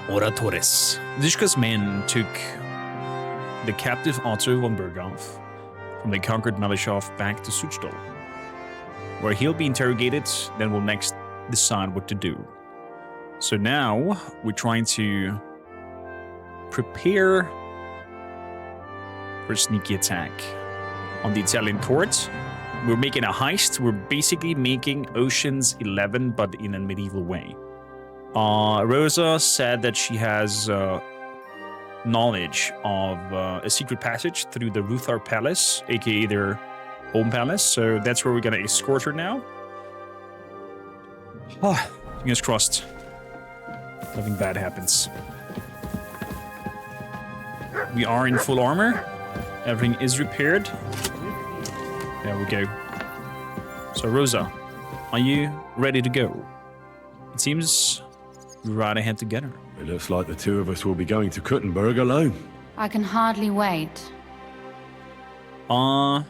Oratores. Zizka's men took the captive Otto von Berghoff from the conquered Malishov back to Suchdol, where he'll be interrogated, then we'll next decide what to do. So now we're trying to prepare for a sneaky attack on the Italian court. We're making a heist. We're basically making Ocean's 11, but in a medieval way. Rosa said that she has knowledge of a secret passage through the Ruthar Palace, aka their home palace. So that's where we're gonna escort her now. Fingers crossed. Nothing bad happens. We are in full armor. Everything is repaired. There we go. So Rosa, are you ready to go? It seems we're right ahead together. It looks like the two of us will be going to Kuttenberg alone. I can hardly wait. Are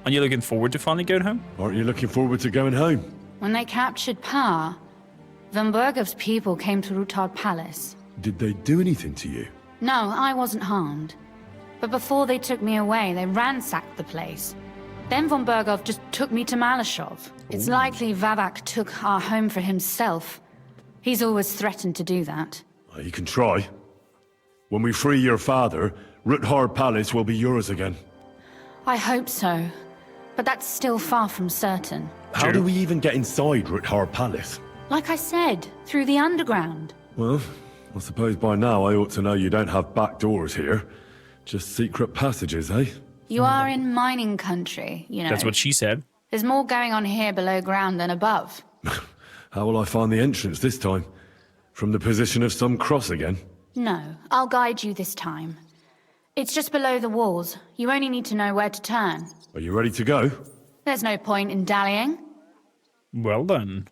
you looking forward to finally going home? Aren't you looking forward to going home? When they captured Pa, von Bergov's people came to Ruthar Palace. Did they do anything to you? No, I wasn't harmed. But before they took me away, they ransacked the place. Then von Bergov just took me to Malishov. It's likely Vavak took our home for himself. He's always threatened to do that. Well, you can try. When we free your father, Ruthar Palace will be yours again. I hope so. But that's still far from certain. How do we even get inside Ruthar Palace? Like I said, through the underground. Well, I suppose by now I ought to know you don't have back doors here. Just secret passages, eh? You are in mining country, you know. That's what she said. There's more going on here below ground than above. How will I find the entrance this time? From the position of some cross again? No, I'll guide you this time. It's just below the walls. You only need to know where to turn. Are you ready to go? There's no point in dallying. Well then,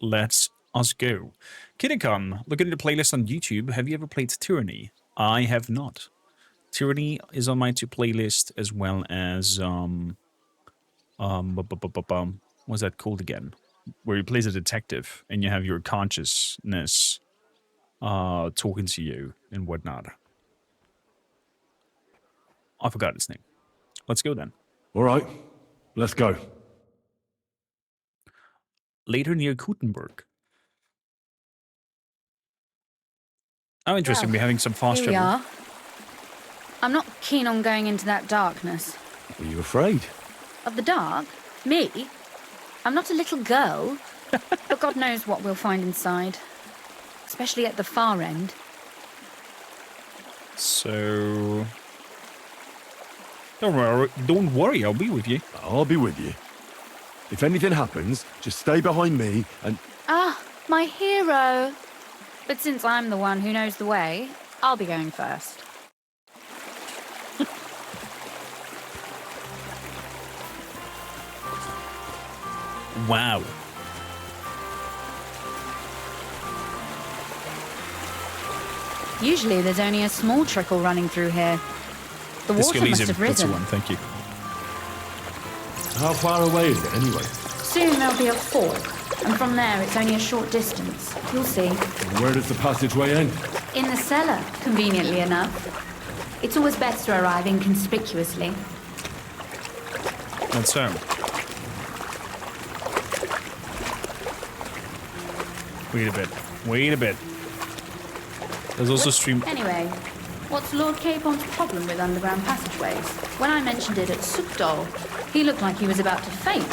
let's us go. Kinikon, look at the playlist on YouTube. Have you ever played Tyranny? I have not. Tyranny is on my playlist, as well as what's that called again? Where you play as a detective and you have your consciousness talking to you and whatnot. I forgot its name. Let's go then. All right, let's go. Later near Kuttenberg. Oh, interesting. We're having some fast Here we travel. are. I'm not keen on going into that darkness. Are you afraid? Of the dark? Me? I'm not a little girl. But God knows what we'll find inside. Especially at the far end. So... Don't worry, I'll be with you. I'll be with you. If anything happens, just stay behind me and... Ah, my hero. But since I'm the one who knows the way, I'll be going first. Wow. Usually there's only a small trickle running through here. The This water girl must is have a risen. one, thank you. How far away is it anyway? Soon there'll be a fork, and from there it's only a short distance. You'll see. Where does the passageway end? In the cellar, conveniently enough. It's always best to arrive inconspicuously. And so... Wait a bit. Wait a bit. There's also stream... Anyway, what's Lord Capon's problem with underground passageways? When I mentioned it at Sukdol, he looked like he was about to faint.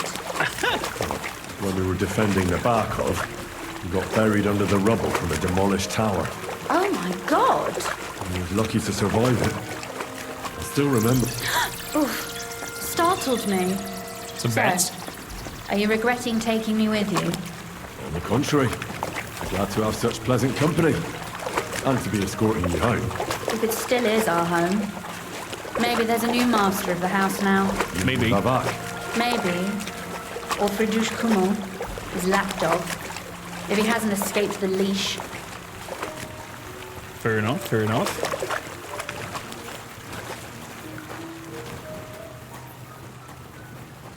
When we were defending the Barkov, he got buried under the rubble from a demolished tower. Oh my God! He was lucky to survive it. I still remember. Oof, startled me. Some bats. So, are you regretting taking me with you? On the contrary, glad to have such pleasant company. And to be escorting you home. If it still is our home. Maybe there's a new master of the house now. Maybe. Back. Maybe. Or Friedrich Kummel, his lapdog. If he hasn't escaped the leash. Fair enough, fair enough.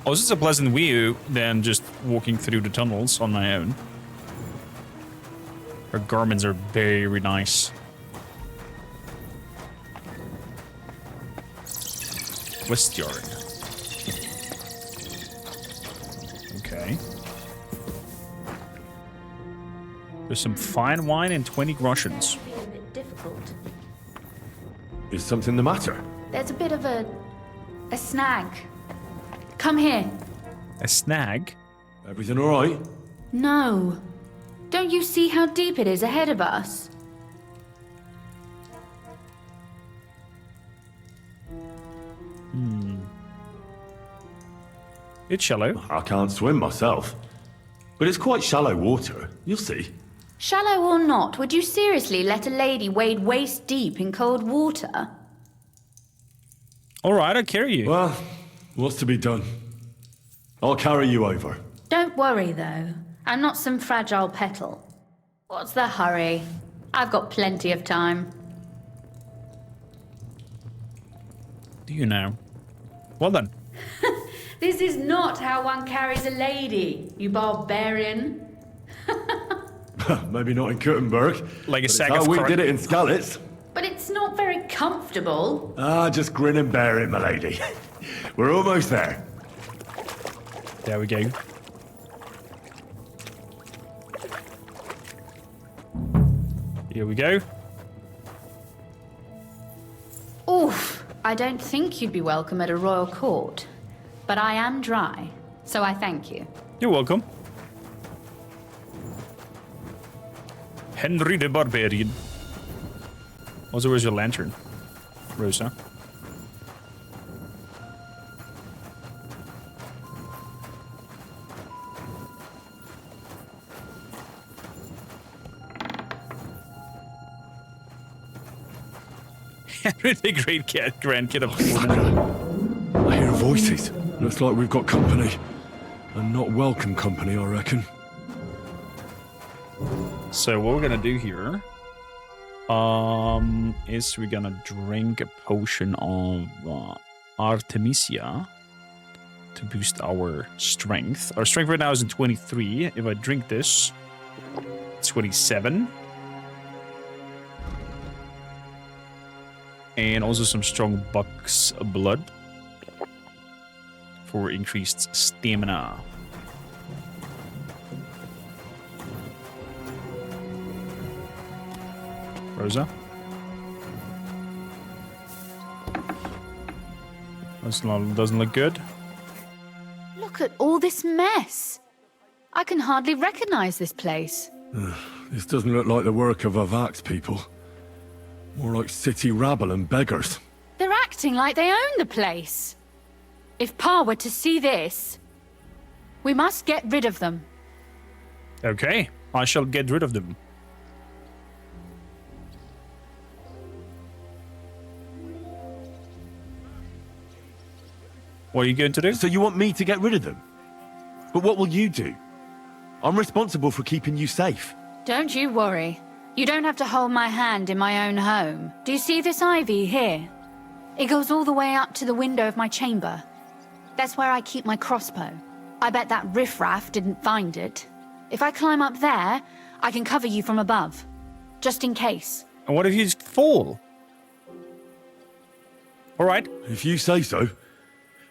Oh, this is a pleasant view than just walking through the tunnels on my own. Her garments are very nice. West Yard. Okay. There's some fine wine and 20 groschens. A bit difficult. Is something the matter? There's a bit of a snag. Come here. A snag? Everything all right? No. Don't you see how deep it is ahead of us? It's shallow. I can't swim myself. But it's quite shallow water. You'll see. Shallow or not, would you seriously let a lady wade waist deep in cold water? All right, I'll carry you. Well, what's to be done? I'll carry you over. Don't worry, though. I'm not some fragile petal. What's the hurry? I've got plenty of time. Do you know? Well done. This is not how one carries a lady, you barbarian. Maybe not in Kuttenberg. Like a but sack it's of how we corn. did it in Skalitz. But it's not very comfortable. Ah, just grin and bear it, my lady. We're almost there. There we go. Here we go. Oof, I don't think you'd be welcome at a royal court. But I am dry, so I thank you. You're welcome. Henry the Barbarian. Also, where's your lantern, Rosa? Henry the Great Cat, grandkid of Bohemia. I hear voices. Looks like we've got company. And not welcome company, I reckon. So what we're gonna do here is we're gonna drink a potion of Artemisia to boost our strength. Our strength right now is in 23. If I drink this, it's 27. And also some strong buck's blood for increased stamina. Rosa? Doesn't look good. Look at all this mess. I can hardly recognize this place. This doesn't look like the work of Avak's people. More like city rabble and beggars. They're acting like they own the place. If Pa were to see this, we must get rid of them. Okay, I shall get rid of them. What are you going to do? So you want me to get rid of them? But what will you do? I'm responsible for keeping you safe. Don't you worry. You don't have to hold my hand in my own home. Do you see this ivy here? It goes all the way up to the window of my chamber. That's where I keep my crossbow. I bet that riffraff didn't find it. If I climb up there, I can cover you from above. Just in case. And what if you fall? All right. If you say so.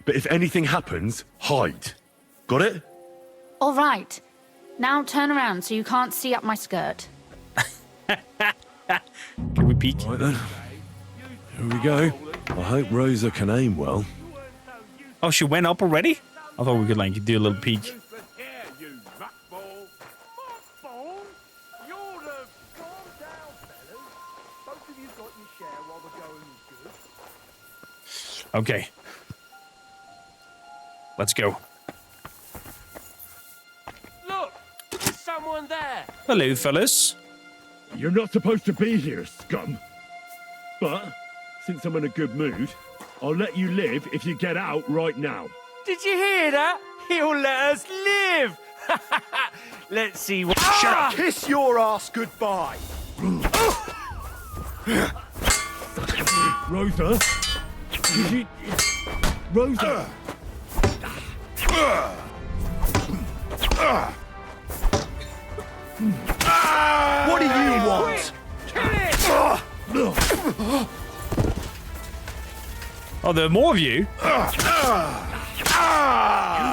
But if anything happens, hide. Got it? All right. Now turn around so you can't see up my skirt. Can we peek? Right then. Here we go. I hope Rosa can aim well. Oh, she went up already? I thought we could like do a little peek. Okay. Let's go. Look! There's someone there! Hello, fellas. You're not supposed to be here, scum. But, since I'm in a good mood, I'll let you live if you get out right now. Did you hear that? He'll let us live! Let's see what... Shut up! Kiss your ass goodbye! Rosa? Did you... Rosa? What are want? Kill it! Oh, there are more of you. You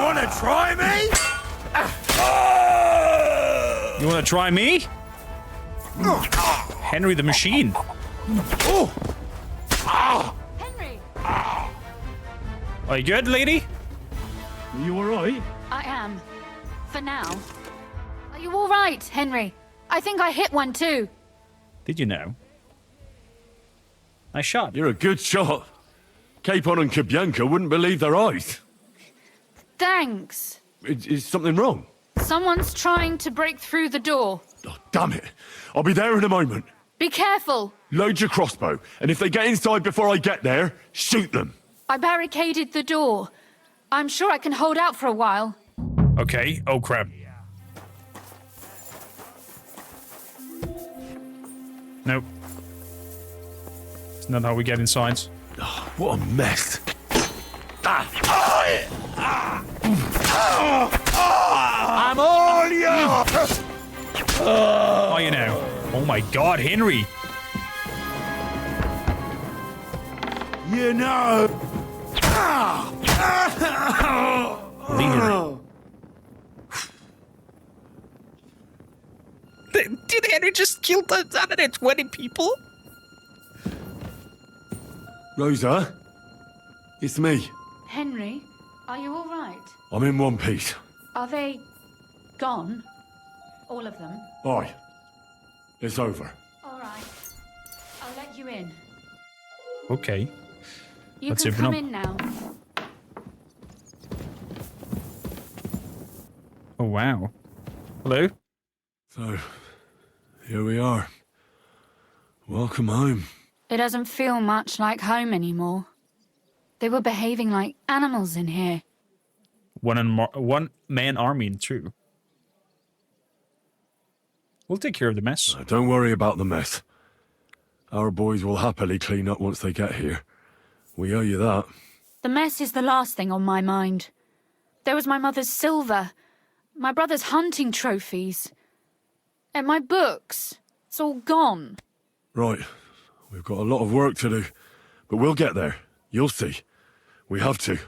wanna try me? You want to try me? Henry the Machine. Henry! Are you good, lady? Are you alright? I am. For now. Are you all right, Henry? I think I hit one too. Did you know? Nice shot. You're a good shot. Capon and Kabianka wouldn't believe their eyes. Thanks. Is something wrong? Someone's trying to break through the door. Oh, damn it. I'll be there in a moment. Be careful. Load your crossbow, and if they get inside before I get there, shoot them. I barricaded the door. I'm sure I can hold out for a while. Okay. Oh, crap. Nope. It's not how we get inside. What a mess. I'm all yours! Oh, you know. Oh my God, Henry. You know. Henry. Did Henry just kill 20 people? Rosa, it's me. Henry, are you all right? I'm in one piece. Are they gone? All of them? Aye. It's over. All right. I'll let you in. Okay. You Let's can open come up. in now. Oh, wow. Hello? So, here we are. Welcome home. It doesn't feel much like home anymore. They were behaving like animals in here. One man army, true. We'll take care of the mess. Don't worry about the mess. Our boys will happily clean up once they get here. We owe you that. The mess is the last thing on my mind. There was my mother's silver, my brother's hunting trophies, and my books. It's all gone. Right. We've got a lot of work to do. But we'll get there. You'll see. We have to.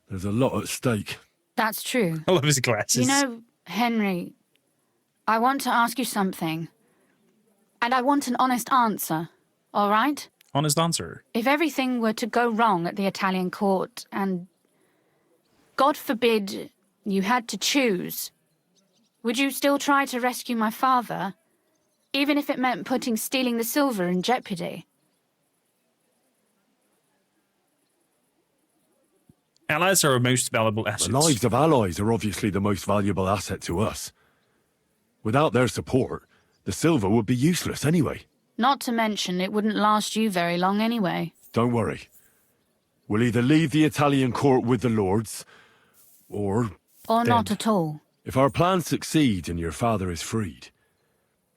There's a lot at stake. That's true. I love his glasses. You know, Henry, I want to ask you something. And I want an honest answer, all right? Honest answer. If everything were to go wrong at the Italian court and, God forbid, you had to choose, would you still try to rescue my father, even if it meant putting stealing the silver in jeopardy? Allies are our most valuable assets. The lives of allies are obviously the most valuable asset to us. Without their support, the silver would be useless anyway. Not to mention, it wouldn't last you very long anyway. Don't worry. We'll either leave the Italian court with the lords, or Not at all. if our plans succeed and your father is freed,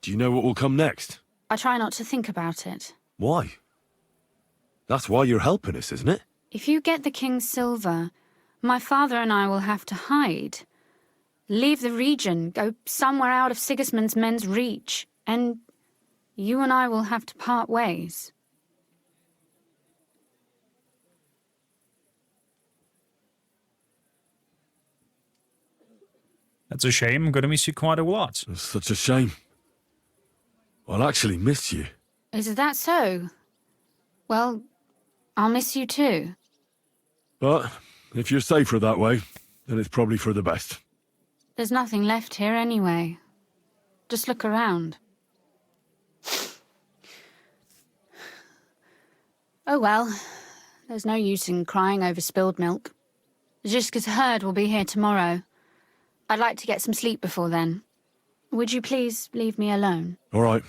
do you know what will come next? I try not to think about it. Why? That's why you're helping us, isn't it? If you get the king's silver, my father and I will have to hide. Leave the region, go somewhere out of Sigismund's men's reach, and you and I will have to part ways. That's a shame. I'm going to miss you quite a lot. It's such a shame. I'll actually miss you. Is that so? Well, I'll miss you too. But if you're safer that way, then it's probably for the best. There's nothing left here anyway. Just look around. Oh well, there's no use in crying over spilled milk. Ziska's herd will be here tomorrow. I'd like to get some sleep before then. Would you please leave me alone? All right.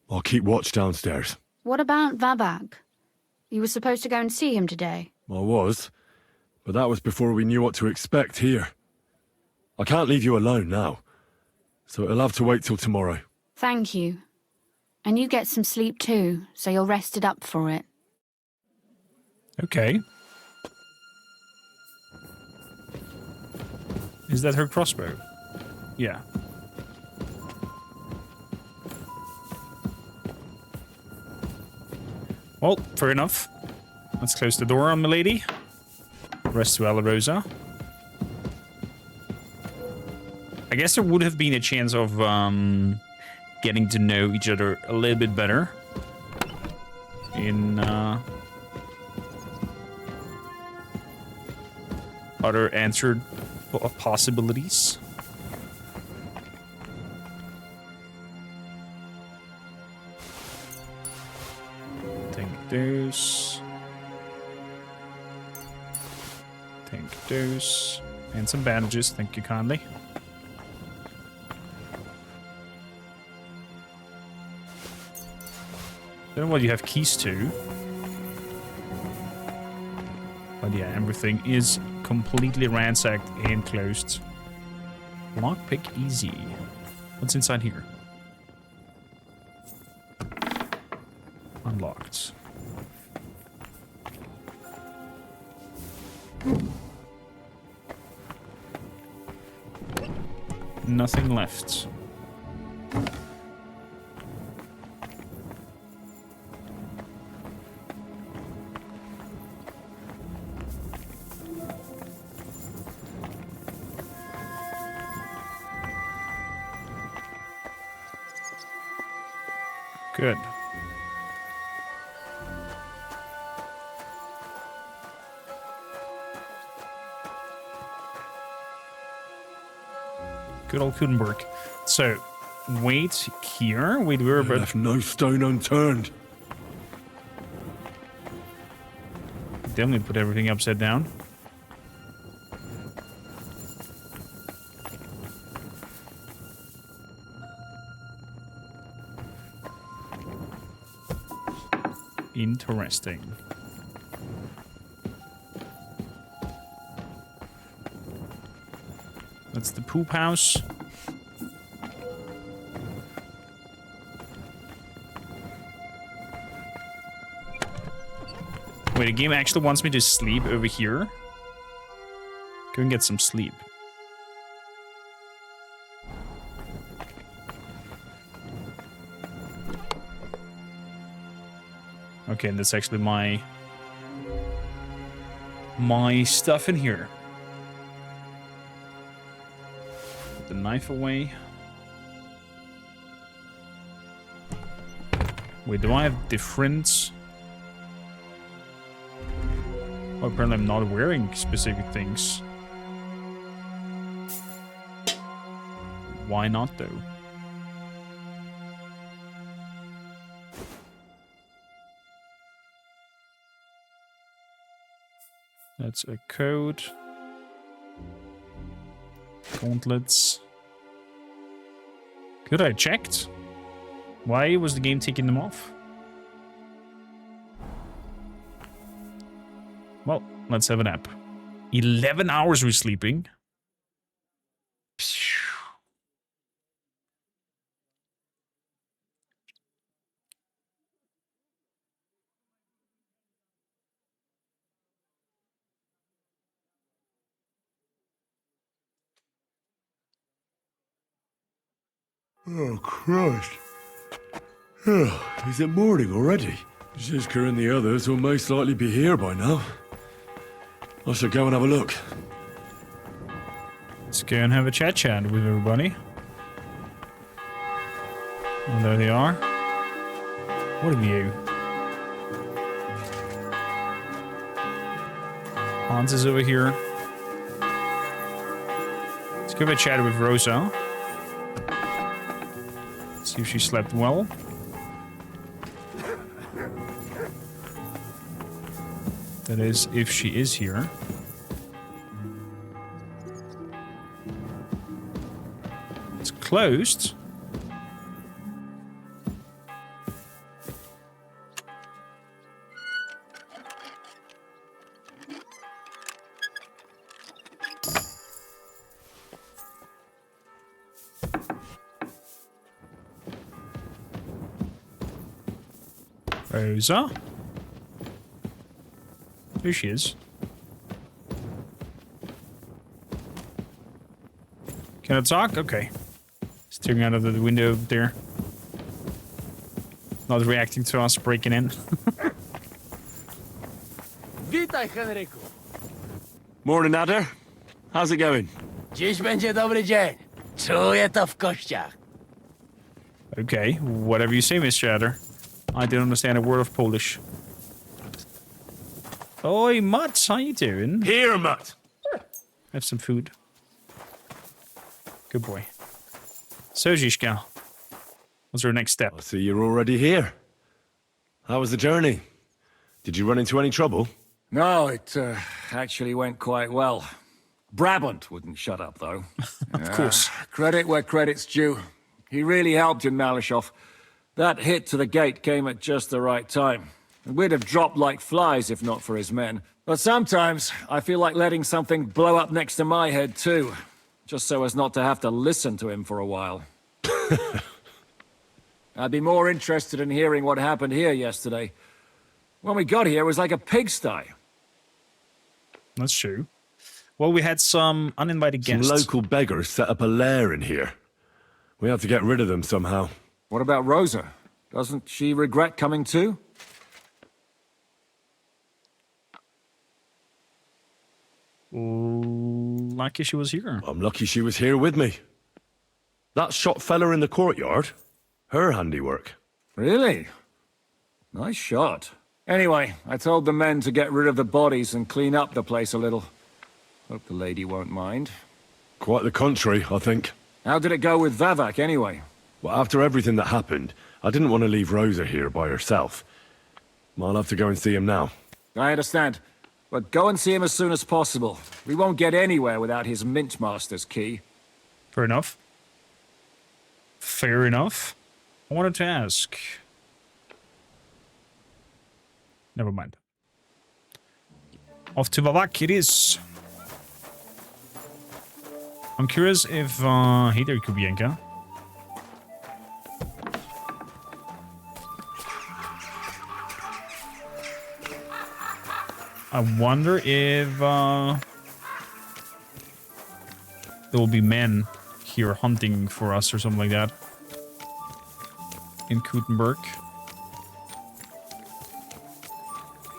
I'll keep watch downstairs. What about Vabak? You were supposed to go and see him today. I was, but that was before we knew what to expect here. I can't leave you alone now, so it'll have to wait till tomorrow. Thank you. And you get some sleep too, so you're rested up for it. Okay. Is that her crossbow? Yeah. Well, fair enough. Let's close the door on milady. Rest well, Rosa. I guess there would have been a chance of getting to know each other a little bit better in other answered possibilities. Take those. Take those. And some bandages, thank you kindly. Don't know what you have keys to. But yeah, everything is completely ransacked and closed. Lockpick easy. What's inside here? Unlocked. Nothing left. Good. Good old Kudenberg. So, wait here. Wait, we're about... Left no stone unturned. Definitely put everything upside down. Interesting. That's the poop house. Wait, the game actually wants me to sleep over here? Go and get some sleep. Okay, and that's actually my stuff in here. Put the knife away. Wait, do I have different... Oh, apparently I'm not wearing specific things. Why not, though? That's a code. Gauntlets. Good, I checked. Why was the game taking them off? Well, let's have a nap. 11 hours we're sleeping. Oh, Christ. Oh, is it morning already? Zizka and the others will most likely be here by now. I should go and have a look. Let's go and have a chat with everybody. And there they are. What are you? Hans is over here. Let's go have a chat with Rosa. See if she slept well. That is, if she is here. It's closed. Rosa? Here she is. Can I talk? Okay. Staring out of the window there. Not reacting to us breaking in. Witaj, Henryku. Morning, Adder. How's it going? Dziś będzie dobry dzień. Czuję to w kościach. Okay, whatever you say, Mr. Adder. I don't understand a word of Polish. Oi, Mats, how you doing? Here, Mutt. Have some food. Good boy. So, Zizka, what's our next step? I see you're already here. How was the journey? Did you run into any trouble? No, it actually went quite well. Brabant wouldn't shut up, though. Of course. Credit where credit's due. He really helped in Malashov. That hit to the gate came at just the right time. We'd have dropped like flies if not for his men. But sometimes I feel like letting something blow up next to my head too, just so as not to have to listen to him for a while. I'd be more interested in hearing what happened here yesterday. When we got here, it was like a pigsty. That's true. Well, we had some uninvited Some guests. local beggars set up a lair in here. We had to get rid of them somehow. What about Rosa? Doesn't she regret coming too? Lucky she was here. I'm lucky she was here with me. That shot fella in the courtyard, her handiwork. Really? Nice shot. Anyway, I told the men to get rid of the bodies and clean up the place a little. Hope the lady won't mind. Quite the contrary, I think. How did it go with Vavak anyway? Well, after everything that happened, I didn't want to leave Rosa here by herself. I'll have to go and see him now. I understand. But go and see him as soon as possible. We won't get anywhere without his Mint Master's key. Fair enough. Fair enough. I wanted to ask. Never mind. Off to Vavak it is. I'm curious if... hey there, Kubienka. I wonder if there will be men here hunting for us or something like that. In Kuttenberg.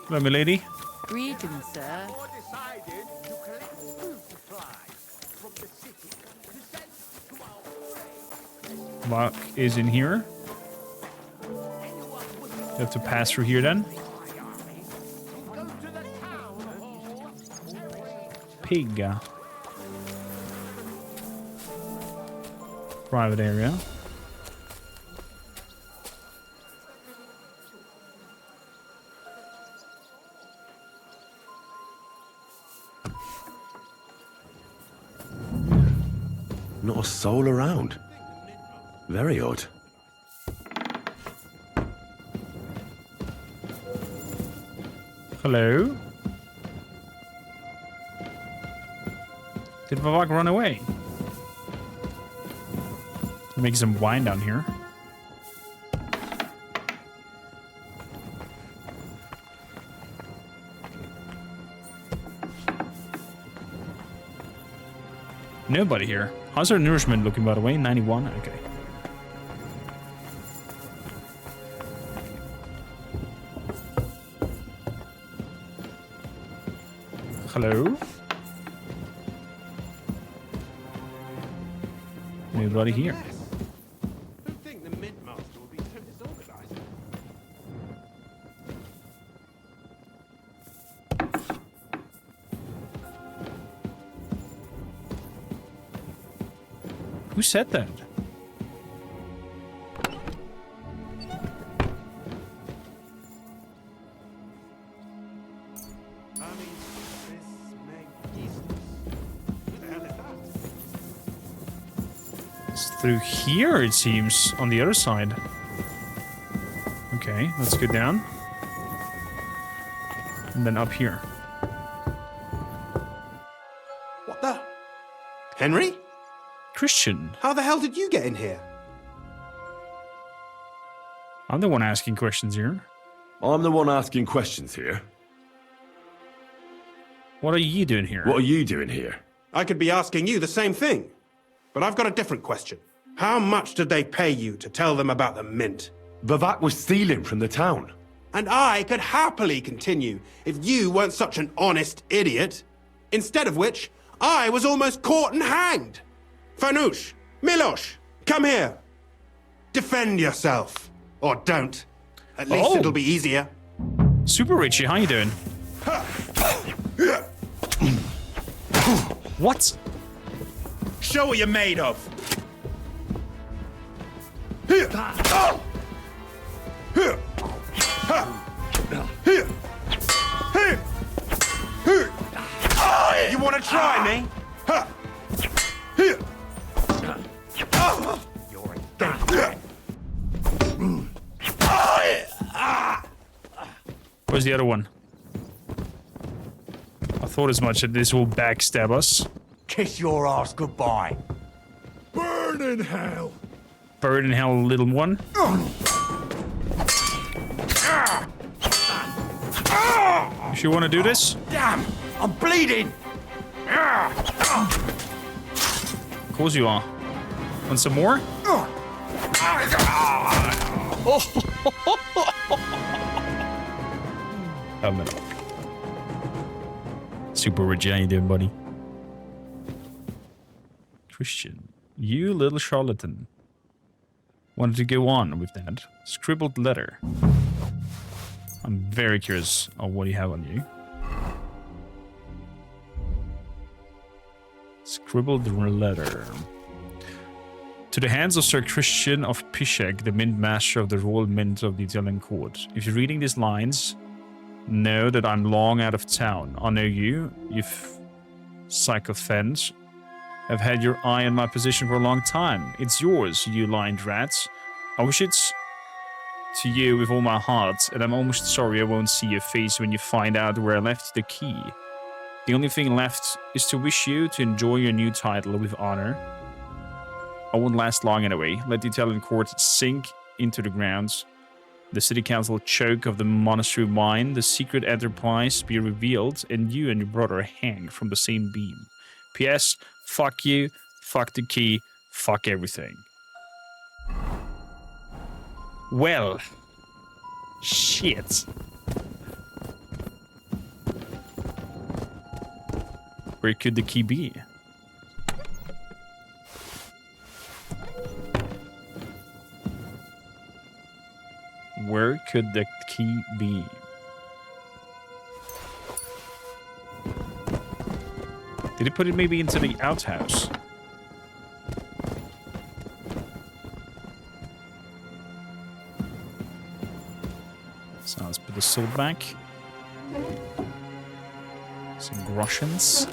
Hello, milady. Greetings, sir. Mark is in here. You have to pass through here then. Pig. Private area. Not a soul around. Very odd. Hello? Did Vavak run away? Make some wine down here. Nobody here. How's our nourishment looking, by the way? 91? Okay. Hello? Nobody here. I think the Mint Master will be so disorganized. Who said that? It's through here, it seems, on the other side. Okay, let's go down. And then up here. What the? Henry? Christian, How the hell did you get in here? I'm the one asking questions here. I'm the one asking questions here. What are you doing here? What are you doing here? I could be asking you the same thing. But I've got a different question. How much did they pay you to tell them about the Mint? Vavak was stealing from the town. And I could happily continue if you weren't such an honest idiot. Instead of which, I was almost caught and hanged. Fanush, Milosh, come here. Defend yourself. Or don't. At least it'll be easier. Super Richie, how you doing? What? Show what you're made of. You want to try me? You're a dead. Where's the other one? I thought as much that this will backstab us. Kiss your ass goodbye. Burn in hell! Bird in hell, little one. You sure want to do this? Damn, I'm bleeding. Of course you are. Want some more? Coming up. Super Rich, how you doing, buddy? Christian, you little charlatan. Wanted to go on with that scribbled letter. I'm very curious of what you have on you. Scribbled letter. To the hands of Sir Christian of Pishek, the Mint Master of the Royal Mint of the Italian Court. If you're reading these lines, know that I'm long out of town. I know you sycophants, have had your eye on my position for a long time. It's yours, you lying rats. I wish it's to you with all my heart, and I'm almost sorry I won't see your face when you find out where I left the key. The only thing left is to wish you to enjoy your new title with honor. I won't last long anyway. Let the Italian court sink into the grounds. The city council choke of the monastery wine, the secret enterprise be revealed, and you and your brother hang from the same beam. P.S. Fuck you, fuck the key, fuck everything. Well, shit. Where could the key be? Where could the key be? Did he put it maybe into the outhouse? So let's put the sword back. Some groshens.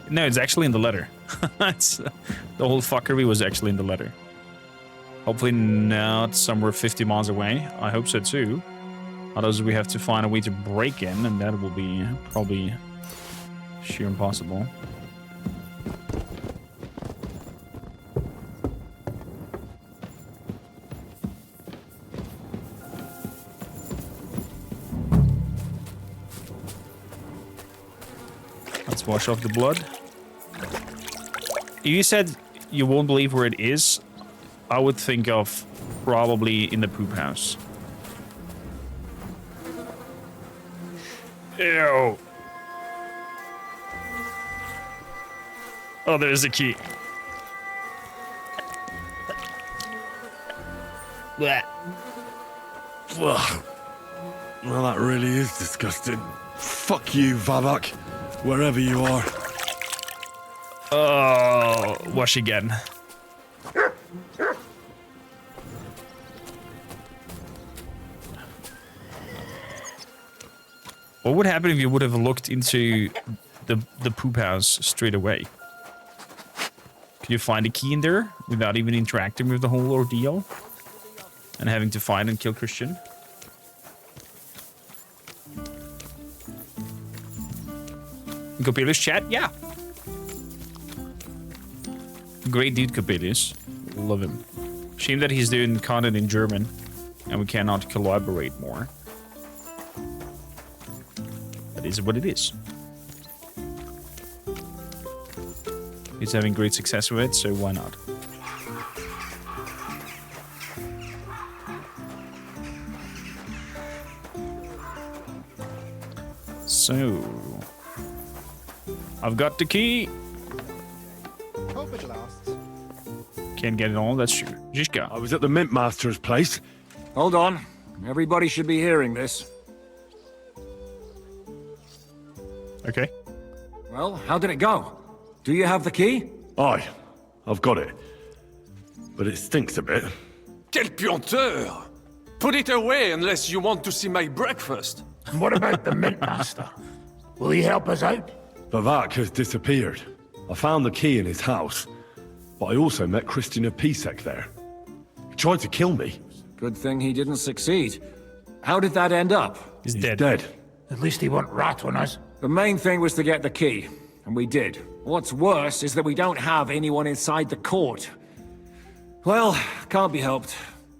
No, it's actually in the letter. It's, the whole fuckery was actually in the letter. Hopefully not somewhere 50 miles away. I hope so too. Otherwise we have to find a way to break in, and that will be probably sheer impossible. Let's wash off the blood. You said you won't believe where it is. I would think of probably in the poop house. Ew. Oh, there's a key. Blech. Ugh. Well, that really is disgusting. Fuck you, Vavak, wherever you are. Oh, wash again. What would happen if you would have looked into the poop house straight away? Could you find a key in there without even interacting with the whole ordeal? And having to find and kill Christian? Coppelius chat? Yeah. Great dude, Coppelius. Love him. Shame that he's doing content in German and we cannot collaborate more. That is what it is. He's having great success with it, so why not? So, I've got the key. Hope it lasts. Can't get it all, that's true. Zizka. I was at the Mint Master's place. Hold on. Everybody should be hearing this. Okay. Well, how did it go? Do you have the key? Aye, I've got it. But it stinks a bit. Quelle puanteur! Put it away unless you want to see my breakfast. And what about the Mint Master? Will he help us out? Vavak has disappeared. I found the key in his house, but I also met Christian of Pisek there. He tried to kill me. Good thing he didn't succeed. How did that end up? He's He's dead. dead. At least he won't rat on us. The main thing was to get the key, and we did. What's worse is that we don't have anyone inside the court. Well, can't be helped.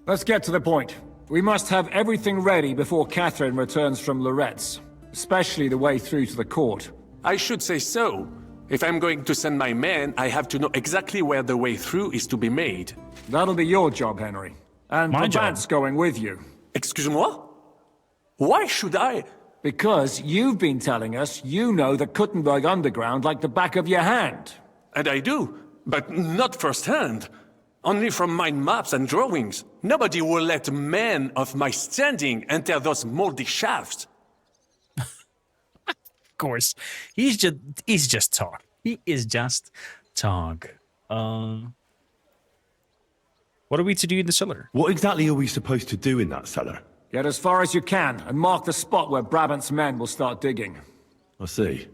Let's get to the point. We must have everything ready before Catherine returns from Loretz, especially the way through to the court. I should say so. If I'm going to send my men, I have to know exactly where the way through is to be made. That'll be your job, Henry. And My Brabant's job. going with you. Excuse-moi? Why should I? Because you've been telling us you know the Kuttenberg underground like the back of your hand. And I do, but not firsthand. Only from mind maps and drawings. Nobody will let men of my standing enter those moldy shafts. Of course. He's just talk. He is just talk. What are we to do in the cellar? What exactly are we supposed to do in that cellar? Get as far as you can and mark the spot where Brabant's men will start digging. I see.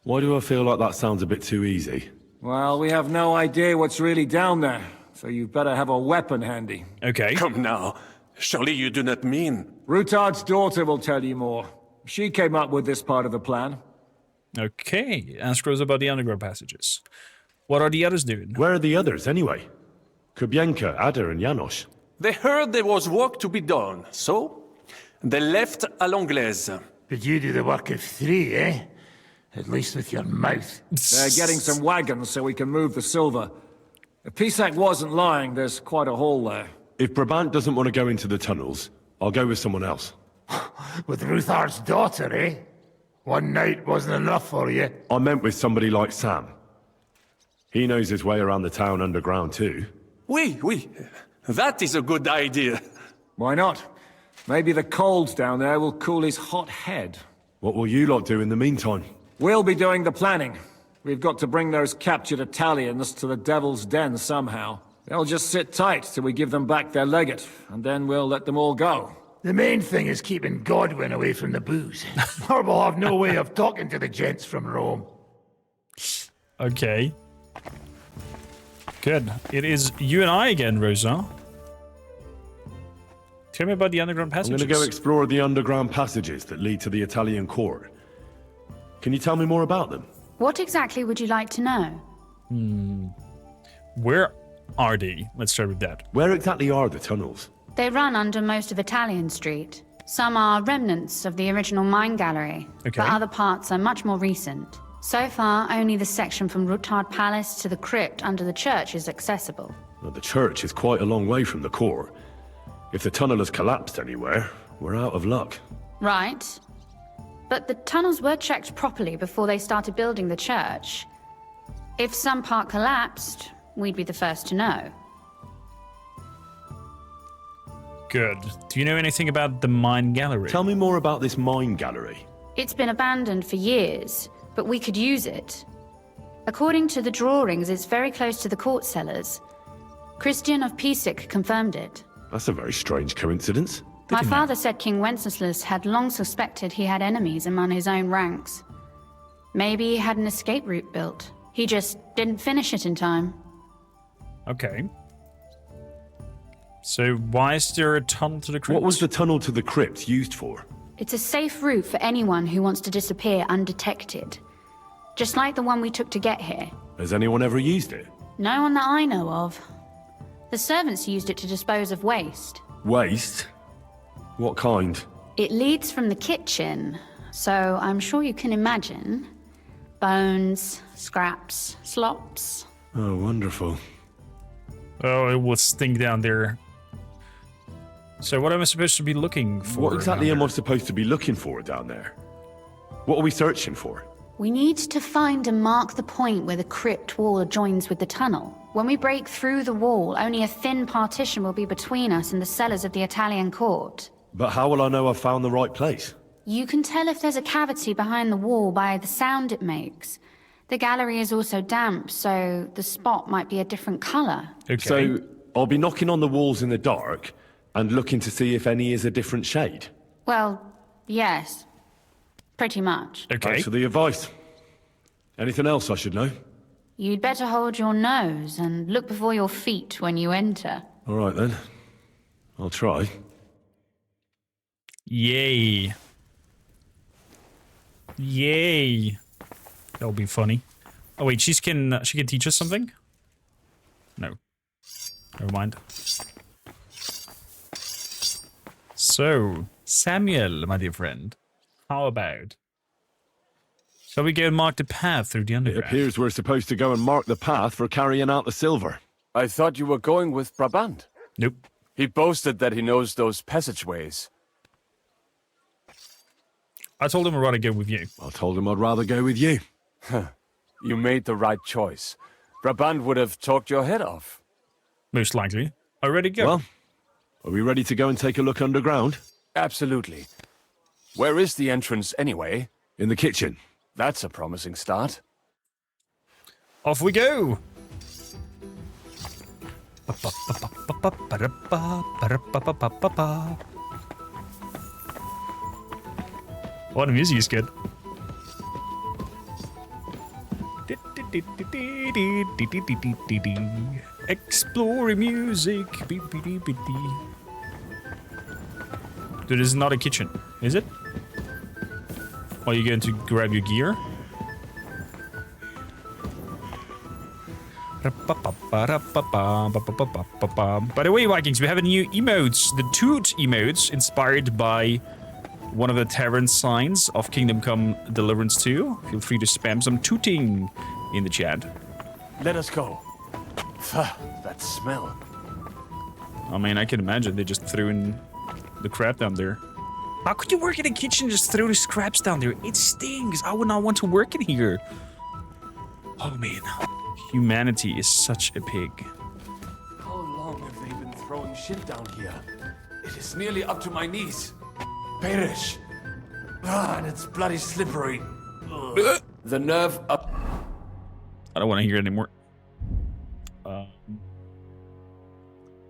Why do I feel like that sounds a bit too easy? Well, we have no idea what's really down there, so you better have a weapon handy. Okay. Come now. Surely you do not mean... Rutard's daughter will tell you more. She came up with this part of the plan. Okay. Ask Rosa about the underground passages. What are the others doing? Where are the others, anyway? Kubienka, Ada, and Janos. They heard there was work to be done, so... they left à l'anglaise. But you do the work of 3, eh? At least with your mouth. They're getting some wagons so we can move the silver. If Pisak wasn't lying, there's quite a hole there. If Brabant doesn't want to go into the tunnels, I'll go with someone else. With Ruthar's daughter, eh? One night wasn't enough for you. I meant with somebody like Sam. He knows his way around the town underground too. Oui. That is a good idea. Why not? Maybe the cold down there will cool his hot head. What will you lot do in the meantime? We'll be doing the planning. We've got to bring those captured Italians to the Devil's Den somehow. They'll just sit tight till we give them back their legate, and then we'll let them all go. The main thing is keeping Godwin away from the booze. Or we'll have no way of talking to the gents from Rome. Okay. Good. It is you and I again, Rosa. Tell me about the underground I'm passages. going to go explore the underground passages that lead to the Italian court. Can you tell me more about them? What exactly would you like to know? Where are they? Let's start with that. Where exactly are the tunnels? They run under most of Italian Street. Some are remnants of the original mine gallery, Okay. but other parts are much more recent. So far, only the section from Rutard Palace to the crypt under the church is accessible. Well, the church is quite a long way from the court. If the tunnel has collapsed anywhere, we're out of luck. Right. But the tunnels were checked properly before they started building the church. If some part collapsed, we'd be the first to know. Good. Do you know anything about the mine gallery? Tell me more about this mine gallery. It's been abandoned for years, but we could use it. According to the drawings, it's very close to the court cellars. Christian of Pisek confirmed it. That's a very strange coincidence. My father said King Wenceslas had long suspected he had enemies among his own ranks. Maybe he had an escape route built. He just didn't finish it in time. Okay. So why is there a tunnel to the crypt? What was the tunnel to the crypt used for? It's a safe route for anyone who wants to disappear undetected. Just like the one we took to get here. Has anyone ever used it? No one that I know of. The servants used it to dispose of waste. Waste? What kind? It leads from the kitchen, so I'm sure you can imagine. Bones, scraps, slops. Oh, wonderful. Oh, it will stink down there. So what am I supposed to be looking for? What exactly down am I there? supposed to be looking for down there? What are we searching for? We need to find and mark the point where the crypt wall joins with the tunnel. When we break through the wall, only a thin partition will be between us and the cellars of the Italian court. But how will I know I've found the right place? You can tell if there's a cavity behind the wall by the sound it makes. The gallery is also damp, so the spot might be a different color. Okay. So, I'll be knocking on the walls in the dark and looking to see if any is a different shade. Well, yes. Pretty much. Okay. Thanks for the advice. Anything else I should know? You'd better hold your nose and look before your feet when you enter. All right then. I'll try. Yay. Yay. That'll be funny. Oh wait, she can teach us something? No. Never mind. So, Samuel, my dear friend, how about... Shall we go and mark the path through the It underground? appears we're supposed to go and mark the path for carrying out the silver. I thought you were going with Brabant. Nope. He boasted that he knows those passageways. I told him I'd rather go with you. I told him I'd rather go with you. You made the right choice. Brabant would have talked your head off. Most likely. I ready to go. Well, are we ready to go and take a look underground? Absolutely. Where is the entrance anyway? In the kitchen. That's a promising start. Off we go! Oh, the music is good. Exploring music. Dude, this is not a kitchen, is it? Are you going to grab your gear? By the way, Vikings, we have a new emotes. The Toot emotes, inspired by one of the tavern signs of Kingdom Come Deliverance II. Feel free to spam some tooting in the chat. Let us go. That smell. I mean, I can imagine they just threw in the crap down there. How could you work in a kitchen and just throw the scraps down there? It stings. I would not want to work in here. Oh, man. Humanity is such a pig. How long have they been throwing shit down here? It is nearly up to my knees. Perish. And it's bloody slippery. The nerve up. I don't want to hear it anymore.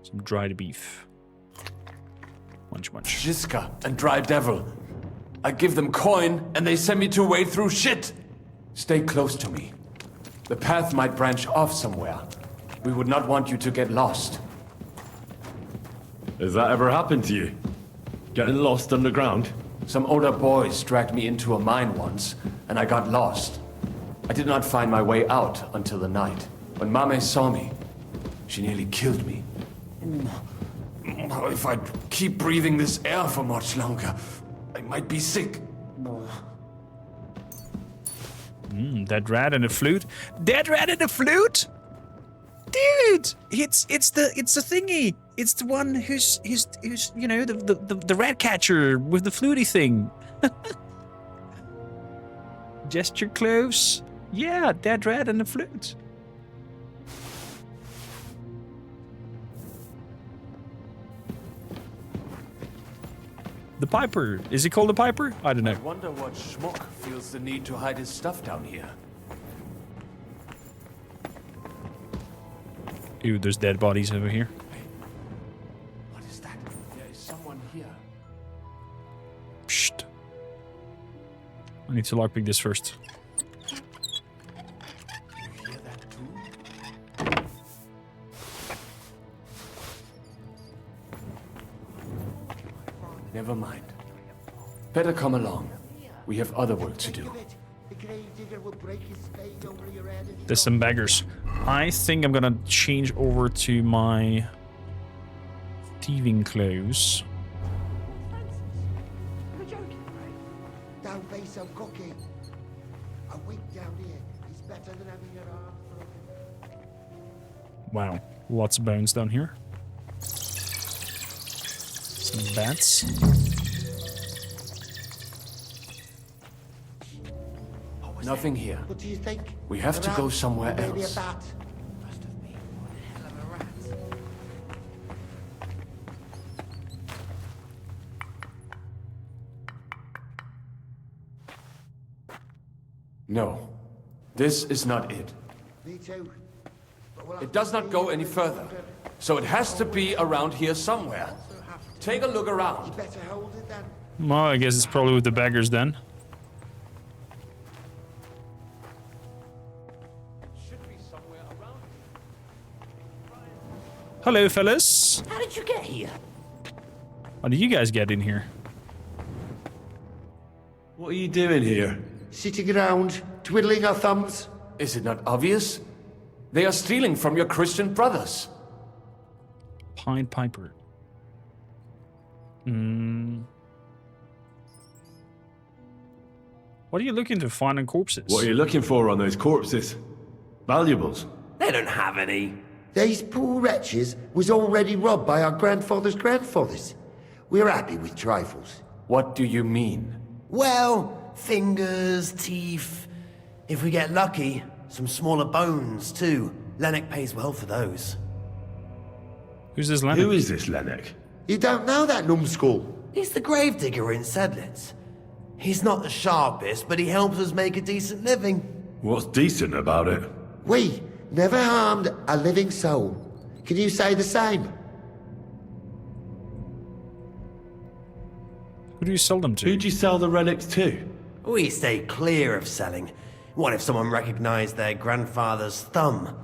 Some dried beef. Munch, munch. Jiska and Dry Devil. I give them coin and they send me to wade through shit. Stay close to me. The path might branch off somewhere. We would not want you to get lost. Has that ever happened to you? Getting lost underground? Some older boys dragged me into a mine once, and I got lost. I did not find my way out until the night. When Mame saw me, she nearly killed me. If I keep breathing this air for much longer, I might be sick. Dead rat and a flute. Dead rat and a flute? Dude, it's the thingy. It's the one who's you know, the rat catcher with the fluty thing. Gesture close. Yeah, dead rat and a flute. The Piper. Is he called the Piper? I don't know. I wonder what schmuck feels the need to hide his stuff down here. Ew, there's dead bodies over here. What is that? There is someone here. Psst. I need to lockpick this first. You hear that too? Never mind. Better come along. We have other work to do. There's some beggars. I think I'm gonna change over to my thieving clothes. Don't be so cocky. A week down here is better than having your arm. Wow, lots of bones down here. Some bats. Nothing here. What do you think? We have to go somewhere Maybe else. a bat. No, this is not it. Me too. But we'll have It to does not see go if any we can further. find it. So it has to be around here somewhere. Take a look around. Better hold it then. Well, I guess it's probably with the beggars then. Hello, fellas. How did you get here? How did you guys get in here? What are you doing here? Sitting around, twiddling our thumbs. Is it not obvious? They are stealing from your Christian brothers. Pied Piper. What are you looking to find on corpses? What are you looking for on those corpses? Valuables? They don't have any. These poor wretches was already robbed by our grandfather's grandfathers. We're happy with trifles. What do you mean? Well, fingers, teeth. If we get lucky, some smaller bones too. Lennox pays well for those. Who's this Lennox? Who is this Lennox? You don't know that numbskull? He's the gravedigger in Sedlitz. He's not the sharpest, but he helps us make a decent living. What's decent about it? We never harmed a living soul. Can you say the same? Who do you sell them to? Who'd you sell the relics to? We stay clear of selling. What if someone recognized their grandfather's thumb?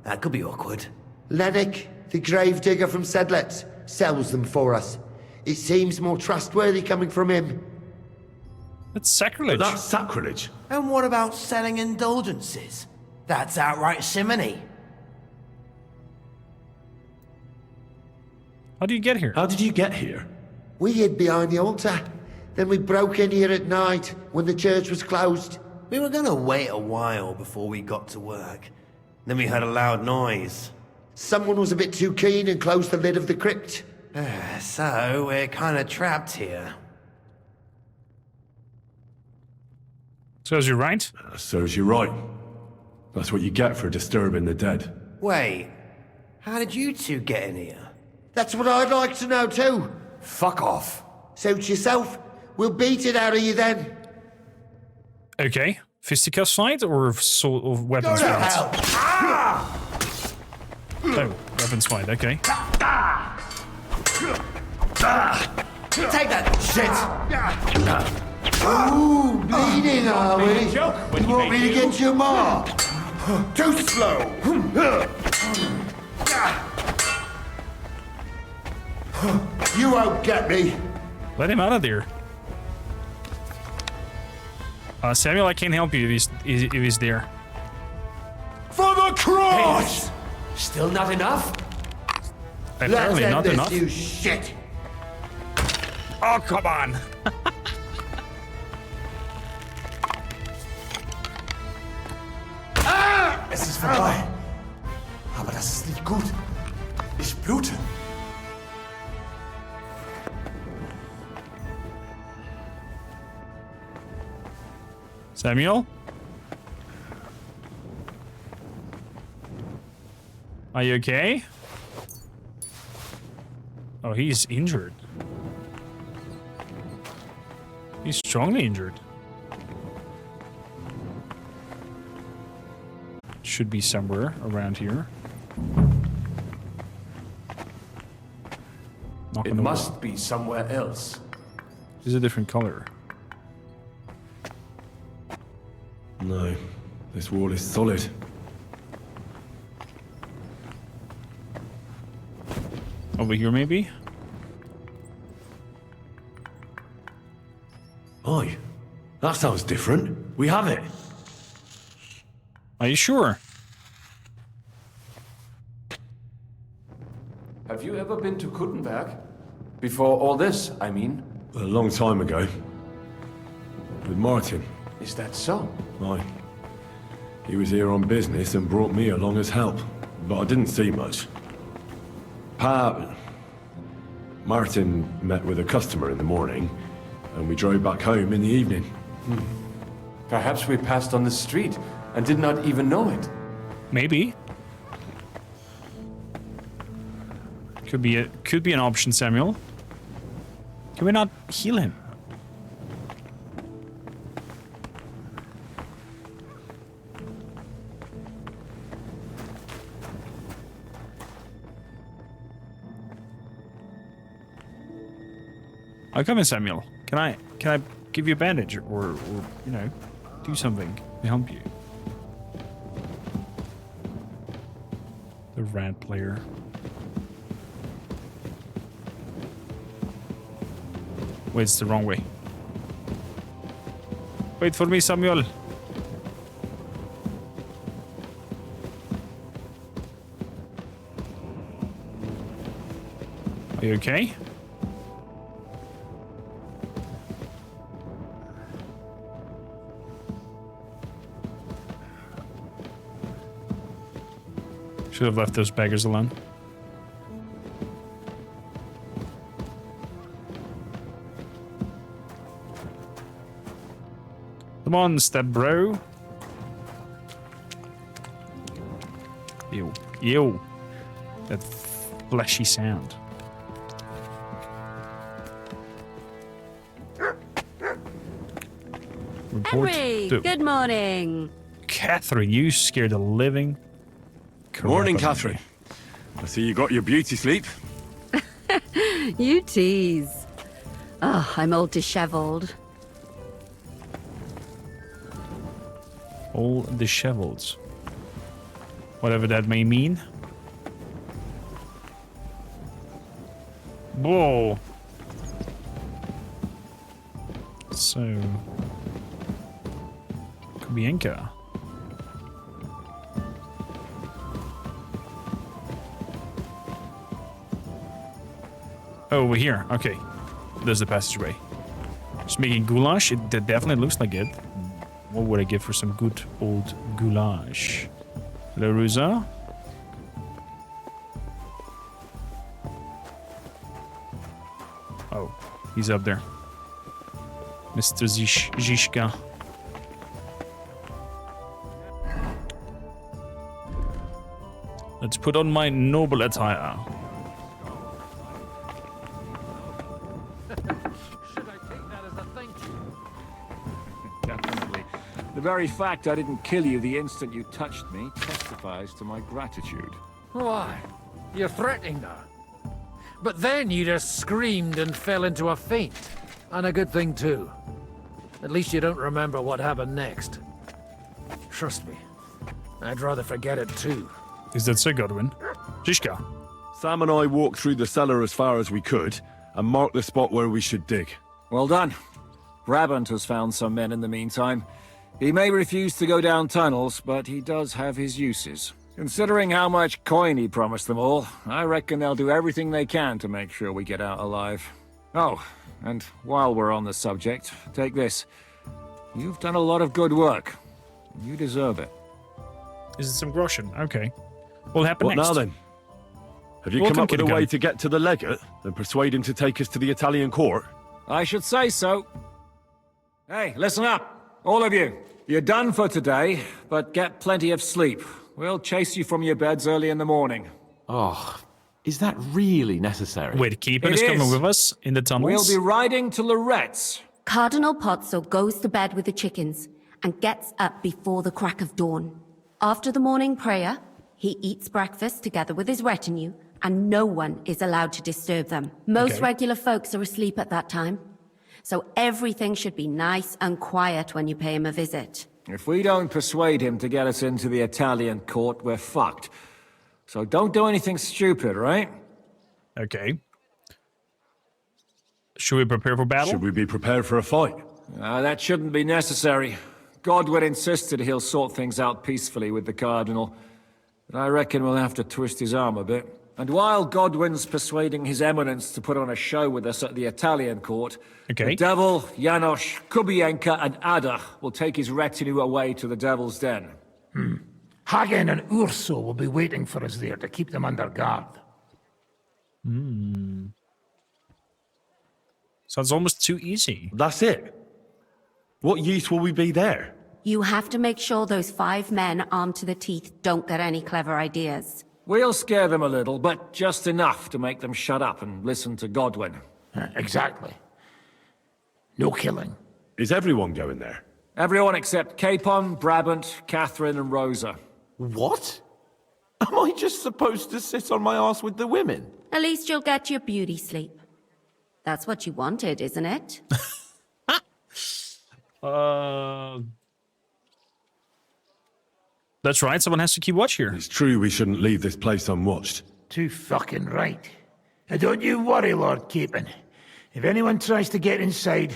That could be awkward. Lennox, the gravedigger from Sedlitz, sells them for us. It seems more trustworthy coming from him. That's sacrilege. But that's sacrilege. And what about selling indulgences? That's outright simony. How do you get here? How did you get here? We hid behind the altar. Then we broke in here at night when the church was closed. We were gonna wait a while before we got to work. Then we heard a loud noise. Someone was a bit too keen and closed the lid of the crypt. So we're kinda trapped here. Serves you right. Serves you right. That's what you get for disturbing the dead. Wait, how did you two get in here? That's what I'd like to know too. Fuck off. Suit yourself. We'll beat it out of you then. Okay. Fisticuffs fight or weapons fight? Oh, weapons fight, okay. Take that shit! Ooh, bleeding, are we? You want me to get you more? Too slow. You won't get me. Let him out of there. Samuel, I can't help you if he's there. For the cross! Hey, still not enough? Apparently Let's not end enough. this, you shit. Oh, come on. Es ist vorbei. Aber das ist nicht gut. Ich blute. Samuel? Are you okay? Oh, he's injured. He's strongly injured. Should be somewhere around here. Not It gonna must work. be somewhere else. It's a different color. No, this wall is solid. Over here, maybe? Aye, that sounds different. We have it. Are you sure? Have you ever been to Kuttenberg? Before all this, I mean. A long time ago. With Martin. Is that so? Aye. He was here on business and brought me along as help, but I didn't see much. Martin met with a customer in the morning, and we drove back home in the evening. Perhaps we passed on the street and did not even know it. Maybe. Could be an option, Samuel. Can we not heal him? Oh, come in, Samuel. Can I give you a bandage or you know, do something to help you? The rat player. Wait, it's the wrong way. Wait for me, Samuel. Are you okay? Should have left those beggars alone. Come on, step bro. Ew. Ew. That fleshy sound. Report. Henry, to- good morning. Catherine, you scared the living. Morning, Catherine. I see you got your beauty sleep. You tease. Oh, I'm all disheveled. All disheveled. Whatever that may mean. Whoa. So. Kubienka. Oh, over here. Okay. There's the passageway. Just making goulash. It definitely looks like it. What would I give for some good old goulash? Hello, Ruza. Oh, he's up there. Mr. Zishka. Let's put on my noble attire. Definitely. The very fact I didn't kill you the instant you touched me testifies to my gratitude. Why? You're threatening her. But then you just screamed and fell into a faint. And a good thing, too. At least you don't remember what happened next. Trust me, I'd rather forget it, too. Is that so, Godwin? Zishka. Sam and I walked through the cellar as far as we could and marked the spot where we should dig. Well done. Brabant has found some men in the meantime. He may refuse to go down tunnels, but he does have his uses. Considering how much coin he promised them all, I reckon they'll do everything they can to make sure we get out alive. Oh, and while we're on the subject, take this. You've done a lot of good work. You deserve it. Is it some groschen? Okay. What'll happen What next? now then? Have you Welcome, come up with a Kid way Gun. to get to the legate and persuade him to take us to the Italian court? I should say so. Hey, listen up, all of you. You're done for today, but get plenty of sleep. We'll chase you from your beds early in the morning. Oh, is that really necessary? Wait, Keeper It is coming is. with us in the tunnels? We'll be riding to Lorette's. Cardinal Pozzo goes to bed with the chickens and gets up before the crack of dawn. After the morning prayer, he eats breakfast together with his retinue, and no one is allowed to disturb them. Most Okay. regular folks are asleep at that time, so everything should be nice and quiet when you pay him a visit. If we don't persuade him to get us into the Italian court, we're fucked. So don't do anything stupid, right? Okay. Should we prepare for battle? Should we be prepared for a fight? That shouldn't be necessary. Godwin insisted he'll sort things out peacefully with the Cardinal. But I reckon we'll have to twist his arm a bit. And while Godwin's persuading His Eminence to put on a show with us at the Italian court, Okay. the Devil, Janosch, Kubienka, and Ada will take his retinue away to the Devil's Den. Hagen and Urso will be waiting for us there to keep them under guard. Sounds almost too easy. That's it. What use will we be there? You have to make sure those 5 men armed to the teeth don't get any clever ideas. We'll scare them a little, but just enough to make them shut up and listen to Godwin. Exactly. No killing. Is everyone going there? Everyone except Capon, Brabant, Catherine, and Rosa. What? Am I just supposed to sit on my ass with the women? At least you'll get your beauty sleep. That's what you wanted, isn't it? That's right, someone has to keep watch here. It's true we shouldn't leave this place unwatched. Too fucking right. Now don't you worry, Lord Capon. If anyone tries to get inside,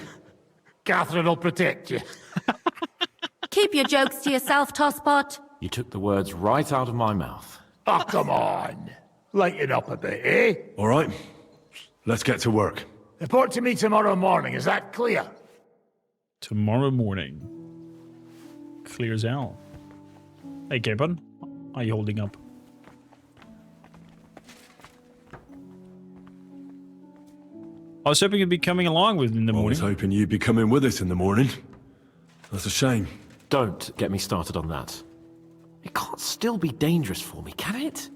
Catherine will protect you. Keep your jokes to yourself, Tosspot. You took the words right out of my mouth. Oh, come on. Lighten up a bit, eh? All right, let's get to work. Report to me tomorrow morning, is that clear? Tomorrow morning. Clear as hell. Hey, Capon. How are you holding up? I was hoping you'd be coming along with me in the morning. I was hoping you'd be coming with us in the morning. That's a shame. Don't get me started on that. It can't still be dangerous for me, can it?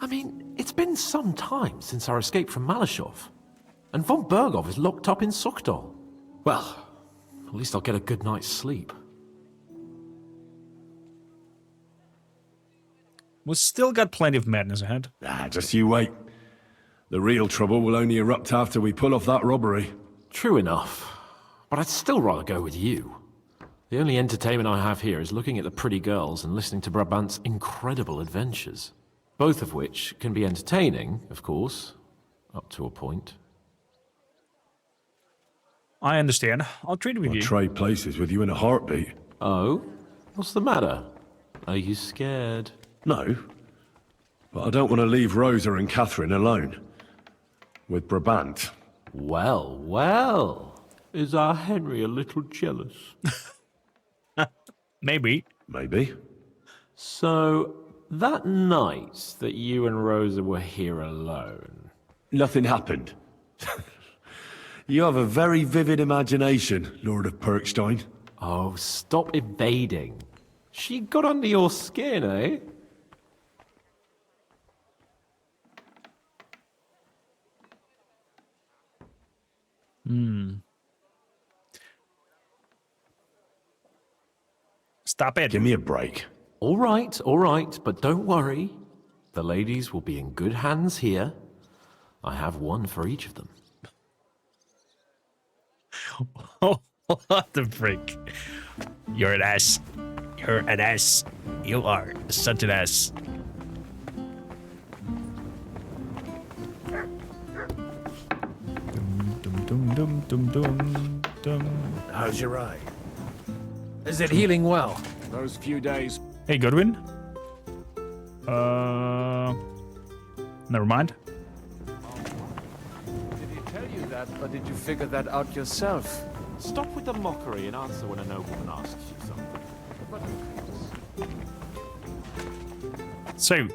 I mean, it's been some time since our escape from Malashov. And von Bergov is locked up in Sukdal. Well, at least I'll get a good night's sleep. We've still got plenty of madness ahead. Just you wait. The real trouble will only erupt after we pull off that robbery. True enough. But I'd still rather go with you. The only entertainment I have here is looking at the pretty girls and listening to Brabant's incredible adventures. Both of which can be entertaining, of course, up to a point. I understand. I'll trade with you. I'll trade places with you in a heartbeat. Oh? What's the matter? Are you scared? No. But I don't want to leave Rosa and Catherine alone. With Brabant. Well, well. Is our Henry a little jealous? Maybe. Maybe. So, that night that you and Rosa were here alone... Nothing happened. You have a very vivid imagination, Lord of Perkstein. Oh, stop evading. She got under your skin, eh? Stop it. Give me a break. All right, but don't worry. The ladies will be in good hands here. I have one for each of them. Oh, what the frick? You're an ass. You're an ass. You are such an ass. How's your eye? Is it healing well? Those few days. Hey, Godwin. Never mind. Did he tell you that, or did you figure that out yourself? Stop with the mockery and answer when a nobleman asks you something. So,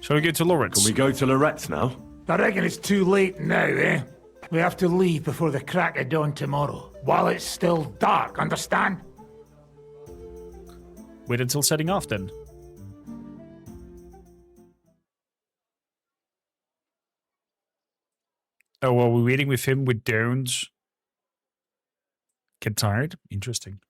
shall we go to Lawrence? Can we go to Lorette's now? I reckon it's too late now, eh? We have to leave before the crack of dawn tomorrow, while it's still dark, understand? Wait until setting off then. Oh, well, we're waiting with him. We don't get tired. Interesting.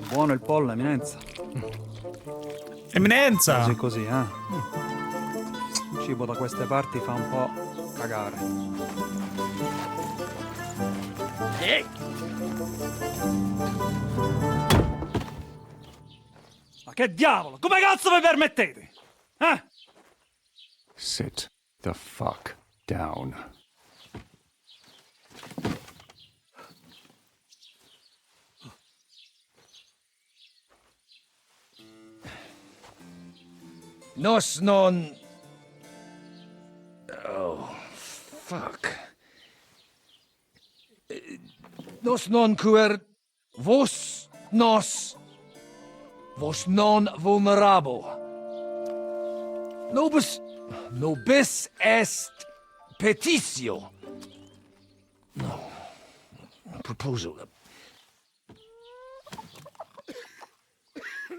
Buono il pollo, eminenza. Eminenza! Così così, eh? Il cibo da queste parti fa un po' cagare. Ma che diavolo? Come cazzo vi permettete? Eh? Sit the fuck down. Nos non... Oh, fuck. Nos non cuer... Vos nos... Vos non vulnerabo. Nobis est petitio. No. Proposal.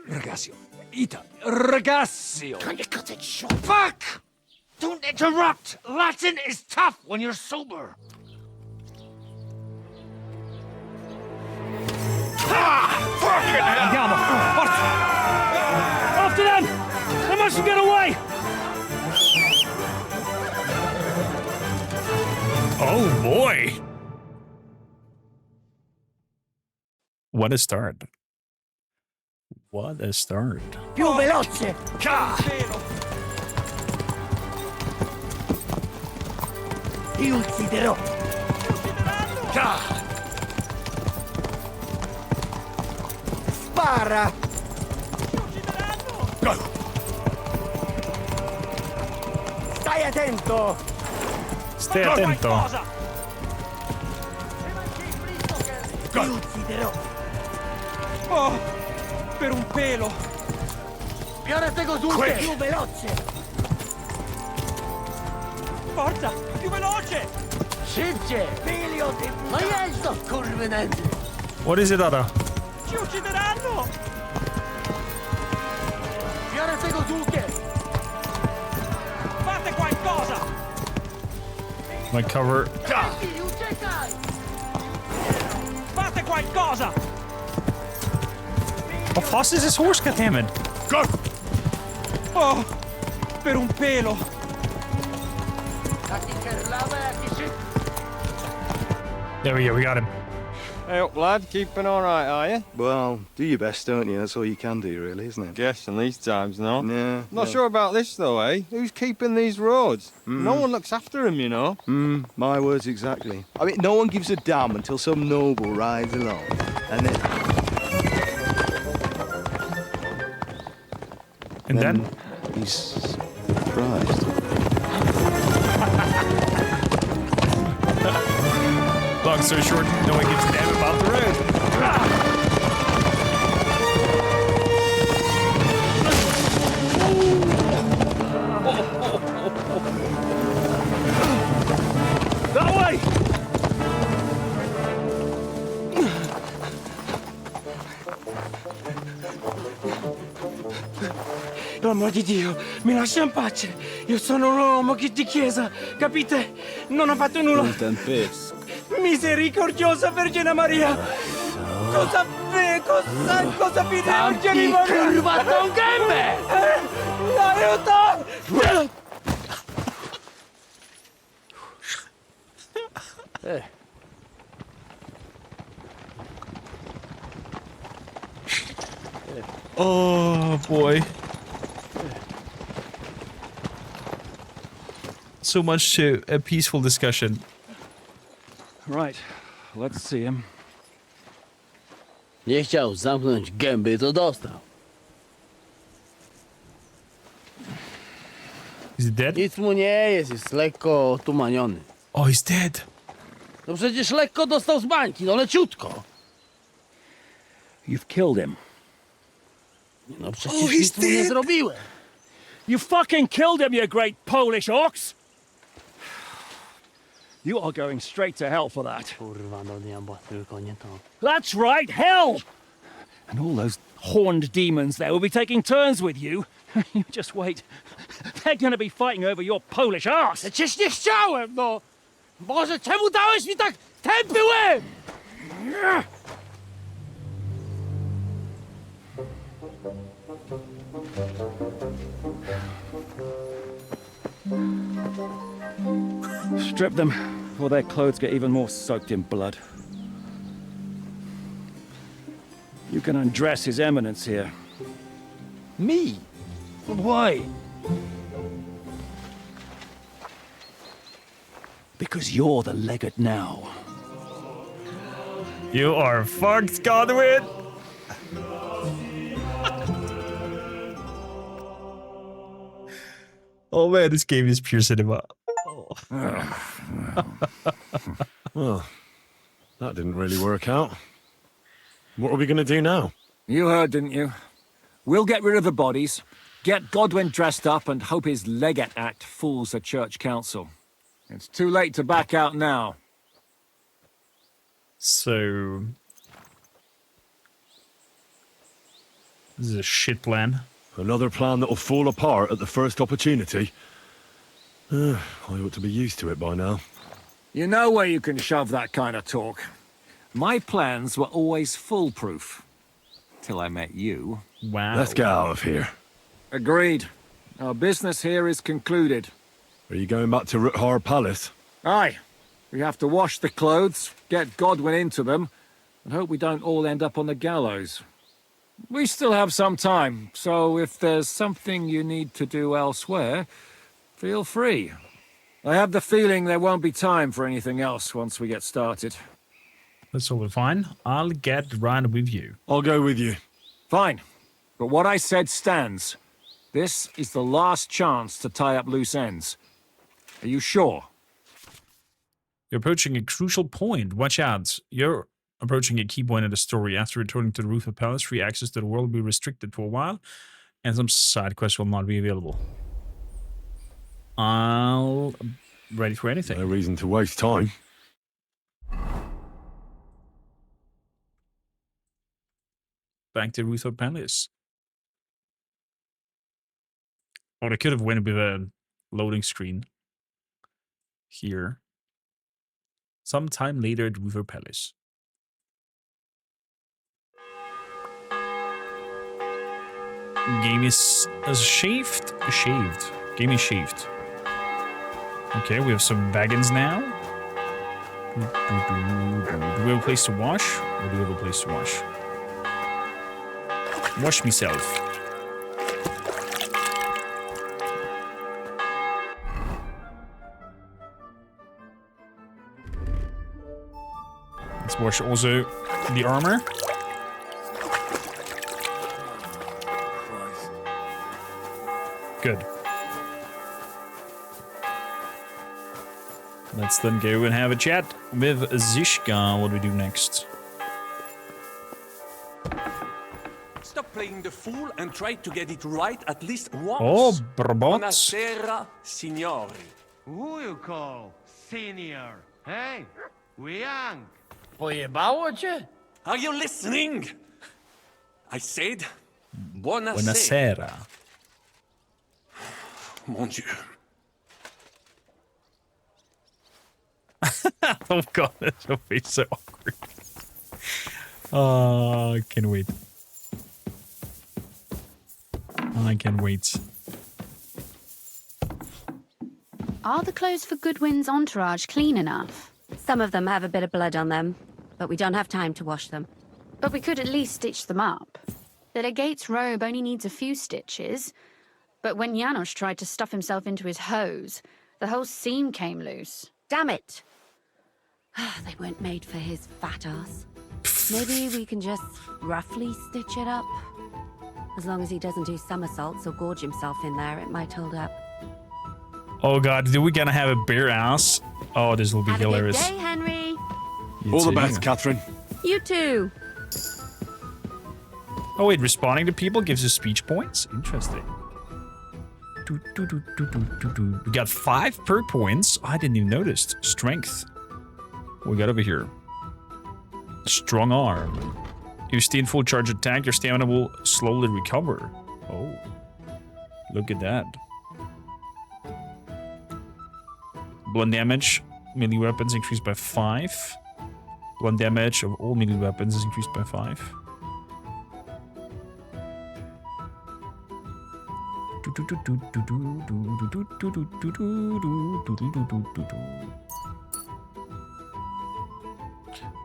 Ragazio. Ita. Ragazio. Can you cut it short? Fuck! Don't interrupt! Latin is tough when you're sober. Fucking hell! Andiamo! Forza! After them! They mustn't get away! Oh boy! What a start. What a start. Più veloce! Ti ucciderò! Spara! Stai attento! Stai attento. Ti ucciderò! Oh, per un pelo! Pianete cosute! Più veloce! Forza, più veloce! Szybciej! Filio di... No jedź do kurwynędy! What is it, Ada? Ci uccideranno! Pianete cosute! Fate qualcosa! My cover. Uciekaj! Fate qualcosa! How fast is this horse, goddammit? Go! Oh, per un pelo! There we go, we got him. Hey up, lad. Keeping all right, are you? Well, do your best, don't you? That's all you can do, really, isn't it? Guess in these times, no? Yeah. Not sure about this, though, eh? Who's keeping these roads? No one looks after them, you know. My words exactly. I mean, no one gives a damn until some noble rides along. And then... And then? He's surprised. Long story short, no one gives a damn about the road. That way! L'amor di Dio, mi lascia in pace. Io sono un uomo di chiesa, capite? Non ho fatto nulla. Non tempesco. Misericordiosa Vergine Maria! Cosa fide Vergine Maria? Curvato un gambe! Aiuto! Oh boy. So much to a peaceful discussion. Right, let's see him. Nie chciał zamknąć gęby, to dostał. Is he dead? Nic mu nie jest lekko otumaniony. Oh, he's dead. No przecież lekko dostał z bańki, no leciutko. You've killed him. No przecież nic mu nie zrobiłem. You fucking killed him, you great Polish ox! You are going straight to hell for that. Kurwa, do diabła, tylko nie to. That's right, hell! And all those horned demons there will be taking turns with you. You just wait. They're gonna be fighting over your Polish ass. Przecież nie chciałem, no! Boże, czemu dałeś mi tak tępy łeb? Strip them, or their clothes get even more soaked in blood. You can undress His Eminence here. Me? Why? Because you're the legate now. You are fucked, Godwin! Oh man, this game is pure cinema. Well, that didn't really work out. What are we going to do now? You heard, didn't you? We'll get rid of the bodies, get Godwin dressed up, and hope his Legate Act fools the church council. It's too late to back out now. So... this is a shit plan. Another plan that'll fall apart at the first opportunity. I ought to be used to it by now. You know where you can shove that kind of talk. My plans were always foolproof. Till I met you. Wow. Let's get out of here. Agreed. Our business here is concluded. Are you going back to Ruthar Palace? Aye. We have to wash the clothes, get Godwin into them, and hope we don't all end up on the gallows. We still have some time, so if there's something you need to do elsewhere, feel free. I have the feeling there won't be time for anything else once we get started. That's all fine. I'll get right with you. I'll go with you. Fine. But what I said stands. This is the last chance to tie up loose ends. Are you sure? You're approaching a crucial point. Watch out. You're approaching a key point in the story. After returning to the roof of the palace, free access to the world will be restricted for a while, and some side quests will not be available. I'll ready for anything. No reason to waste time. Back to Ruthor Palace. Or they could have went with a loading screen here. Sometime later at Ruthor Palace. Game is shaved. Game is shaved. Okay, we have some wagons now. Do we have a place to wash? Or do we have a place to wash? Wash myself. Let's wash also the armor. Good. Let's then go and have a chat with Zishka. What do we do next? Stop playing the fool and try to get it right at least once. Oh, brabot. Buonasera, signori. Who you call senior? Hey, we young. Pojebało cię? Are you listening? I said, buonasera. Buonasera. Mon Dieu. Oh god, that's so face so awkward. Oh, I can't wait. I can't wait. Are the clothes for Goodwin's entourage clean enough? Some of them have a bit of blood on them, but we don't have time to wash them. But we could at least stitch them up. The legate's robe only needs a few stitches, but when Janos tried to stuff himself into his hose, the whole seam came loose. Damn it! They weren't made for his fat ass. Maybe we can just roughly stitch it up? As long as he doesn't do somersaults or gorge himself in there, it might hold up. Oh god, do we gonna have a bare ass? Oh, this will be Have hilarious. a good day, Henry. All the best, Catherine. You too. Oh wait, responding to people gives you speech points? Interesting. We got 5 perk points. I didn't even notice. Strength. What we got over here? Strong arm. If you stay in full charge attack, your stamina will slowly recover. Oh. Look at that. Blunt damage. Melee weapons increased by 5. Blunt damage of all melee weapons is increased by 5.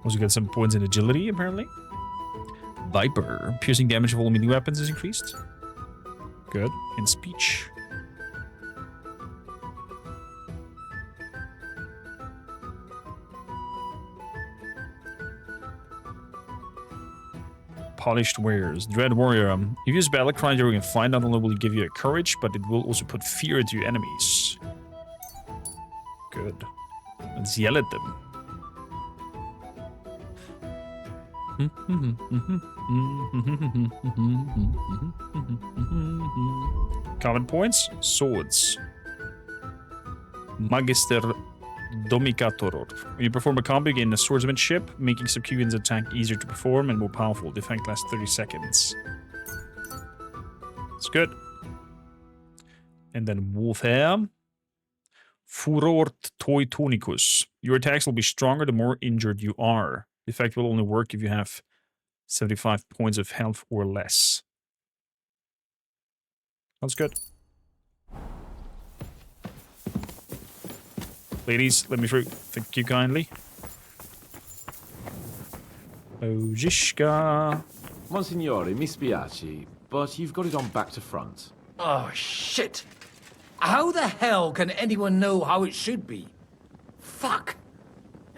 Also got some points in agility, apparently. Viper. Piercing damage of all melee weapons is increased. Good. And speech. Polished wares. Dread warrior. If you use battle cry during a fight, not only will it give you a courage, but it will also put fear into your enemies. Good. Let's yell at them. Common points. Swords. Magister Domicatoror. When you perform a combo, you gain a swordsmanship, making Subcubian's attack easier to perform and more powerful. The effect lasts 30 seconds. It's good. And then wolf hair. Furort Teutonicus. Your attacks will be stronger the more injured you are. The effect will only work if you have 75 points of health or less. That's good. Ladies, let me through. Thank you kindly. Ojishka. Monsignore, mi spiace, but you've got it on back to front. Oh, shit. How the hell can anyone know how it should be? Fuck.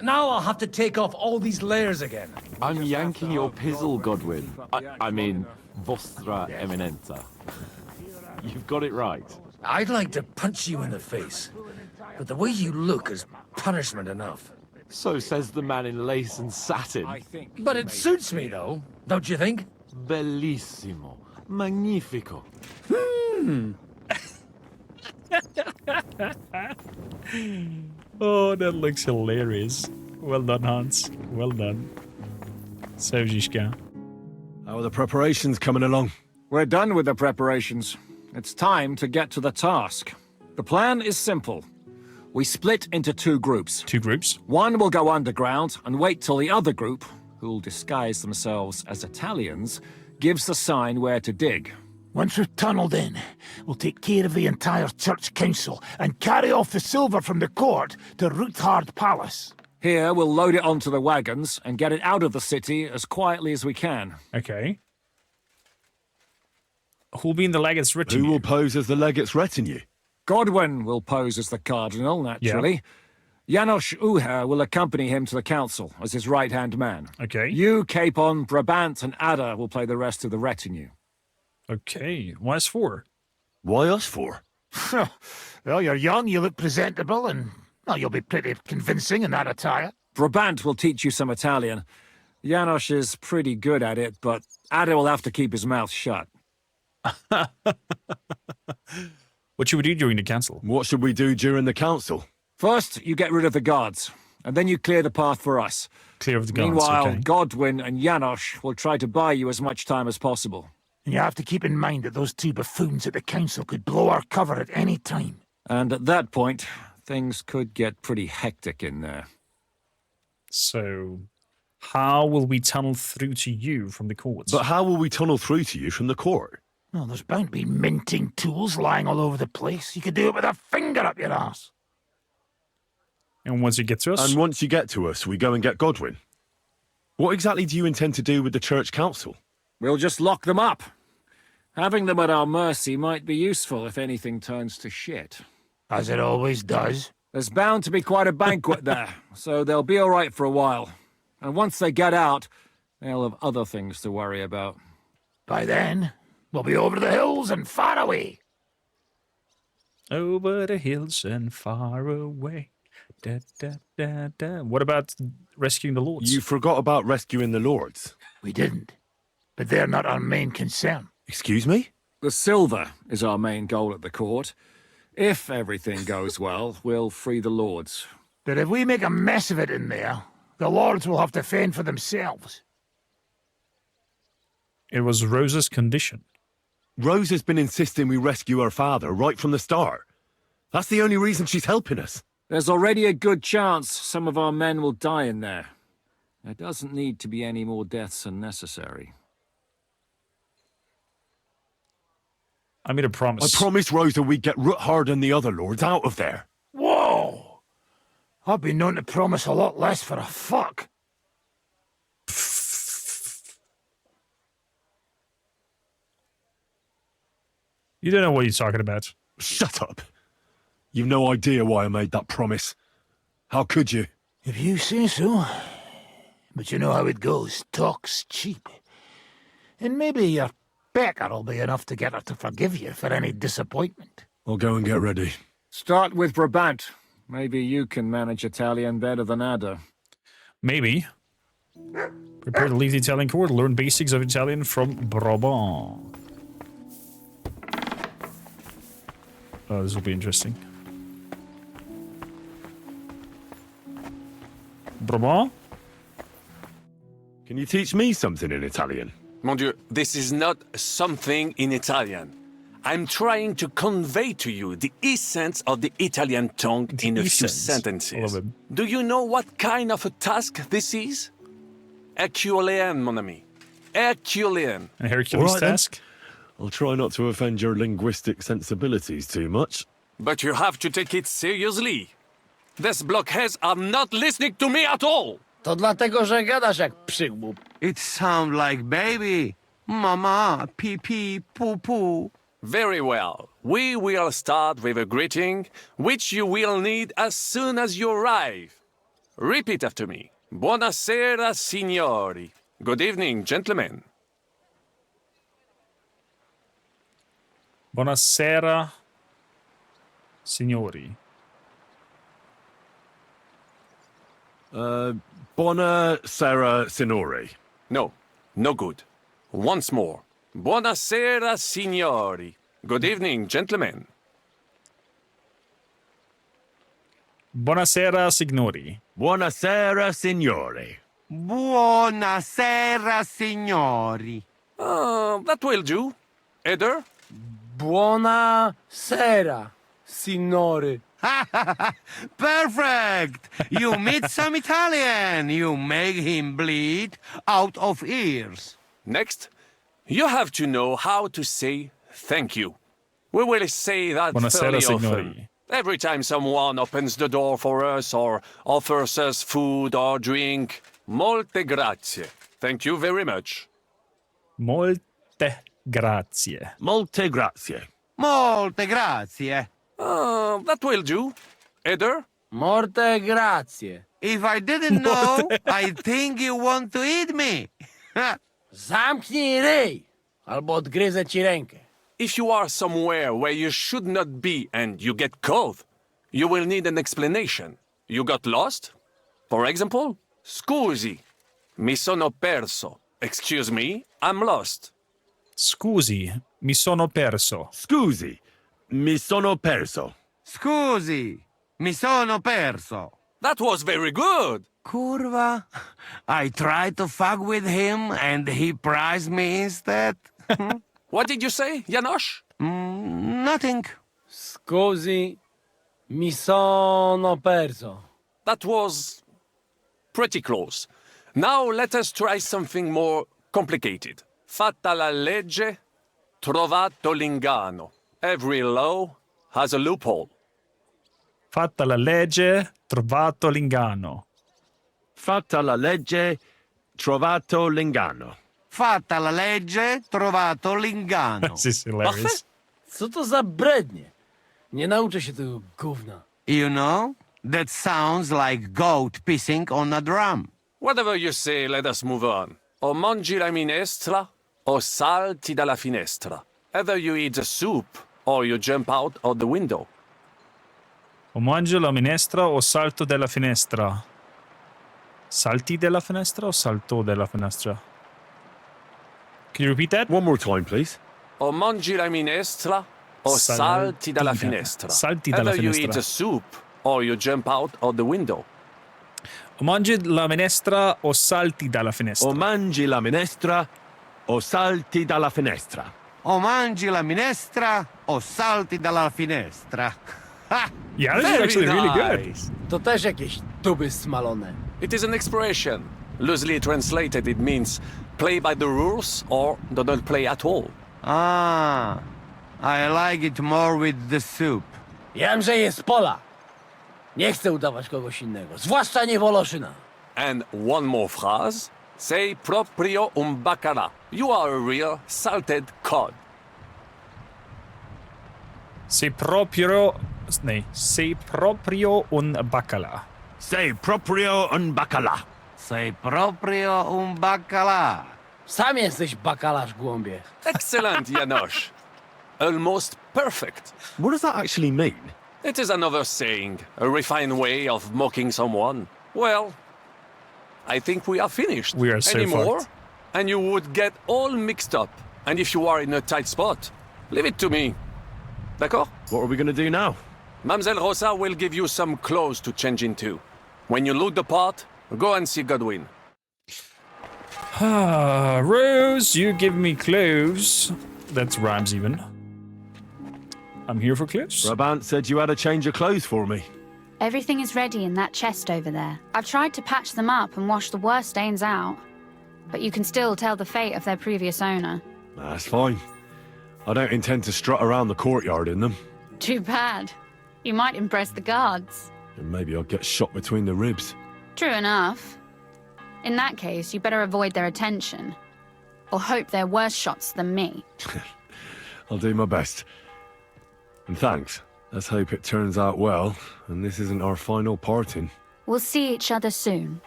Now I'll have to take off all these layers again. I'm yanking your pizzle, Godwin. I mean, Vostra Eminenza. You've got it right. I'd like to punch you in the face, but the way you look is punishment enough. So says the man in lace and satin. But it suits me, though, don't you think? Bellissimo. Magnifico. Oh, that looks hilarious. Well done, Hans. Well done. Sojishka. How are the preparations coming along? We're done with the preparations. It's time to get to the task. The plan is simple. We split into 2 groups. 2 groups? One will go underground and wait till the other group, who'll disguise themselves as Italians, gives the sign where to dig. Once we've tunneled in, we'll take care of the entire church council and carry off the silver from the court to Ruthard Palace. Here, we'll load it onto the wagons and get it out of the city as quietly as we can. Okay. Who'll be in the legate's retinue? Who will pose as the legate's retinue? Godwin will pose as the cardinal, naturally. Yeah. Janos Uher will accompany him to the council as his right-hand man. Okay. You, Capon, Brabant, and Ada will play the rest of the retinue. Okay. Why us 4? Why us 4? Well, you're young, you look presentable, and well, you'll be pretty convincing in that attire. Brabant will teach you some Italian. Janos is pretty good at it, but Ada will have to keep his mouth shut. What should we do during the council? What should we do during the council? First, you get rid of the guards, and then you clear the path for us. Clear of the guards, Meanwhile, okay. Godwin and Janos will try to buy you as much time as possible. And you have to keep in mind that those 2 buffoons at the council could blow our cover at any time. And at that point, things could get pretty hectic in there. So, how will we tunnel through to you from the courts? But how will we tunnel through to you from the court? Well, there's bound to be minting tools lying all over the place. You could do it with a finger up your ass. And once you get to us? And once you get to us, we go and get Godwin. What exactly do you intend to do with the church council? We'll just lock them up. Having them at our mercy might be useful if anything turns to shit. As it always does. There's bound to be quite a banquet there, so they'll be all right for a while. And once they get out, they'll have other things to worry about. By then, we'll be over the hills and far away. Over the hills and far away. Da, da, da, da. What about rescuing the lords? You forgot about rescuing the lords. We didn't. But they're not our main concern. Excuse me? The silver is our main goal at the court. If everything goes well, we'll free the lords. But if we make a mess of it in there, the lords will have to fend for themselves. It was Rosa's condition. Rose has been insisting we rescue her father right from the start. That's the only reason she's helping us. There's already a good chance some of our men will die in there. There doesn't need to be any more deaths than necessary. I made a promise. I promised Rosa we'd get Ruthard and the other lords out of there. Whoa! I've been known to promise a lot less for a fuck. You don't know what you're talking about. Shut up. You've no idea why I made that promise. How could you? If you say so. But you know how it goes. Talk's cheap. and maybe your pecker will be enough to get her to forgive you for any disappointment. I'll go and get ready. Start with Brabant. Maybe you can manage Italian better than Ada. Maybe. Prepare to leave the Italian court. Learn basics of Italian from Brabant. Oh, this will be interesting. Brabant? Can you teach me something in Italian? Mon Dieu, this is not something in Italian. I'm trying to convey to you the essence of the Italian tongue in a few sentences. Do you know what kind of a task this is? Herculean, mon ami. Herculean. A Hercules task? I'll try not to offend your linguistic sensibilities too much. But you have to take it seriously. These blockheads are not listening to me at all. To dlatego, że gadasz jak przygłup. It sounds like baby. Mama, pee pee, poo poo. Very well. We will start with a greeting, which you will need as soon as you arrive. Repeat after me. Buonasera, signori. Good evening, gentlemen. Buonasera, signori. Buonasera, signori. No, no good. Once more. Buonasera, signori. Good evening, gentlemen. Buonasera, signori. Buonasera, signori. Buonasera, signori. That will do. Eder? Buonasera, signori. Perfect! You meet some Italian. You make him bleed out of ears. Next, you have to know how to say thank you. We will say that Buonasera, fairly signori. often. Every time someone opens the door for us or offers us food or drink. Molte grazie. Thank you very much. Molte grazie. Molte grazie. Molte grazie. That will do. Eder? Morte grazie. If I didn't know, I think you want to eat me. Zamknij ryj, albo odgryzę ci rękę. If you are somewhere where you should not be and you get cold, you will need an explanation. You got lost? For example, scusi, mi sono perso. Excuse me, I'm lost. Scusi, mi sono perso. Scusi, mi sono perso. Scusi, mi sono perso. That was very good. Kurva, I tried to fuck with him and he prized me instead. What did you say, Janosch? Nothing. Scusi, mi sono perso. That was pretty close. Now let us try something more complicated. Fatta la legge, trovato l'ingano. Every law has a loophole. Fatta la legge, trovato l'ingano. Fatta la legge, trovato l'ingano. Fatta la legge, trovato l'ingano. This is hilarious. Co to za brednie? Nie nauczę się tego gówna. You know, that sounds like goat pissing on a drum. Whatever you say, let us move on. O mangi la minestra, o salti dalla finestra. Either you eat the soup, or you jump out of the window. O mangio la minestra o salto della finestra. Salti della finestra o salto della finestra? Can you repeat that? One more time, please. O mangi la minestra, o salti dalla finestra. Salti dalla Either you finestra. eat the soup, or you jump out of the window. O mangi la minestra o salti dalla finestra. O mangi la minestra o salti dalla finestra. O mangi la minestra o salti dalla finestra. Ha! Yeah, this is actually really good. To też jakieś tuby smalone. It is an expression. Loosely translated, it means play by the rules or do not play at all. Ah, I like it more with the soup. Jem, że jest pola. Nie chcę udawać kogoś innego, zwłaszcza nie Woloszyna. And one more phrase. Sei proprio un bacala. You are a real salted cod. Sei proprio... Nej, sei proprio un baccalà. Sei proprio un baccalà. Sei proprio un baccalà. Sam jesteś bakalarz głąbie. Excellent, Janosch. Almost perfect. What does that actually mean? It is another saying, a refined way of mocking someone. Well, I think we are finished. We are so Any more, fucked. and you would get all mixed up. And if you are in a tight spot, leave it to me. D'accord? What are we going to do now? Mademoiselle Rosa will give you some clothes to change into. When you loot the pot, go and see Godwin. Rose, you give me clothes. That's rhymes even. I'm here for clothes. Brabant said you had a change of clothes for me. Everything is ready in that chest over there. I've tried to patch them up and wash the worst stains out, but you can still tell the fate of their previous owner. That's fine. I don't intend to strut around the courtyard in them. Too bad. You might impress the guards. And maybe I'll get shot between the ribs. True enough. In that case, you better avoid their attention. Or hope they're worse shots than me. I'll do my best. And thanks. Let's hope it turns out well, and this isn't our final parting. We'll see each other soon.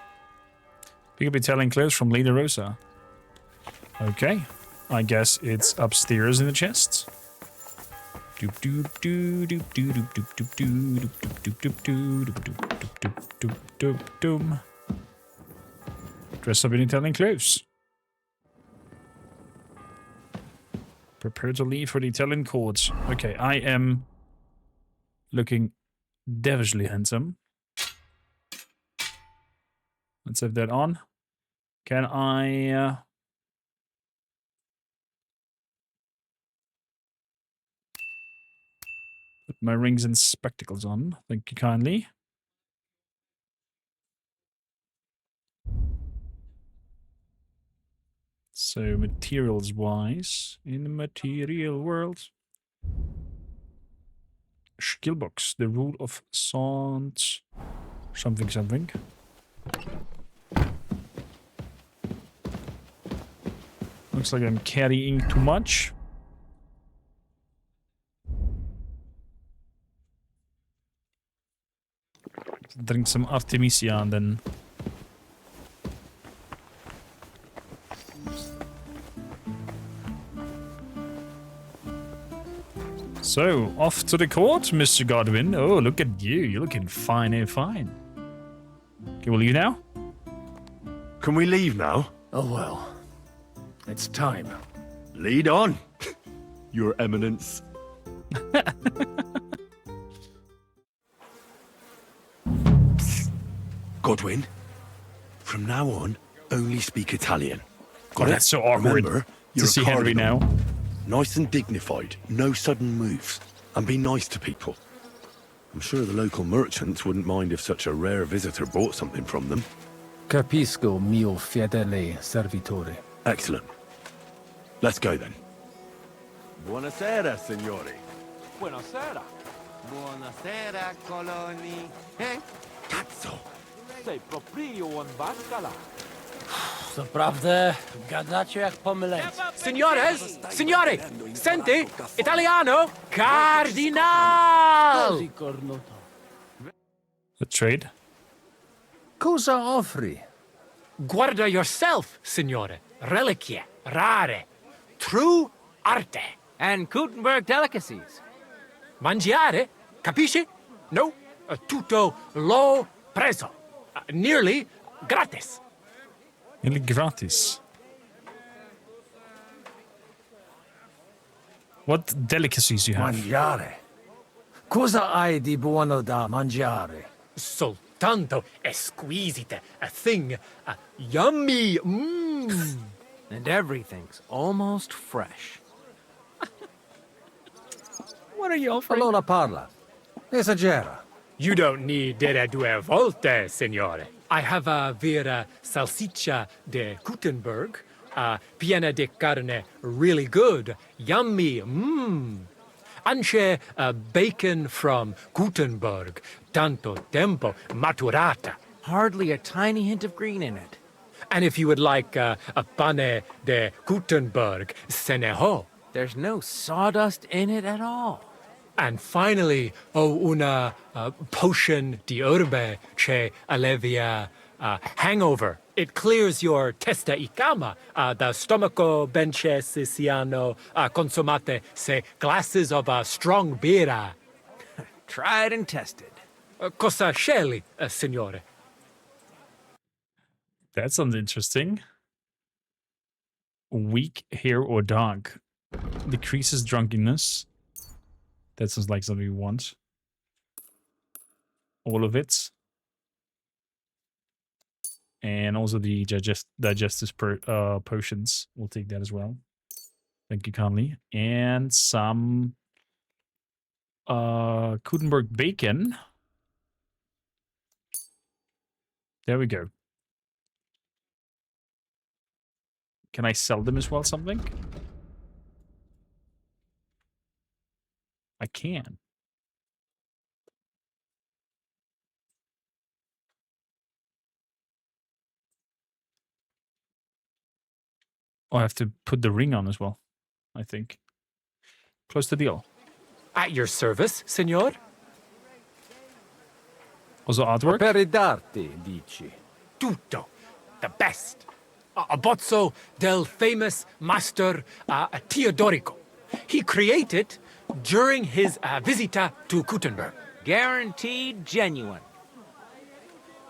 We could be telling clothes from Lady Rosa. Okay. I guess it's upstairs in the chest. Doop doop doop doop doop doop doop doop doop doop doop doop doop doop doop. Dress up in Italian clothes. Prepare to leave for the Italian court. Okay, I am looking devilishly handsome. Let's have that on. Can I... put my rings and spectacles on? Thank you kindly. So, materials-wise, in the material world... Skill box, the rule of swords... Something, something. Looks like I'm carrying too much. Drink some Artemisia and then... So, off to the court, Mr. Godwin. Oh, look at you. You're looking fine and fine. Okay, we'll leave now? Can we leave now? Oh well. It's time. Lead on, Your Eminence. Godwin, from now on, only speak Italian. Got it? That's so awkward. Remember, you're to see a Henry cardinal. now. Nice and dignified, no sudden moves, and be nice to people. I'm sure the local merchants wouldn't mind if such a rare visitor bought something from them. Capisco, mio fedele servitore. Excellent. Let's go then. Buonasera, signori. Buonasera. Buonasera, coloni. Eh? Cazzo! Sei proprio un bacala. Zaprawdę, gadacie jak pomyleńcy. Signores! Signori! Senti! Italiano! Cardinal! A trade? Cosa offri? Guarda yourself, signore. Reliquie, rare. True arte. And Kuttenberg delicacies. Mangiare? Capisci? No. Tutto lo preso. Nearly gratis. Nearly gratis. What delicacies you have? Mangiare. Cosa hai di buono da mangiare? Soltanto esquisite. A thing. Yummy. Mmm. And everything's almost fresh. What are you offering? Allora parla. Esagera. You don't need dire due volte, signore. I have a vera salsiccia de Kuttenberg, piena de carne, really good, yummy, mmm. Anche bacon from Kuttenberg, tanto tempo maturata. Hardly a tiny hint of green in it. And if you would like a pane de Kuttenberg, se ne ho. There's no sawdust in it at all. And finally, una potion di herbe che allevia hangover It clears your testa y cama, the stomaco benche siciliano consumate, se glasses of strong beer. Tried and tested. Cosa scegli, signore? That sounds interesting. Weak hair or dog. Decreases drunkenness. That sounds like something we want. All of it. And also the digestive potions. We'll take that as well. Thank you kindly. And some Kuttenberg bacon. There we go. Can I sell them as well, something? I can. Oh, I have to put the ring on as well, I think. Close the deal. At your service, signor? Also artwork? Per i darti, dici. Tutto. The best. A bozzo del famous master Teodorico. He created during his visita to Kuttenberg. Guaranteed genuine.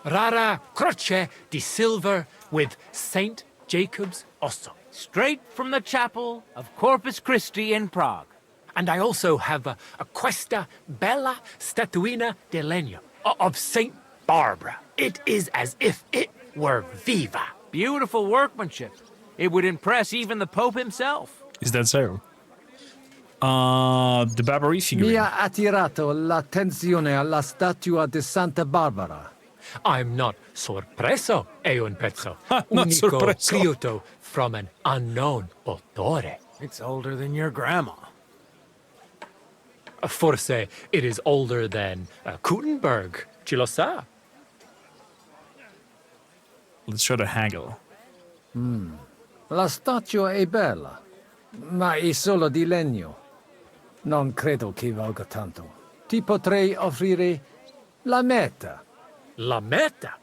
Rara croce di silver with St. Jacob's osso. Straight from the chapel of Corpus Christi in Prague. And I also have a questa bella statuina de legno of St. Barbara. It is as if it were viva. Beautiful workmanship. It would impress even the Pope himself. Is that so? The Barbarie figurine. Mi ha attirato l'attenzione alla statua di Santa Barbara. I'm not sorpreso, è un pezzo. Not Unico sorpreso. Kyoto from an unknown autore. It's older than your grandma. Forse it is older than Kuttenberg. Ci lo sa? Let's try to haggle. La statua è bella, ma è solo di legno. Non credo che valga tanto. Ti potrei offrire la metà. La meta?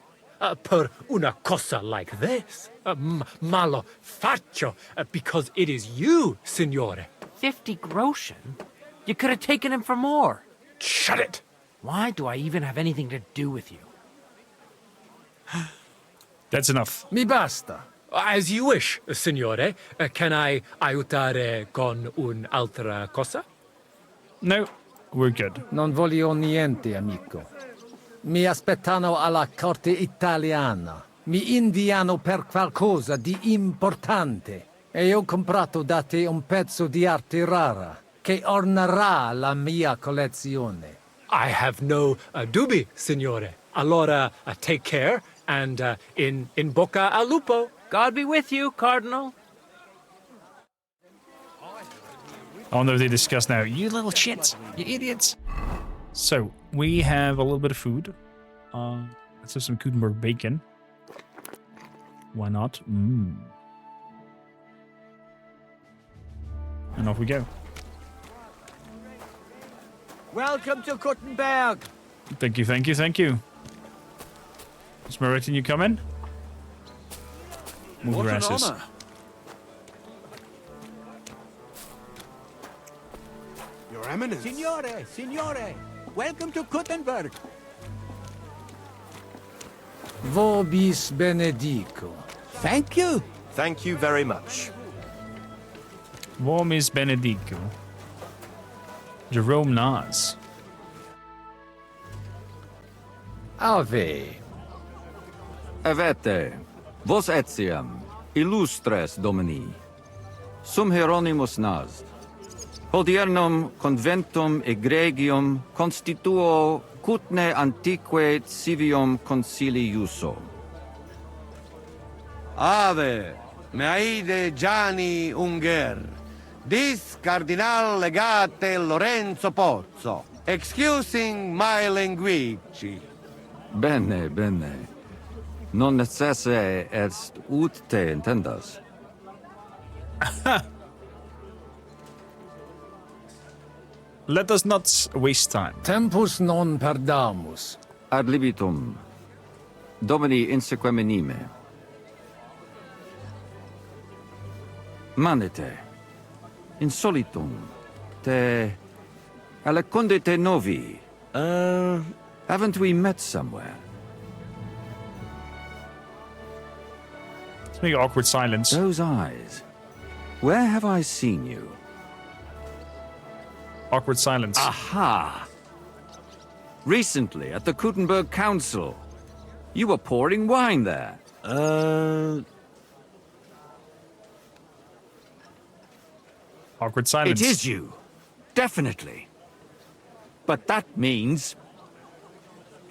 Per una cosa like this? Ma lo faccio because it is you, signore. 50 groschen? You could have taken him for more. Shut it! Why do I even have anything to do with you? That's enough. Mi basta. As you wish, signore. Can I aiutare con un'altra cosa? No, we're good. Non voglio niente, amico. Mi aspettano alla corte italiana. Mi inviano per qualcosa di importante. E ho comprato da te un pezzo di arte rara che ornerà la mia collezione. I have no dubbi, signore. Allora, take care, and in bocca al lupo. God be with you, Cardinal. I wonder if they discuss now. You little shits, you idiots. So, we have a little bit of food. Let's have some Kuttenberg bacon. Why not? And off we go. Welcome to Kuttenberg. Thank you, thank you, thank you. Is my retinue coming? Move your asses. Your Eminence. Signore, welcome to Kuttenberg. Vobis benedico. Thank you. Thank you very much. Vomis benedico. Jerome Nas. Ave. Avete, vos etiam, illustres domini, sum Hieronymus Nas, hodiernum conventum egregium constituo Kutne antique civium concili iuso. Ave, meaide Gianni Unger, dis Cardinal Legate Lorenzo Pozzo, excusing my language. Bene, bene. Non necesse est ut te intendas. Let us not waste time. Tempus non perdamus. Ad libitum. Domini insequem inime. Manete. Insolitum. Te... Aleconde te novi. Haven't we met somewhere? Let's make awkward silence. Those eyes. Where have I seen you? Awkward silence. Aha! Recently, at the Kutná Council. You were pouring wine there. Awkward silence. It is you. Definitely. But that means...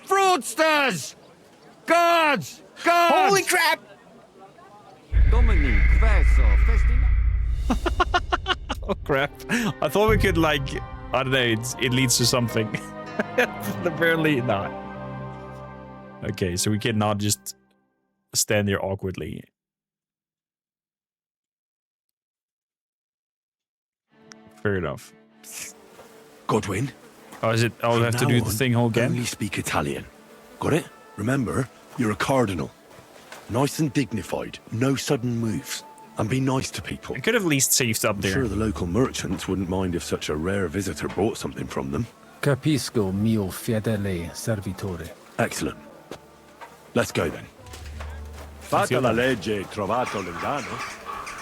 Fraudsters! Guards! Guards! Holy crap! Dominique, Verso, Festina... Oh crap. I thought we could, like... I don't know, it leads to something. Apparently not. Okay, so we cannot just stand there awkwardly. Fair enough. Godwin? Oh, is it? I'll have to do the thing whole again? Only speak Italian. Got it? Remember, you're a cardinal. Nice and dignified, no sudden moves. And be nice to people. I could have at least saved up I'm there. sure the local merchants wouldn't mind if such a rare visitor brought something from them. Capisco, mio fedele servitore. Excellent. Let's go then. Fatta la legge, trovato l'ingano.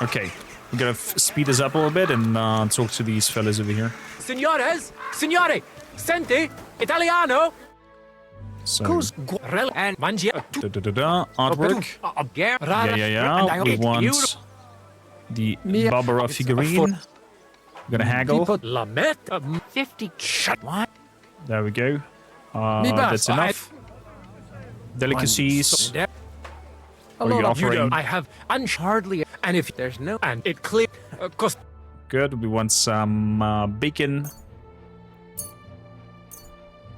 Okay, we're gonna speed this up a little bit and talk to these fellas over here. Signores, signore, senti, Italiano. So, and mangia. Artwork. Yeah. We want the Barbara figurine. We're gonna haggle. 50. What? There we go. That's enough. Delicacies. A lot of you don't. I have hardly, and if there's no, and it clear, cost. Good. We want some bacon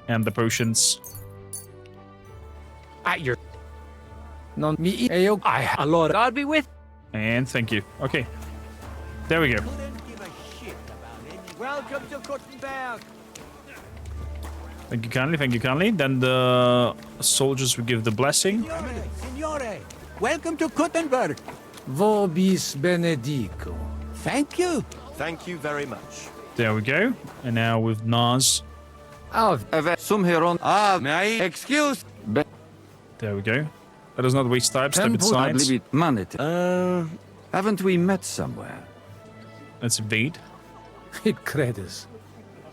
and the potions. At your non me I a lot. God be with. And thank you. Okay. There we go. Welcome to Kutná. Thank you kindly, thank you kindly. Then the soldiers will give the blessing. Signore, welcome to Kutná. Vobis benedico. Thank you. Thank you very much. There we go. And now with Nas. Sum heron. May I excuse? There we go. Let us not waste time. Step aside. Haven't we met somewhere? Let's invade. It credes.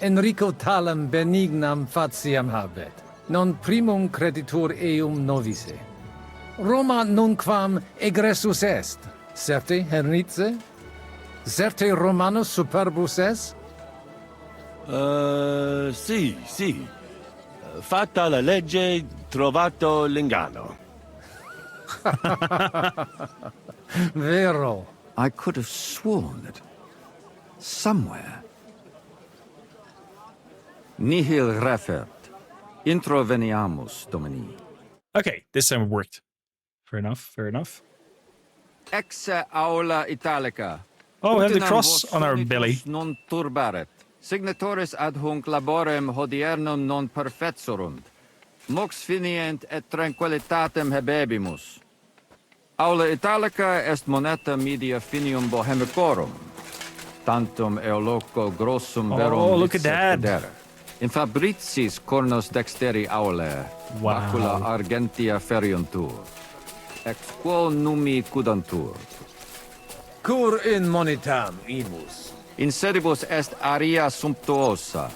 Enrico talam benignam fatiam habet. Non primum creditur eum novice. Roma nunquam egressus est. Certe Hernice? Certe Romanus superbus est? Sì. Fatta la legge, trovato l'ingano. Vero. I could have sworn that somewhere. Nihil refert. Introveniamus, Domini. Okay, this time it worked. Fair enough. Exe aula italica. Oh, we have the cross on our belly. Non turbaret. Signatoris ad hunc laborem hodiernum non perfetsurunt. Mox finient et tranquillitatem habebimus. Aula italica est moneta media finium bohemicorum. Tantum eoloco grossum verum. Oh, look at that. In fabricis cornos dexteri aule. Macula argentia feriuntur. Ex quo numi cudantur. Cur in monitam imus. In sedibus est aria sumptuosa.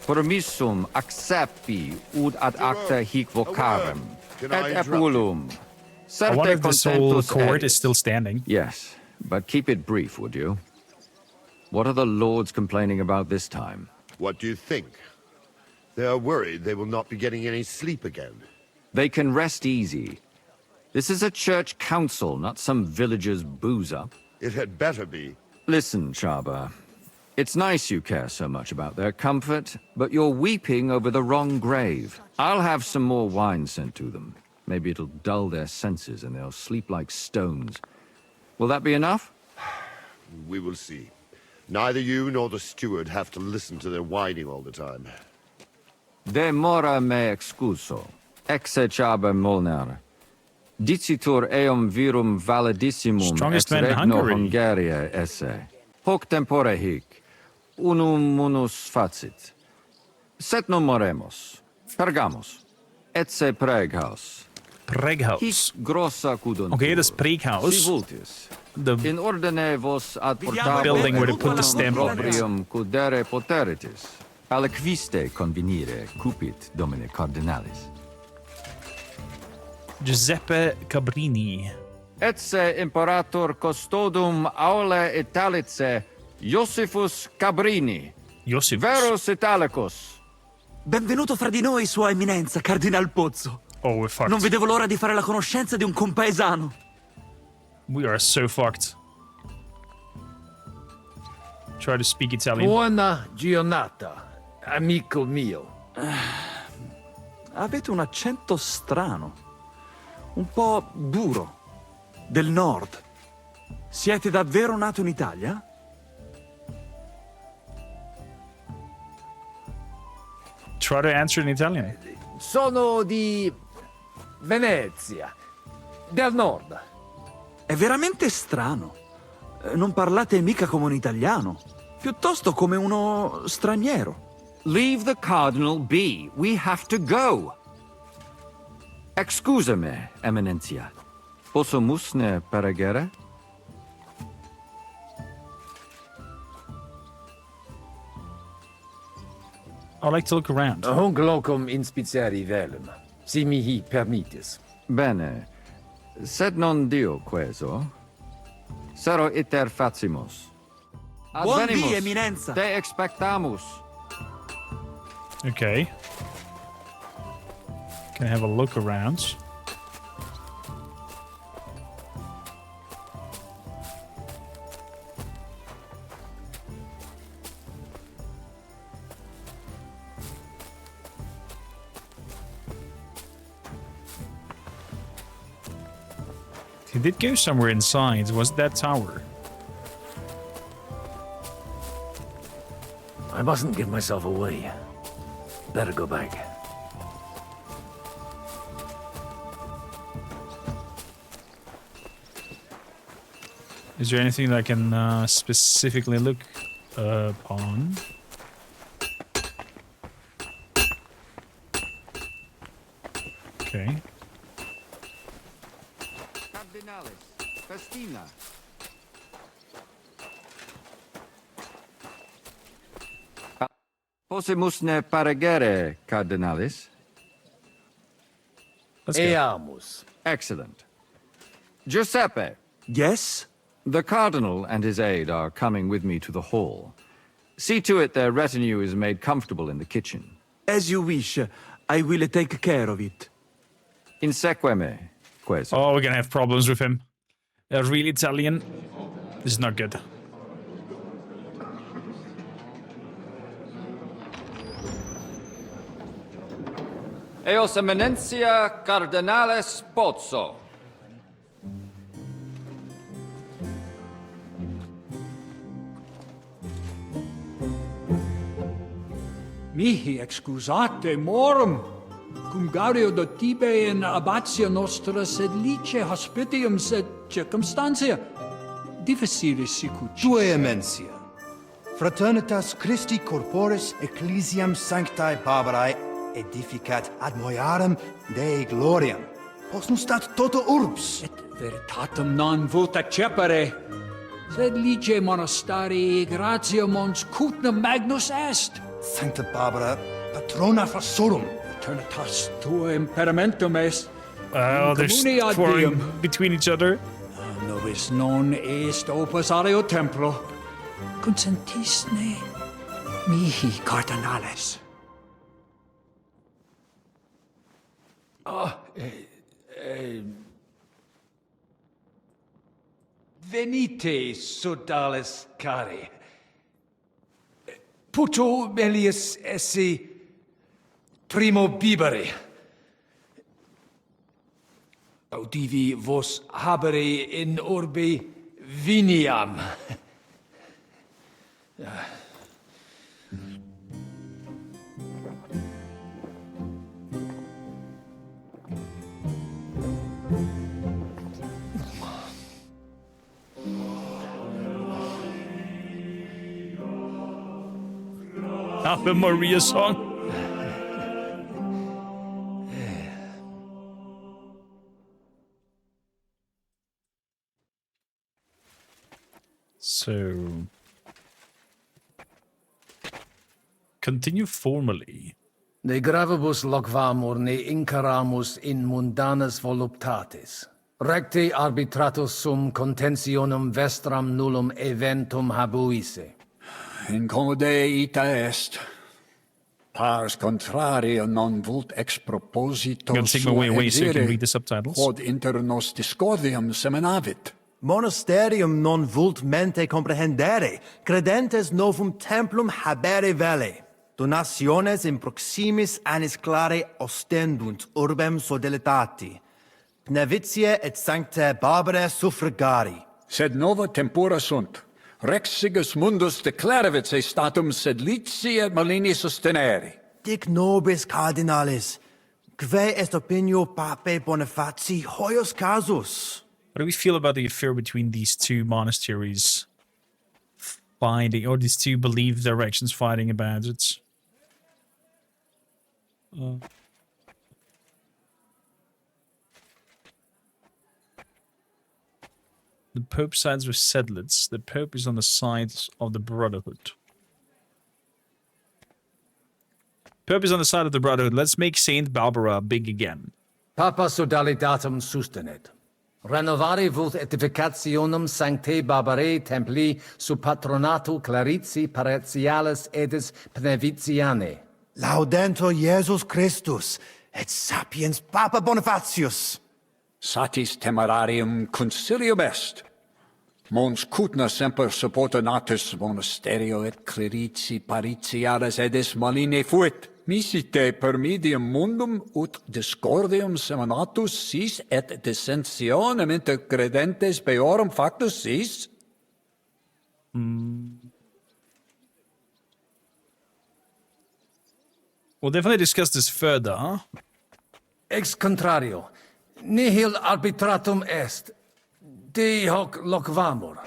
Permissum acceppi ud ad acta hic vocarem. Et epulum. I wonder if this whole court is still standing. Yes, but keep it brief, would you? What are the lords complaining about this time? What do you think? They are worried they will not be getting any sleep again. They can rest easy. This is a church council, not some villager's boozer. It had better be. Listen, Chaba. It's nice you care so much about their comfort, but you're weeping over the wrong grave. I'll have some more wine sent to them. Maybe it'll dull their senses and they'll sleep like stones. Will that be enough? We will see. Neither you nor the steward have to listen to their whining all the time. De mora me excuso. Exe Chaba Molnar. Dicitur eum virum validissimum Strongest ex man in regno Hungary. Hungaria esse. Hoc tempore hic, unum munus facit. Set non moremus, pergamus, etce preghaus. Preghaus. Hic grossa cuduntur. Okay, das Preghaus. Si vultis. The In ordine vos ad portabile building where they put the stamp on it. proprium cudere poteritis. Aliquiste convenire cupit domine cardinalis. Giuseppe Cabrini. Etce imperator custodum aule Italice Iosifus Cabrini. Iosifus. Verus Italicus. Benvenuto fra di noi, Sua Eminenza, Cardinal Pozzo. Oh, we're fucked. Non vedevo l'ora di fare la conoscenza di un compaesano. We are so fucked. Try to speak Italian. Buona giornata, amico mio. Avete un accento strano. Un po' duro. Del nord. Siete davvero nato in Italia? Try to answer in Italian. Sono di Venezia, del nord. È veramente strano. Non parlate mica come un italiano, piuttosto come uno straniero. Leave the cardinal be. We have to go. Excusame, Eminentia. Posso musne peregere? I like to look around. Hunc locum inspiciere velum, si mihi permittis. Bene. Sed non dio queso. Sero iter facimus. Buon Advenimus. dì, Eminenza. Te expectamus. Okay. Can I have a look around? He did go somewhere inside. Was it that tower? I mustn't give myself away. Better go back. Is there anything that I can specifically look upon? Okay. Cardinalis. Festina. Possimus ne paregere, Cardinalis? Let's go. Eamus. Excellent. Giuseppe. Yes? The Cardinal and his aide are coming with me to the hall. See to it their retinue is made comfortable in the kitchen. As you wish. I will take care of it. Inseque me, queso. Oh, we're gonna have problems with him. A real Italian. This is not good. Eos Eminentia Cardinales Pozzo. Mihi excusate morum, cum gaudio do tibe in abatio nostra sed lice hospitium sed circumstantia difficilis sicut. Tue emensia. Fraternitas Christi corporis ecclesiam sanctae Barbarae edificat ad moiarem Dei gloriam. Posnustat toto urbs. Et veritatem non vult accepere, sed lice monastarii gratia mons Kutná magnus est. Sancta Barbara, patrona fassorum. Eternitas tua imperamentum est. Oh, they're communi ad scoring diem. between each other. Nobis non est opus aleo templo. Consentisne mihi cardinales. Venite, sodales cari. Puto melius esse primo bibere. Audivi vos habere in urbe viniam. Ave Maria song. So, continue formally. De gravibus locvamur ne incaramus in mundanas voluptatis. Recte arbitratus sum contentionum vestram nullum eventum habuisse. Incomode ita est. Pars contrario non vult ex proposito I'm gonna take my way away so you can read the subtitles. Quod inter nos discordium seminavit. Monasterium non vult mente comprehendere, credentes novum templum habere vele. Donationes in proximis annis clare ostendunt urbem sodelitati. Pnevitiae et sanctae Barbarae suffragari. Sed nova tempora sunt. Rex sigus mundus declaravit se statum sed lici et malini sostenere. Dic nobis cardinalis, que est opinio pape Bonifati hoius casus? What do we feel about the affair between these two monasteries fighting, or these two belief directions fighting about it? The Pope sides with Sedlitz. The Pope is on the side of the Brotherhood. Pope is on the side of the Brotherhood. Let's make Saint Barbara big again. Papa sodalitatum sustenet. Renovare vult edificationum sanctae Barbarae templi sub patronatu Clarici paretialis edis Pnevitiane. Laudentur Jesus Christus, et sapiens Papa Bonifatius. Satis temerarium concilium est. Mons Kutná semper supporta natus monasterio et clerici paritialis edis maline fuit. Misite per medium mundum ut discordium seminatus sis et dissensionem inter credentes peorum factus sis? We'll definitely discuss this further. Ex contrario, nihil arbitratum est. De hoc locvamur.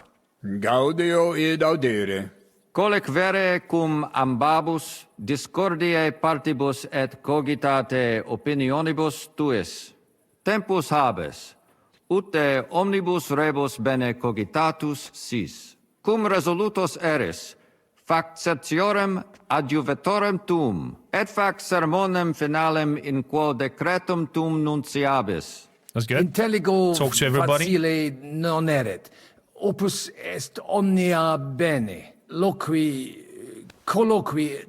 Gaudio id audere. Colec vere cum ambabus discordiae partibus et cogitate opinionibus tuis. Tempus habes, ute omnibus rebus bene cogitatus sis. Cum resolutos eris, fac certiorem adjuvetorem tum, et fac sermonem finalem in quo decretum tum nunciabis. That's good. Intelligo Talk to everybody. facile non erit. Opus est omnia bene. Loqui, colloqui,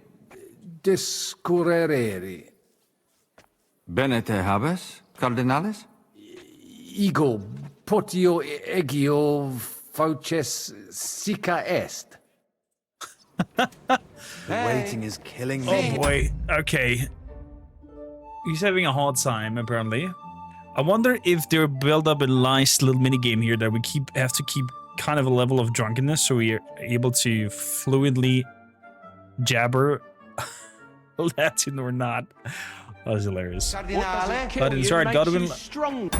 discurrere. Bene te habes, cardinalis? Ego, potio egio fauces sica est. The waiting is killing me. Oh boy. Okay. He's having a hard time, apparently. I wonder if they're built up a nice little mini game here that we have to keep kind of a level of drunkenness so we are able to fluently jabber Latin or not. That was hilarious. Latin, sorry, Godwin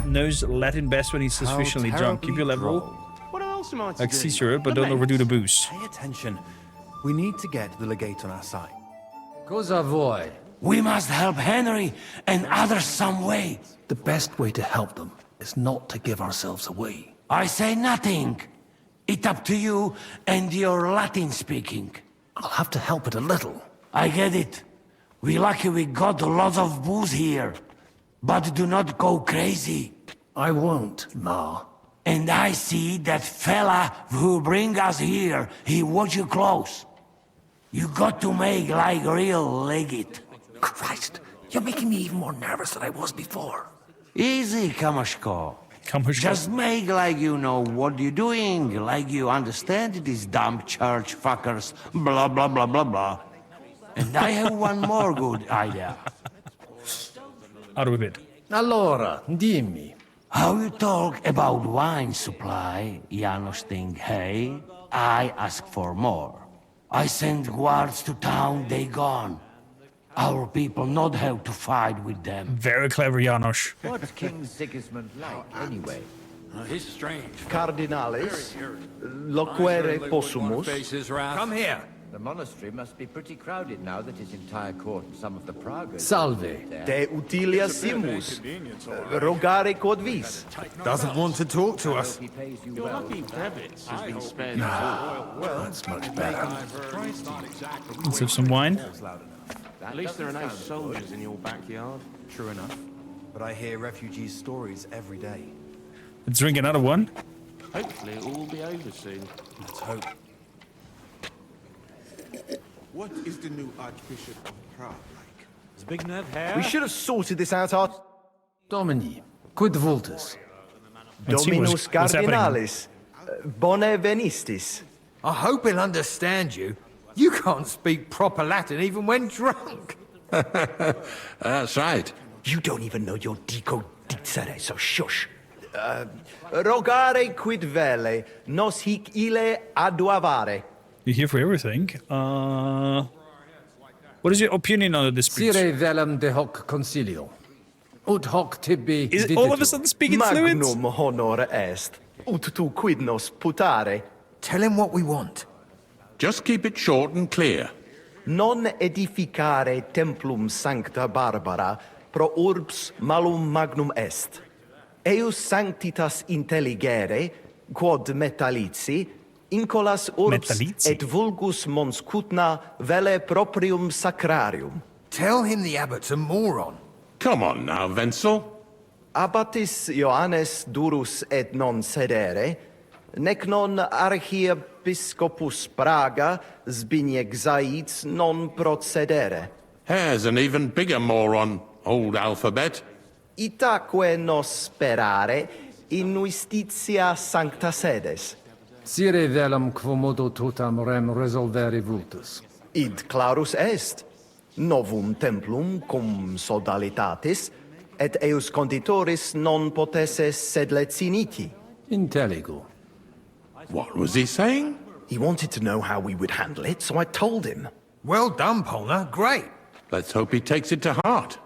knows Latin best when he's sufficiently drunk. Keep your level What else am I to like do? Cicero, but don't overdo the booze. Pay attention. We need to get the legate on our side. Cosa voi? We must help Henry and others some way. The best way to help them is not to give ourselves away. I say nothing. It's up to you and your Latin speaking. I'll have to help it a little. I get it. We lucky we got lots of booze here. But do not go crazy. I won't, Ma. And I see that fella who bring us here, he watch you close. You got to make like real legit. Christ, you're making me even more nervous than I was before. Easy, Kamashko. Kamashko. Just make like you know what you're doing, like you understand these dumb church fuckers, blah, blah, blah, blah, blah. And I have one more good idea. Out of it. Allora, dimmi. How you talk about wine supply, Janos think, hey, I ask for more. I send guards to town, they gone. Our people not have to fight with them. Very clever, Janos. What's King Sigismund like, anyway? He's strange. Cardinalis, loquere possumus. Come here. The monastery must be pretty crowded now that his entire court and some of the Pragas... Salve. De utilia simus. Rogare quod vis. Doesn't want to talk to us. Your lucky Kravitz has been spared. That's much better. Let's have some wine. At least there are no soldiers in your backyard. True enough. But I hear refugees' stories every day. Let's drink another one. Hopefully it will all be over soon. Let's hope. What is the new Archbishop of Prague like? Zbigniew here? We should have sorted this out our... Domini, quid vultus? Let's see Dominus what's happening. Cardinalis. Bone venistis. I hope he'll understand you. You can't speak proper Latin even when drunk. That's right. You don't even know your dico dicere, so shush. Rogare quid vele, nos hic ille aduavare. You're here for everything. What is your opinion on the dispute? Sire velum de hoc concilio. Ut hoc tibi Is it all of a sudden speaking fluent? Magnum honor est, ut tu quid nos putare. Tell him what we want. Just keep it short and clear. Non edificare templum sancta Barbara pro urbs malum magnum est. Eius sanctitas intelligere, quod metallici, incolas urbs Metallici. et vulgus mons Kutná vele proprium sacrarium. Tell him the abbot's a moron. Come on now, Wenzel. Abbatis Ioannes durus et non sedere, nec non archiepiscopus Praga Zbigniew Zaitz non procedere. Here's an even bigger moron, old alphabet. Itaque nos sperare in justitia sancta sedes. Sire velum quomodo totam rem resolvere vultus. Id clarus est. Novum templum cum sodalitatis, et eius conditoris non potesse sed leciniti. Intelligo. What was he saying? He wanted to know how we would handle it, so I told him. Well done, Polna. Great. Let's hope he takes it to heart.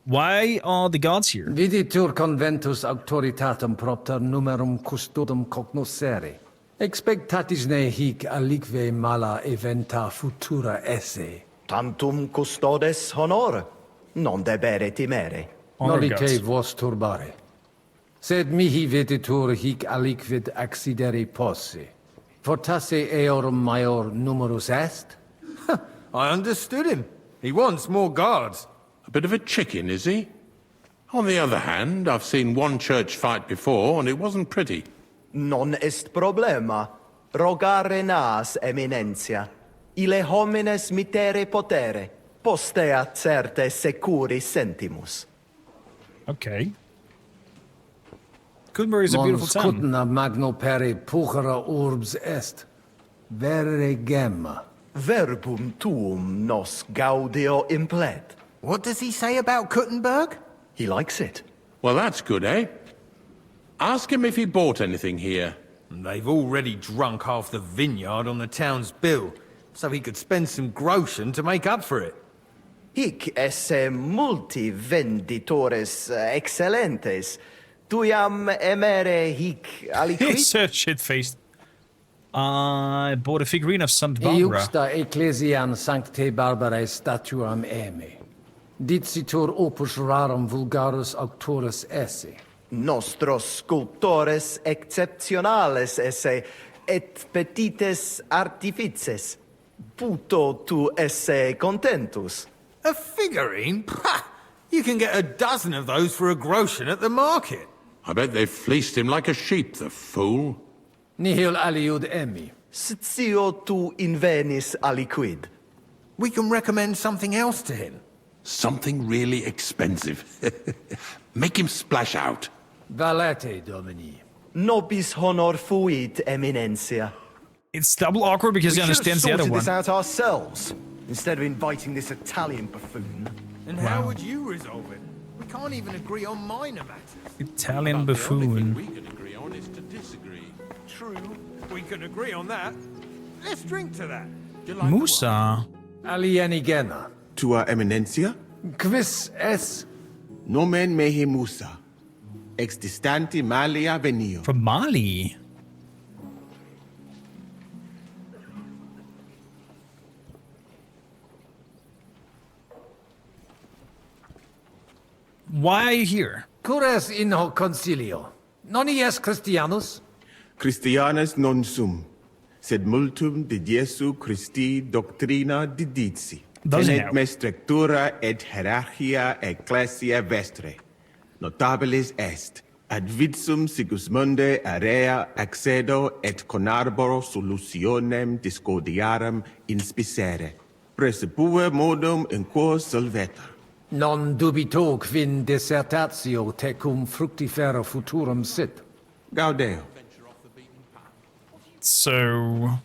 Why are the gods here? Viditur conventus auctoritatem propter numerum custodum cognoscere. Expectatis ne hic alique mala eventa futura esse. Tantum custodes honor, non debere timere. Nolite vos turbare. Sed mihi viditur hic aliquid accidere posse. Fortasse eorum maior numerus est? I understood him. He wants more guards. A bit of a chicken, is he? On the other hand, I've seen one church fight before, and it wasn't pretty. Non est problema. Rogare nas eminentia. Ille homines mitere potere. Postea certe securi sentimus. Okay. Kutná is a beautiful Mons town. Kutná magno peri puchera urbs est. Vere gemma. Verbum tuum nos gaudio implet. What does he say about Kuttenberg? He likes it. Well, that's good, eh? Ask him if he bought anything here. They've already drunk half the vineyard on the town's bill, so he could spend some groschen to make up for it. Hic esse multi venditores excellentes. Tuiam emere hic aliquid? He's so shit-faced. I bought a figurine of Saint Barbara. Iuxta ecclesiam sanctae Barbarae statuam eme. Dicitur opus rarum vulgarus auctorus esse. Nostros sculptores exceptionales esse, et petites artifices. Puto tu esse contentus. A figurine? Pah! You can get a dozen of those for a groschen at the market. I bet they fleeced him like a sheep, the fool. Nihil aliud emi. Scio tu invenis aliquid. We can recommend something else to him. Something really expensive. Make him splash out. Valete, Domini. Nobis honor fuit eminentia. It's double awkward because he understands the other We one. should have sorted this out ourselves, instead of inviting this Italian buffoon. And how would you resolve it? We can't even agree on minor matters. Italian The only thing we buffoon. can agree on is to disagree. True, we can agree on that. Let's drink to that. Musa. Alienigena. Tua Eminencia? Quis es? Nomen mehe Musa. Ex distanti Malia venio. From Mali. Why are you here? Cures in hoc concilio. Non ies Christianus? Christianus non sum, sed multum de Jesu Christi doctrina didici. Doesn't Tenet help. me structura et hierarchia ecclesia vestre. Notabilis est. Ad vitsum Sigismunde area accedo et conarboro solutionem discordiarum inspicere. Precipue modum in quo solvetur. Non dubito quin dissertatio tecum fructifera futurum sit. Gaudeo. So,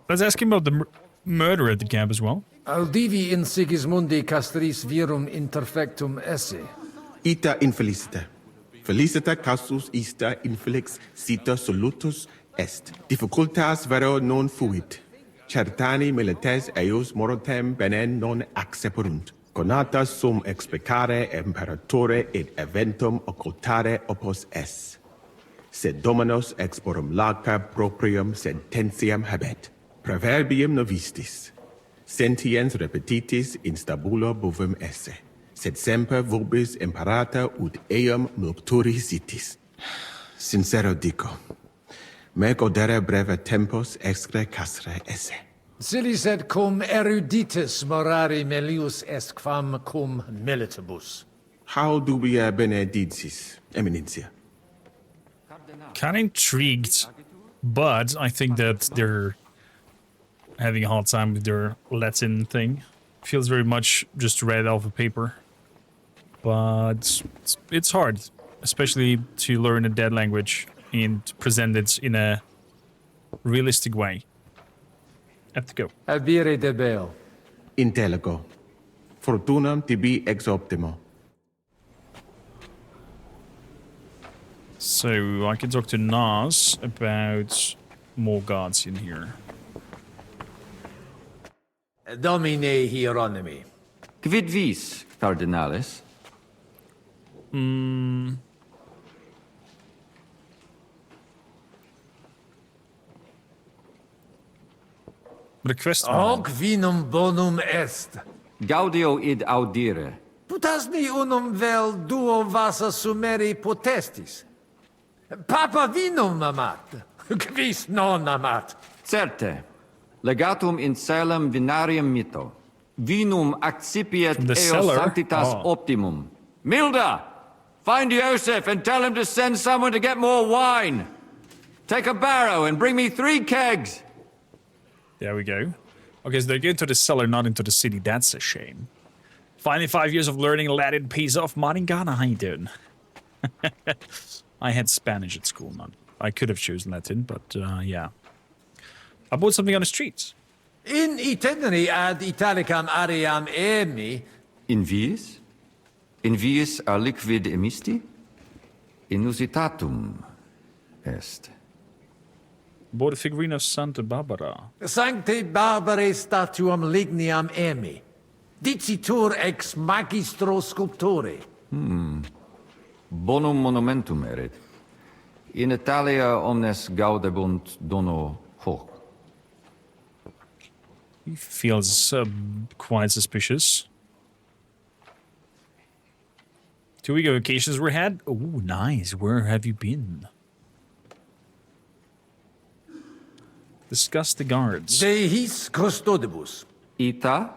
let's ask him about the murder at the camp as well. Audivi in Sigismundi castris virum interfectum esse. Ita infelicita. Felicita casus ista infelix cita solutus est. Difficultas vero non fuit. Certani milites eius morotem benen non acceperunt. Conatas sum explicare imperatore et eventum occultare opus es. Sed dominus exporum laca proprium sententiam habet. Proverbium novistis. Sentiens repetitis in stabulo bovum esse. Sed semper vobis imparata ut eum nocturi sitis. Sincero dico, me godere breve tempus excre casre esse. Silis et cum eruditus morari melius est quam cum militibus. How dubia bene didis, eminencia? Kind of intrigued, but I think that they're having a hard time with their Latin thing. Feels very much just read off of paper. But it's hard, especially to learn a dead language and present it in a realistic way. Have to go. Abire debeo. Intelligo. Fortunam tibi ex optimo. So I can talk to Nas about more gods in here. Domine Hieronymi. Quid vis, cardinalis? Request. Hoc vinum bonum est. Gaudio id audire. Putasni unum vel duo vasa sumeri potestis. Papa vinum amat. Quis non amat. Certe. Legatum in celem vinarium mito. Vinum accipiet From the eo cellar? sanctitas Oh. optimum. Milda! Find Joseph and tell him to send someone to get more wine. Take a barrow and bring me 3 kegs. There we go. Okay, so they're going to the cellar, not into the city. That's a shame. Finally, 5 years of learning Latin pays off. Maringana, how you doing? I had Spanish at school, man. I could have chosen Latin, but yeah. I bought something on the streets. In itinere ad Italicam aream emi. In viis? In viis a liquid emisti? Inusitatum est. Bought a figurine of Santa Barbara. Sancte Barbarae statuam ligniam emi. Dicitur ex magistro sculptore. Bonum monumentum erit. In Italia omnes gaudebunt dono hoc. He feels quite suspicious. 2-week vacations we had. Oh, nice. Where have you been? Discuss the guards. De his custodibus. Ita?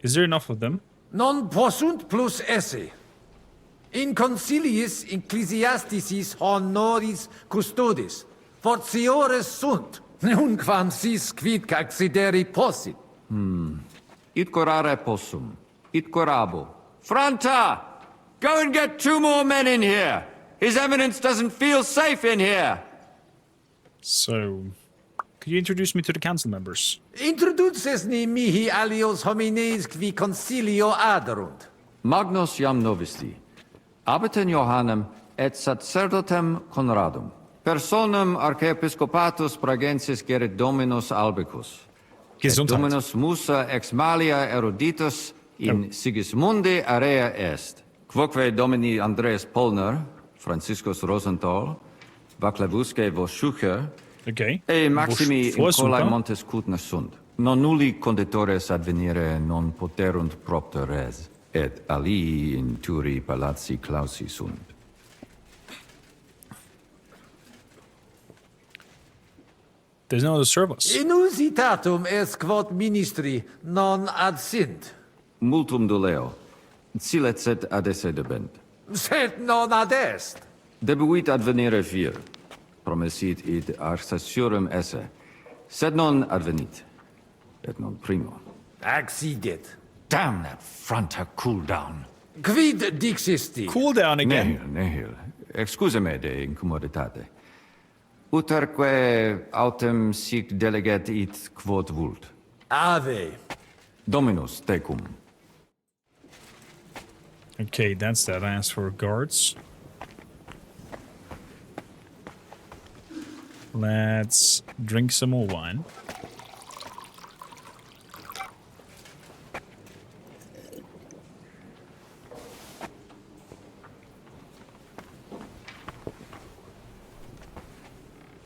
Is there enough of them? Non possunt plus esse. In conciliis ecclesiasticis honoris custodis. Fortiores sunt. Nunquam sis quid accideri possit. It corare possum. It corabo. Franta! Go and get 2 more men in here! His Eminence doesn't feel safe in here! So, could you introduce me to the council members? Introducesni mihi alios homines qui concilio aderunt. Magnus jam novisti. Abitem Johannem et sacerdotem Conradum. Personam archiepiscopatus Pragensis gerit Dominus Albicus. Et Dominus Musa ex malia eruditus in Sigismundi area est. Quoque Domini Andreas Polner, Franciscus Rosenthal, Vaclavusque Voschucher, Okay. E maximi in cola Vorsupa. montes Kutná sunt. Non nulli conditores advenire non poterunt propter res, et alii in turi palazzi clausi sunt. There's no other service. Inusitatum est quod ministri non ad sint. Multum doleo. Silecet ad esse debent. Sed non ad est. Debuit advenire vir. Promesit id arcessurem esse. Sed non advenit. Et non primo. Accidit. Damn that fronter cooldown. Quid dixisti? Cool down again. Nihil. Excuse me de incomoditate. Uterque autem sic delegat it quod vult. Ave. Dominus tecum. Okay, that's that. I asked for guards. Let's drink some more wine.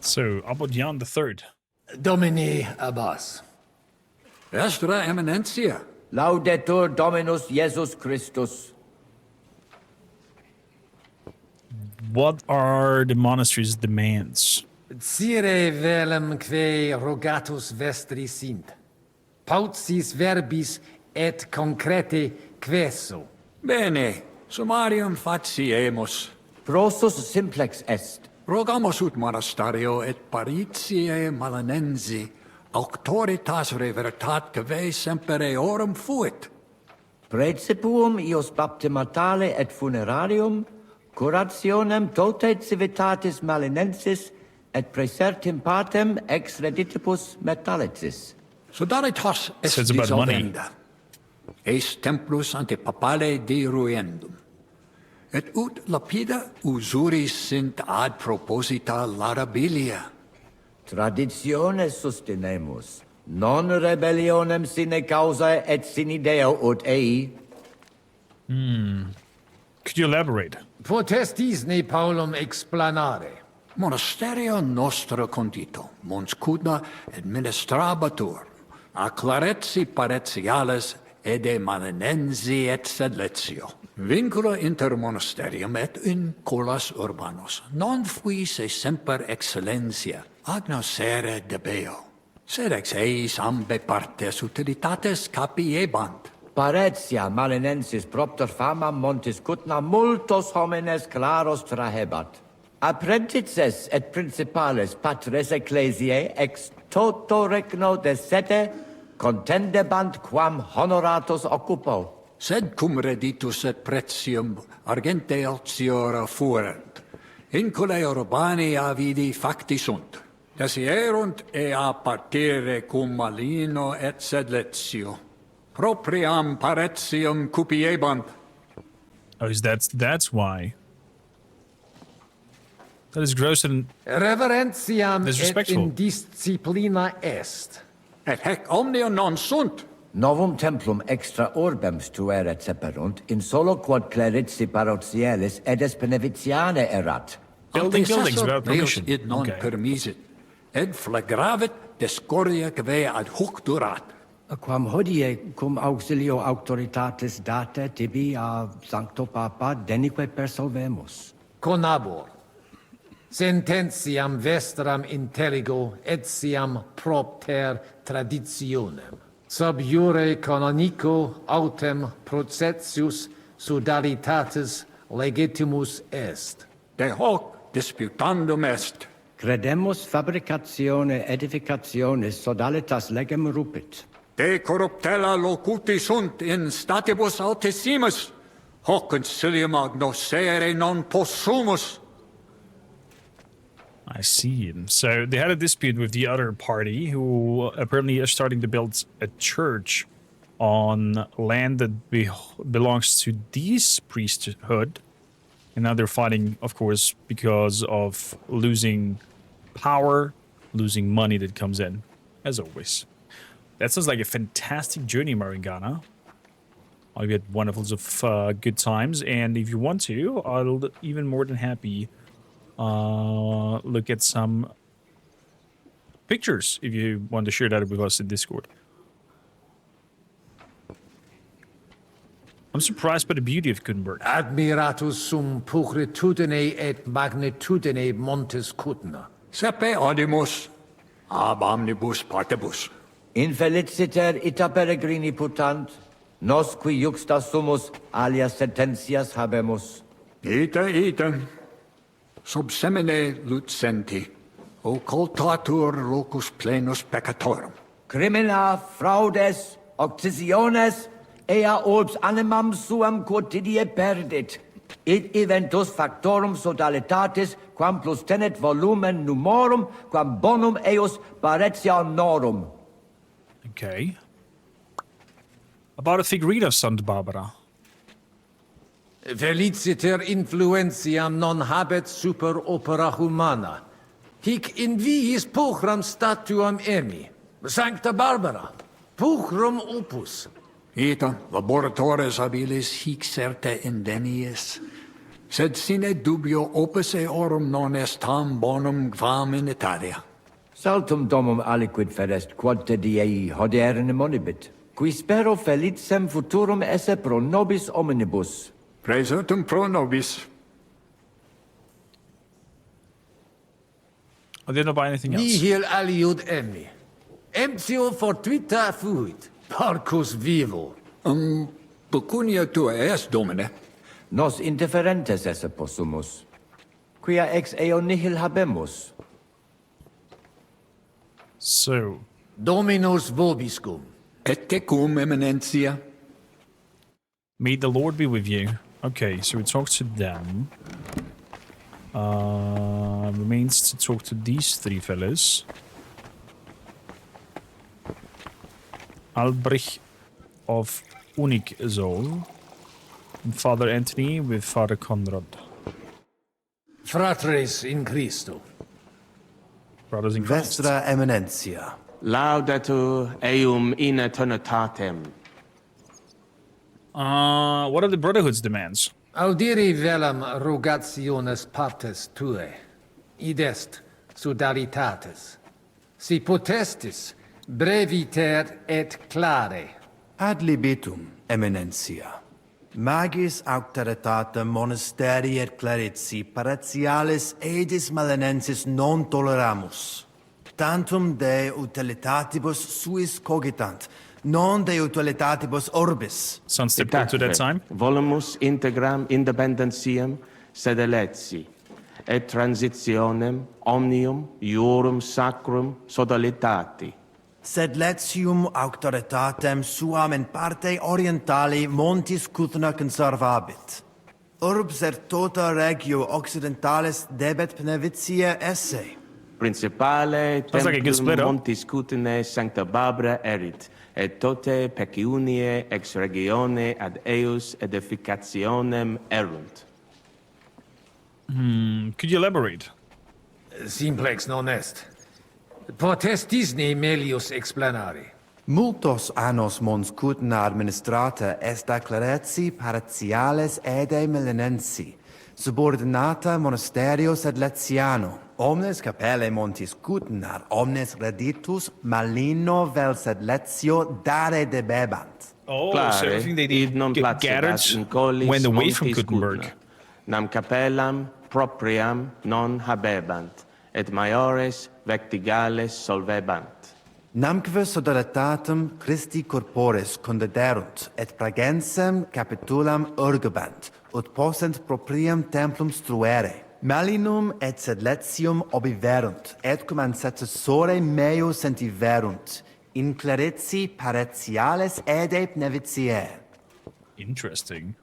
So, about Jan the Third. Domini Abbas. Vestra Eminentia. Laudetur Dominus Jesus Christus. What are the monastery's demands? Cire velem que rogatus vestri sint. Paucis verbis et concrete queso. Bene, summarium faciemus. Prosus simplex est. Rogamus ut monasterio et paritiae malanensi auctoritas revertatque semper eorum fuit. Praecipuum ius baptimatale et funerarium, curationem totae civitatis malinensis et praesertim partem ex reditibus metallicis. Sodalitas est So it's about money. dissolvenda. Eis templus ante papale deruendum. Et ut lapida usuris sint ad proposita larabilia. Traditiones sustinemus, non rebellionem sine causa et sine Deo ut ei. Could you elaborate? Potestis ne Paulum explanare. Monasterio nostro condito, mons Kutná administrabatur, a claretsi paretiales ede malinensi et sedletio. Vincula inter monasterium et in colas urbanos, non fuisse semper excellentia, agnoscere debeo, sed ex eis ambe partes utilitates capiebant. Paretia malinensis propter fama montis Kutná multos homines claros trahebat. Apprentices et principales patres ecclesiae ex toto regno de sede contendebant quam honoratus occupo. Sed cum reditus et pretium argente altiora fuerent. Incule urbani avidi facti sunt. Desierunt ea partire cum malino et sedletio. Propriam paretium cupiebant. Oh, that's why. That is gross and Reverentiam et disrespectful. indisciplina est. Et hec omnia non sunt. Novum templum extra orbem stuere ceperunt, in solo quod clerici parotialis edes benevitiane erat. Building buildings Antecessor without permission. Deus id non Okay. permisit. Ed flagravit discordia que ad hoc durat. Quam hodie cum auxilio auctoritatis date tibi a Sancto Papa denique persolvemus. Conabor. Sententiam vestram intelligo etiam propter traditionem. Sub iure canonico autem processius sodalitatis legitimus est. De hoc disputandum est. Credemus fabricatione edificationis sodalitas legem rupit. De corruptella locuti sunt in statibus altissimus. Hoc concilium agnoscere non possumus. I see. So they had a dispute with the other party who apparently are starting to build a church on land that belongs to this priesthood. And now they're fighting, of course, because of losing power, losing money that comes in, as always. That sounds like a fantastic journey, Maringana. I'll get wonderful of good times. And if you want to, I'll even more than happy look at some pictures if you want to share that with us in Discord. I'm surprised by the beauty of Kuttenberg. Admiratus sum pulcritudine et magnitudine montes Kutna. Sepe audimus, ab omnibus partibus. Infeliciter ita peregrini putant, nos qui juxta sumus alias sententias habemus. Ita, sub semine lucenti, occultatur locus plenus peccatorum. Crimina, fraudes, occisiones, ea orbs animam suam quotidie perdit. Id eventus factorum sodalitatis, quam plus tenet volumen numorum, quam bonum eos paretianorum. Okay. About a figurine of Santa Barbara. Feliciter influentiam non habet super opera humana. Hic inviis pulchram statuam emi. Sancta Barbara, pulchrum opus. Ita, laboratores habilis hic certe indeniis, sed sine dubio opus eorum non est tam bonum quam in Italia. Saltum domum aliquid ferest quod te diei hoderne monibit, qui spero felicem futurum esse pro nobis omnibus. Praesertum pro nobis. I didn't buy anything else. Nihil aliud emi. Emptio fortuita fuit. Parcus vivo. Pecunia tua est, domine. Nos indifferentes esse possumus. Quia ex eo nihil habemus. So. Dominus vobiscum. Et tecum, eminentia. May the Lord be with you. Okay, so we talked to them. Remains to talk to these three fellas. Albrecht of Unigzol. And Father Anthony with Father Conrad. Fratres in Christo. Brothers in Christ. Vestra Eminentia. Laudetur eum in eternitatem. What are the Brotherhood's demands? Audiri velam rogationes partes tuae. Id est sodalitatis. Si potestis breviter et clare. Ad libitum, Eminentia. Magis auctoritatem monasteri et clerici paratialis edis malenensis non toleramus. Tantum de utilitatibus suis cogitant, non de utilitatibus orbis. Sounds typical to that time. Volumus integram independentiam sedelezi, et transitionem omnium iorum sacrum sodalitati. Sed letium auctoritatem suam in parte orientali montis Kutná conservabit. Urbs et tota regio occidentalis debet pnevitia esse. Principale Sounds like a good split up. montis Kutnae Sancta Barbara erit, et tote pecuniae ex regione ad eus edificationem erunt. Could you elaborate? Simplex non est. Potestisne melius explanare. Multos annos mons Kutná administrata est a clerici paratiales ede melenensi, subordinata monasterio sed letiano. Omnes capelle montis Kutná, omnes reditus malino vel sed letio dare debebant. Oh, so everything they did get gathered went away from Kuttenberg. Nam capellam propriam non habebant, et maiores vectigales solvebant. Namque sodalitatem Christi corporis condederunt, et pragensem capitulam urgebant, ut possent proprium templum struere. Malinum et sed letium obiverunt, et cum ancestore meo sentiverunt, in clerici paratiales ede pnevitiae. Interesting.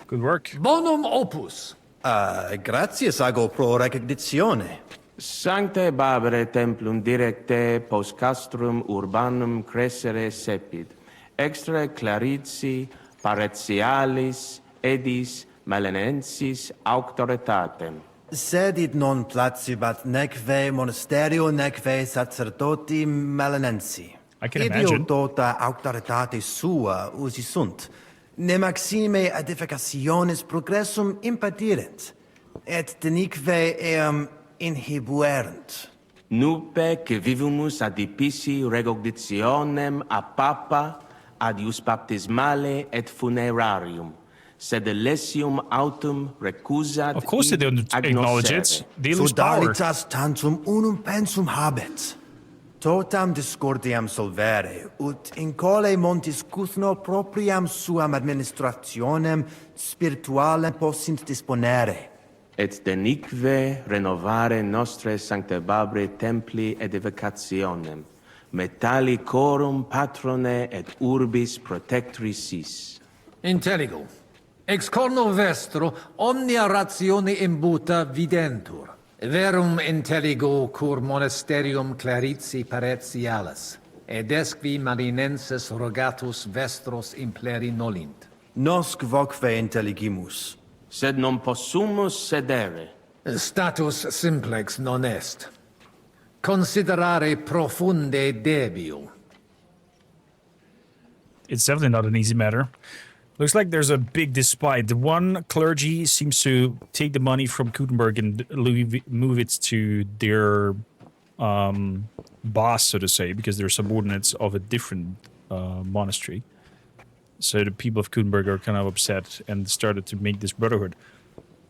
Good work. Bonum opus. Gratias ago pro recognitione. Sancte Barbarae templum directe post castrum urbanum crescere sepid, extra clarici paratialis edis malenensis auctoritatem. Sed id non placibat neque monasterio neque sacerdoti malenensi. I can imagine. Idio tota auctoritate sua usi sunt. Ne maxime edificationis progressum impadirent. Et denique eam inhibuerent. Nupe que vivimus adipisi recognitionem a papa ad ius baptismale et funerarium, sed lesium autum recusat. Of course they don't acknowledge it. They lose power. Sodalitas tantum unum pensum habet. Totam discordiam solvere, ut in cole montis Kutno propriam suam administrationem spiritualem possint disponere. Et denique renovare nostre sanctababre templi edificationem, metallicorum patrone et urbis protectris sis. Intelligo. Ex corno vestro omnia ratione imbuta videntur. Verum intelligo cur monasterium clarici paretialis, ed esqui marinenses rogatus vestros impleri nolint. Nosc vocve intelligimus. Sed non possumus sedere. Status simplex non est. Considerare profunde debio. It's definitely not an easy matter. Looks like there's a big dispute. The one clergy seems to take the money from Kuttenberg and move it to their boss, so to say, because they're subordinates of a different monastery. So the people of Kuttenberg are kind of upset and started to make this brotherhood.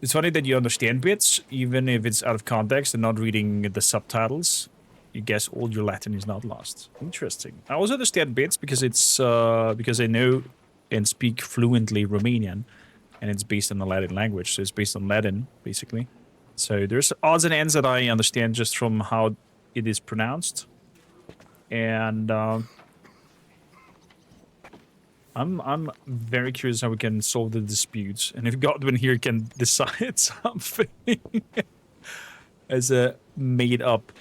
It's funny that you understand bits, even if it's out of context and not reading the subtitles. You guess all your Latin is not lost. Interesting. I also understand bits because it's because I know and speak fluently Romanian, and it's based on the Latin language, so it's based on Latin, basically. So there's odds and ends that I understand just from how it is pronounced. And I'm very curious how we can solve the disputes, and if Godwin here can decide something as a made-up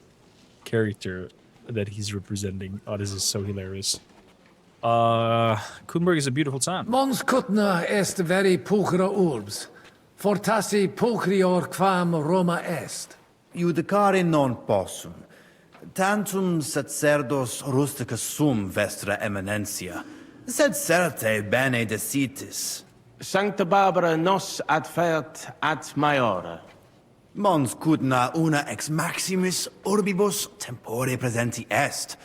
character that he's representing. Oh, this is so hilarious. Kuttenberg is a beautiful town. Mons Kutna est veri pulchra urbs, fortasi pulchrior quam Roma est. Judicare non possum. Tantum sacerdos rusticus sum vestra eminentia, sed certe bene decitis. Sancta Barbara nos adfert ad maiora. Mons Kutna una ex maximis urbibus tempore presenti est,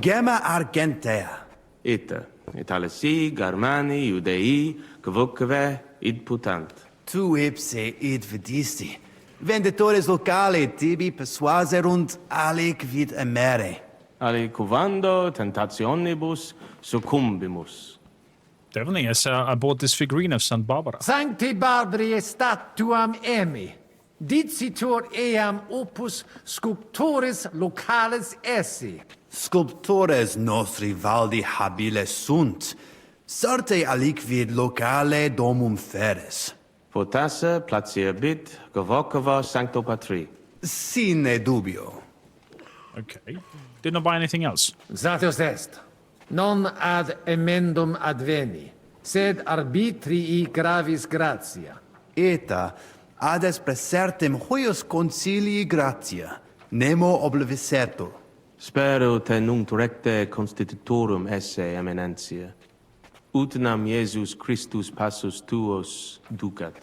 gemma argentea. Ita, Italisi, Germani, Judei, quoque id putant. Tu ipse id vidisti. Venditores locali tibi persuaserunt alic vid emere. Alicuvando tentationibus succumbimus. Definitely, yes. I bought this figurine of St. Barbara. Sancti Barbarae statuam emi. Dicitur eam opus sculptores localis esse. Sculptores nostri valdi habiles sunt, certe aliquid locale domum feres. Potasse placiebit govocava sancto patri. Sine dubio. Okay. Didn't buy anything else. Zatus est. Non ad emendum adveni, sed arbitrii gravis gratia. Eta ad es presertem huius concilii gratia, nemo oblivisetur. Spero te nunc recte constitutorum esse eminentia. Utnam Iesus Christus passus tuos ducat.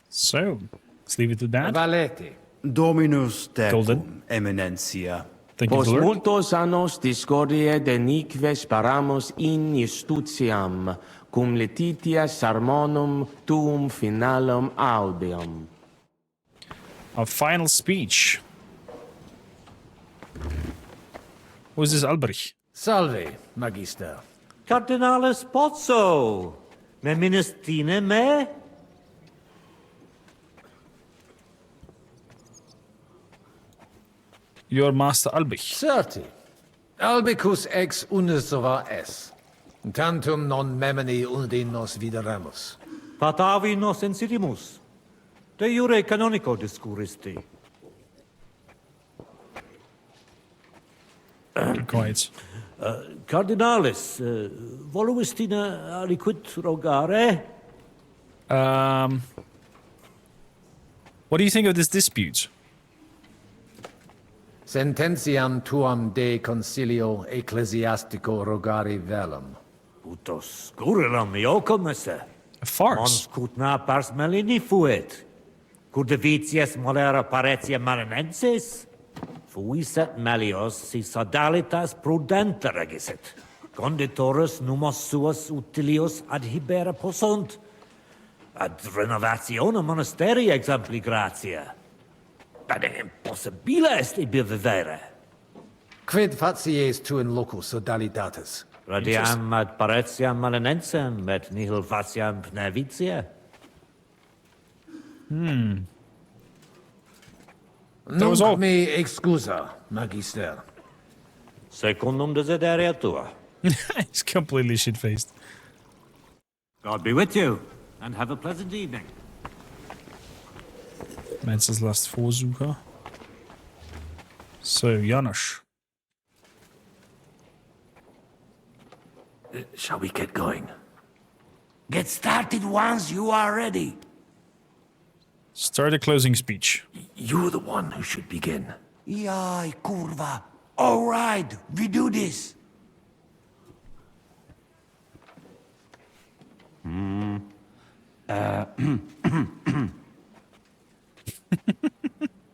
So, let's leave it to that. Valete. Dominus tecum, eminentia. Thank you, Pos Lord. multos annos discordie denique sparamos in justitiam, cum letitia sermonum tuum finalum audeam. Our final speech. Who is this Alberich? Salve, Magister. Cardinalis Pozzo, me ministine me? Your master Albich. Certi. Albicus ex unisova es. Tantum non memini undi nos videremus. Patavi nos insidimus. De jure canonico discuristi. Be quiet. Cardinalis, voluistina aliquid rogare? What do you think of this dispute? Sententiam tuam de concilio ecclesiastico rogari velum. Utos scurilam iocum esse. A farce. Mons Kutná pars melini fuit. Curdivitius molera paretia marinensis? Fuisat melios si sodalitas prudenta regisit. Conditorus numos suos utilius adhibere possunt. Ad renovatione monasteri exempli gratia. Ad impossibile est ibi vivere. Quid facies tu in loco sodalitatis? Radiam ad paretiam malinensem et nihil faciam pnevitia. Nunc me excusa, magister. Secundum desideria tua. He's completely shit-faced. God be with you, and have a pleasant evening. Wenceslaus Vorsucher. So, Janusz. Shall we get going? Get started once you are ready. Start a closing speech. You're the one who should begin. Yai, kurva. All right, we do this.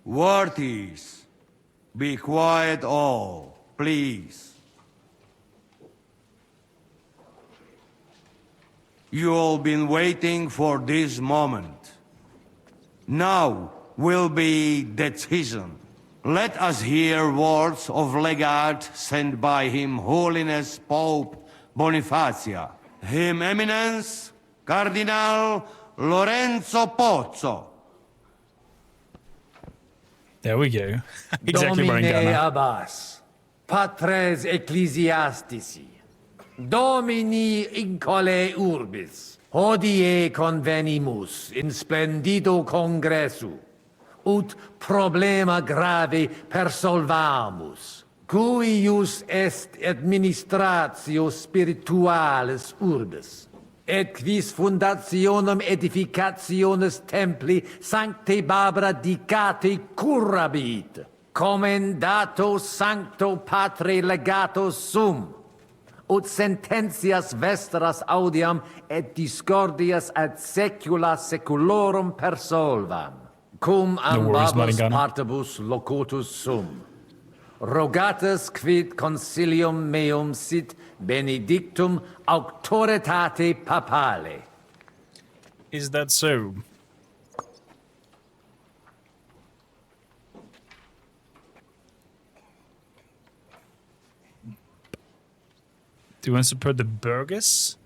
Worthies, be quiet all, please. You all been waiting for this moment. Now will be decision. Let us hear words of legate sent by Him Holiness Pope Bonifacia, Him Eminence Cardinal Lorenzo Pozzo. There we go. Exactly what I'm Domine gonna. Abbas, Patres Ecclesiastici, Domini incole urbis, hodie convenimus in splendido congressu, ut problema grave persolvamus, cuius est administratio spiritualis urbis, et quis fundationem edificationes templi sancte Barbara dicate currabit, commendato sancto patre legato sum, ut sententias vestras audiam et discordias ad secula seculorum persolvam, cum ambabus partibus locutus sum. Rogatus quid concilium meum sit benedictum auctoritate papale. Is that so? Do you want to support the Burgess?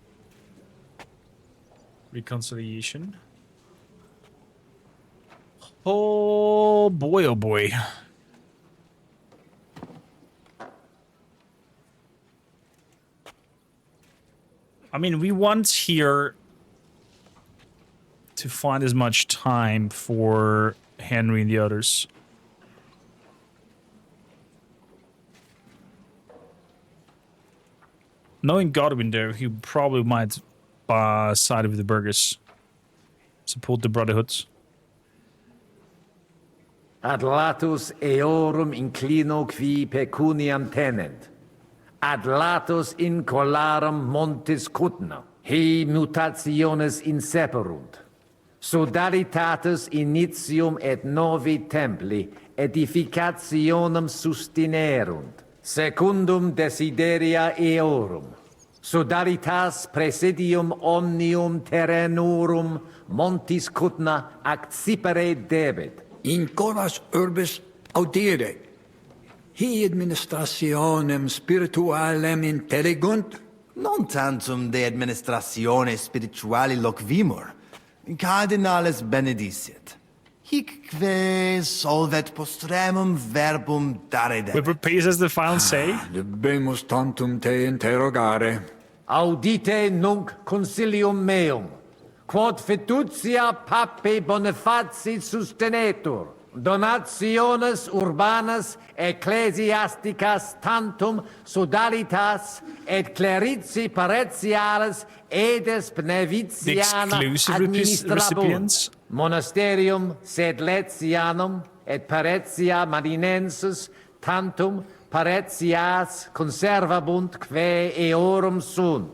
Reconciliation? Oh boy, oh boy. I mean, we want here to find as much time for Henry and the others. Knowing Godwin there, he probably might side with the Burgess. Support the Brotherhoods. Ad latus eorum inclino qui pecuniam tenent. Ad latus incolarum montis Kutná. He mutationes inseperunt. Sodalitatis initium et novi templi edificationem sustinerunt. Secundum desideria eorum. Sodalitas presidium omnium terrenorum montis Kutná accipere debet. In coras urbis audire. Hi administrationem spiritualem intellegunt? Non tantum de administratione spirituali loquimur. Cardinalis benedicit. Hic que solvet postremum verbum dare debet. With Papias as the final say? Debemus tantum te interrogare. Audite nunc concilium meum, quod fiducia pape Bonifaci sustenetur, donationes urbanas ecclesiasticas tantum sodalitas et clerici paretiales edes pnevitiana administrabunt. Monasterium sed Letianum et paretia marinensis tantum paretias conservabunt quae eorum sunt.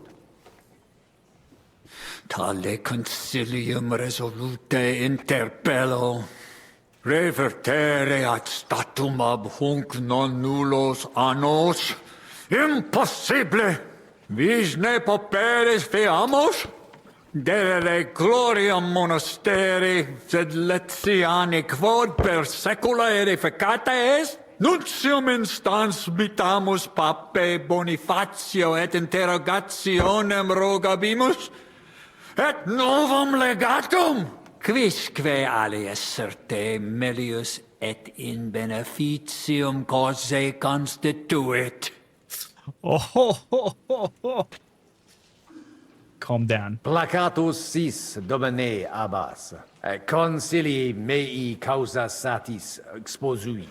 Tale concilium resolute interpello. Revertere ad statum ab hunc non nullos annos. Impossible! Vis ne pauperes feamos? Dere gloriam monasteri, sed Letiani quod per secula edificata est? Nuntium instans mitamus pape Bonifacio et interrogationem rogabimus? Et novum legatum? Quisque alias certe melius et in beneficium causae constituit. Calm down. Placatus sis, domine abbas. Concili mei causa satis exposui.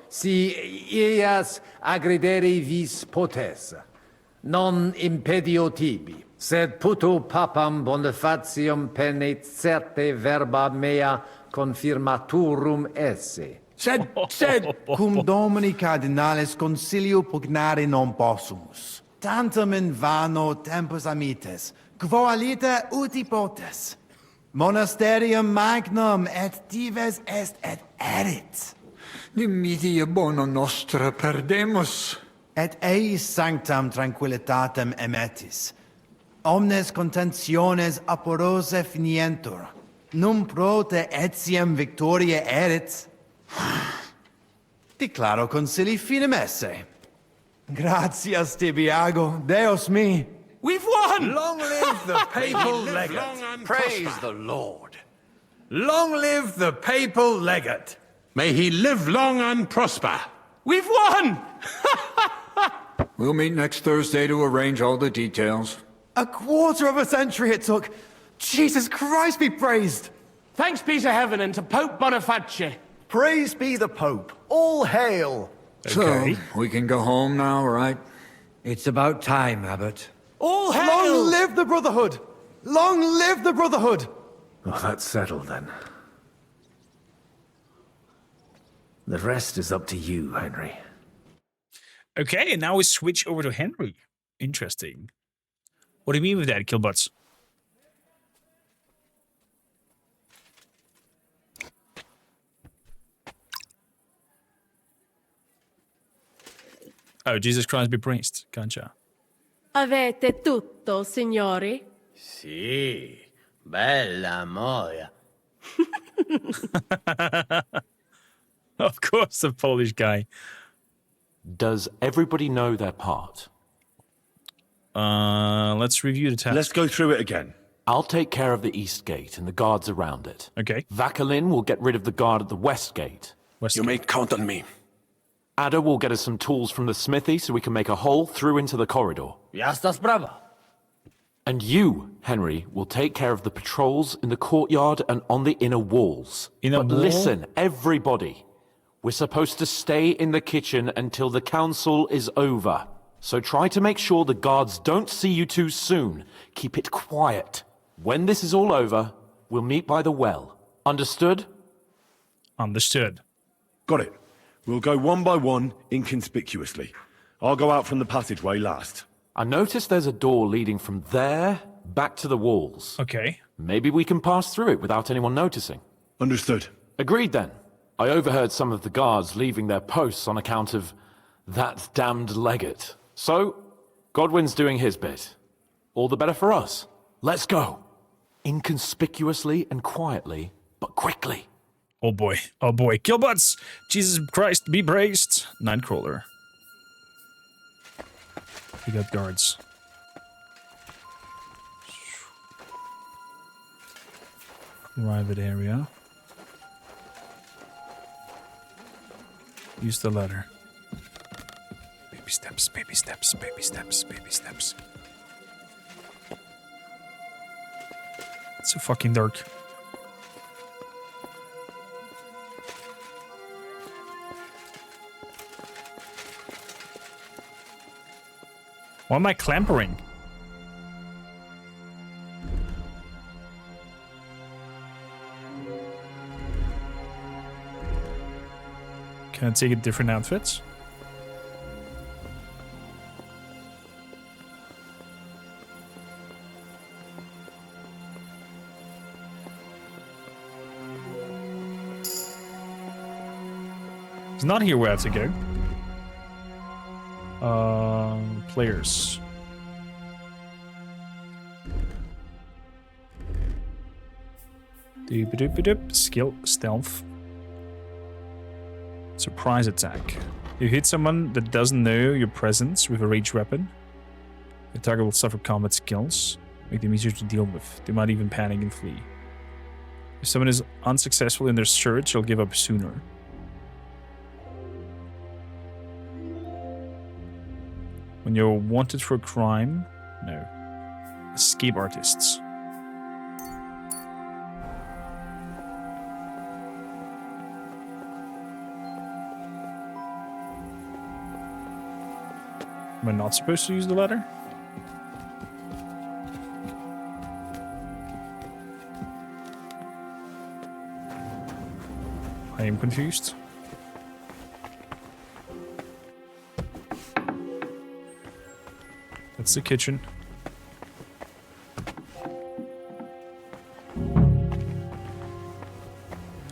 Si ias agredere vis potes, non impedio tibi, sed puto papam Bonifatium penet certe verba mea confirmaturum esse. Sed, cum domini cardinalis concilio pugnare non possumus. Tantum in vano tempus amites, quo alita uti potes. Monasterium magnum et dives est et erit. Dimitia bono nostra perdemus. Et eis sanctam tranquillitatem emetis. Omnes contentiones aporose finientur. Num prote etiam victoria erit. Declaro concili finem esse. Gratias tibi ago, Deus mi. We've won! Long live the papal legate. Praise the Lord. Long live the papal legate. May he live long and prosper. We've won! We'll meet next Thursday to arrange all the details. A quarter of a century it took. Jesus Christ be praised. Thanks be to heaven and to Pope Boniface. Praise be the Pope. All hail. So, we can go home now, right? It's about time, Abbot. All hail! Long live the Brotherhood! Long live the Brotherhood! Well, that's settled then. The rest is up to you, Henry. Okay, and now we switch over to Henry. Interesting. What do you mean with that, Killbutts? Oh, Jesus Christ be praised. Gotcha. Avete tutto, signori? Sì, bella moia. Of course, the Polish guy. Does everybody know their part? Let's review the task. Let's go through it again. I'll take care of the east gate and the guards around it. Okay. Vakalin will get rid of the guard at the west gate. You may count on me. Ada will get us some tools from the smithy so we can make a hole through into the corridor. Jasna sprawa. And you, Henry, will take care of the patrols in the courtyard and on the inner walls. Inner but wall? listen, everybody. We're supposed to stay in the kitchen until the council is over. So try to make sure the guards don't see you too soon. Keep it quiet. When this is all over, we'll meet by the well. Understood? Understood. Got it. We'll go one by one, inconspicuously. I'll go out from the passageway last. I noticed there's a door leading from there back to the walls. Okay. Maybe we can pass through it without anyone noticing. Understood. Agreed then. I overheard some of the guards leaving their posts on account of that damned legate. So, Godwin's doing his bit. All the better for us. Let's go. Inconspicuously and quietly, but quickly. Oh boy. Oh boy. Killbutts! Jesus Christ be praised. Nightcrawler. We got guards. Private area. Use the ladder. Baby steps, baby steps, baby steps, baby steps. It's so fucking dark. Why am I clampering? Can I take different outfits? It's not here where I have to go. Players. Doop-a-doop-a-doop. Skill, stealth. Surprise attack. You hit someone that doesn't know your presence with a ranged weapon. The target will suffer combat skills. Make them easier to deal with. They might even panic and flee. If someone is unsuccessful in their search, they'll give up sooner. When you're wanted for a crime, no. Escape artists. Am I not supposed to use the ladder? I am confused. That's the kitchen.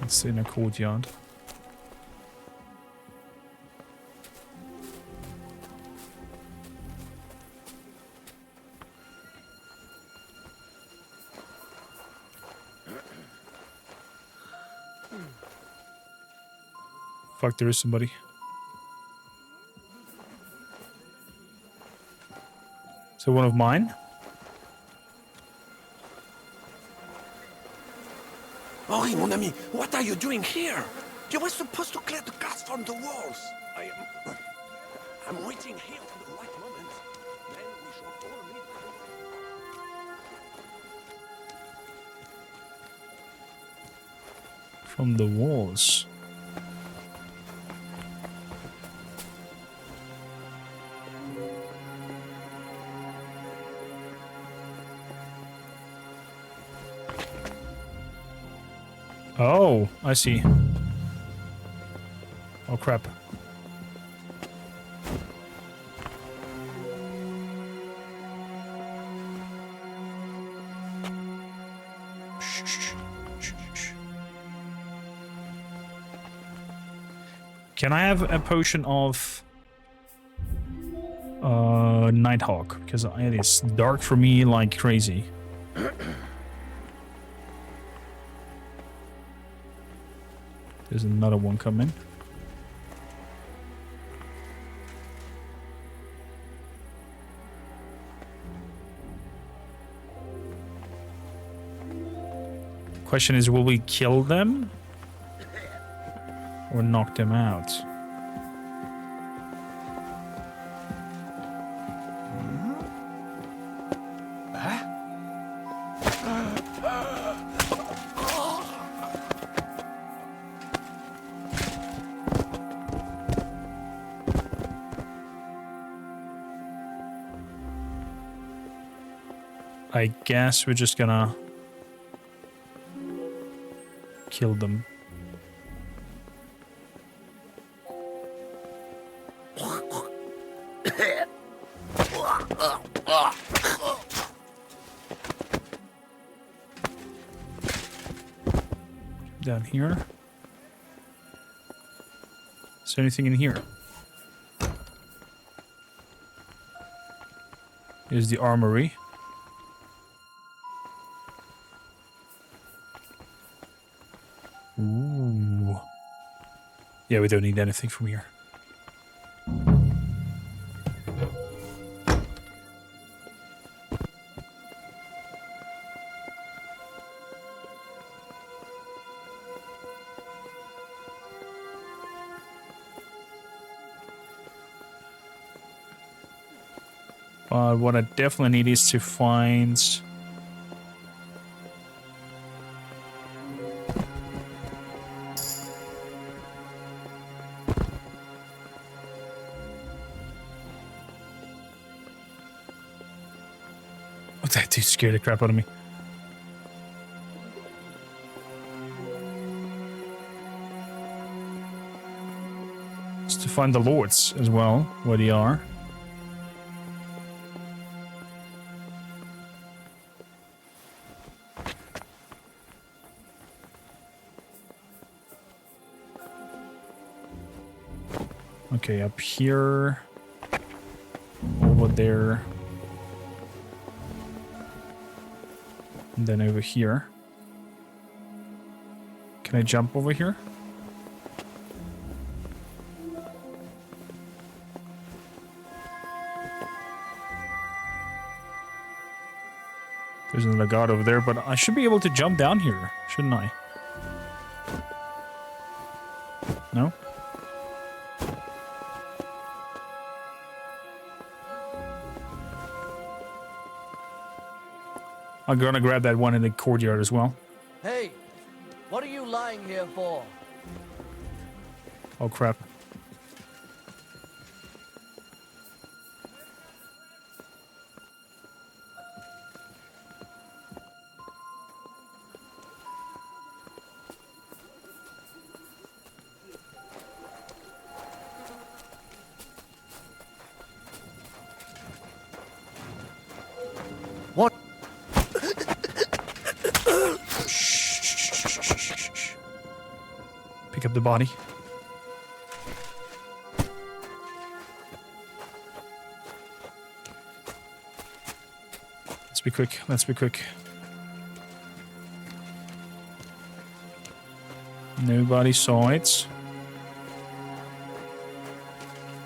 It's in a courtyard. Fuck, there is somebody. So one of mine? Oh, mon ami, what are you doing here? You were supposed to clear the guards from the walls. I'm waiting here for the right moment. Then we shall all meet. From the walls. Oh, I see. Oh, crap. Can I have a potion of Nighthawk? Because it is dark for me like crazy. There's another one coming. Question is, will we kill them? Or knock them out? I guess we're just gonna kill them. Down here. Is there anything in here? Here's the armory. Ooh. Yeah, we don't need anything from here. What I definitely need is to find... Oh, that dude scared the crap out of me. Just to find the lords as well, where they are. Okay, up here. Over there. And then over here. Can I jump over here? There's another guard over there, but I should be able to jump down here, shouldn't I? No? I'm gonna grab that one in the courtyard as well. Hey, what are you lying here for? Oh crap. What? Pick up the body. Let's be quick. Let's be quick. Nobody saw it.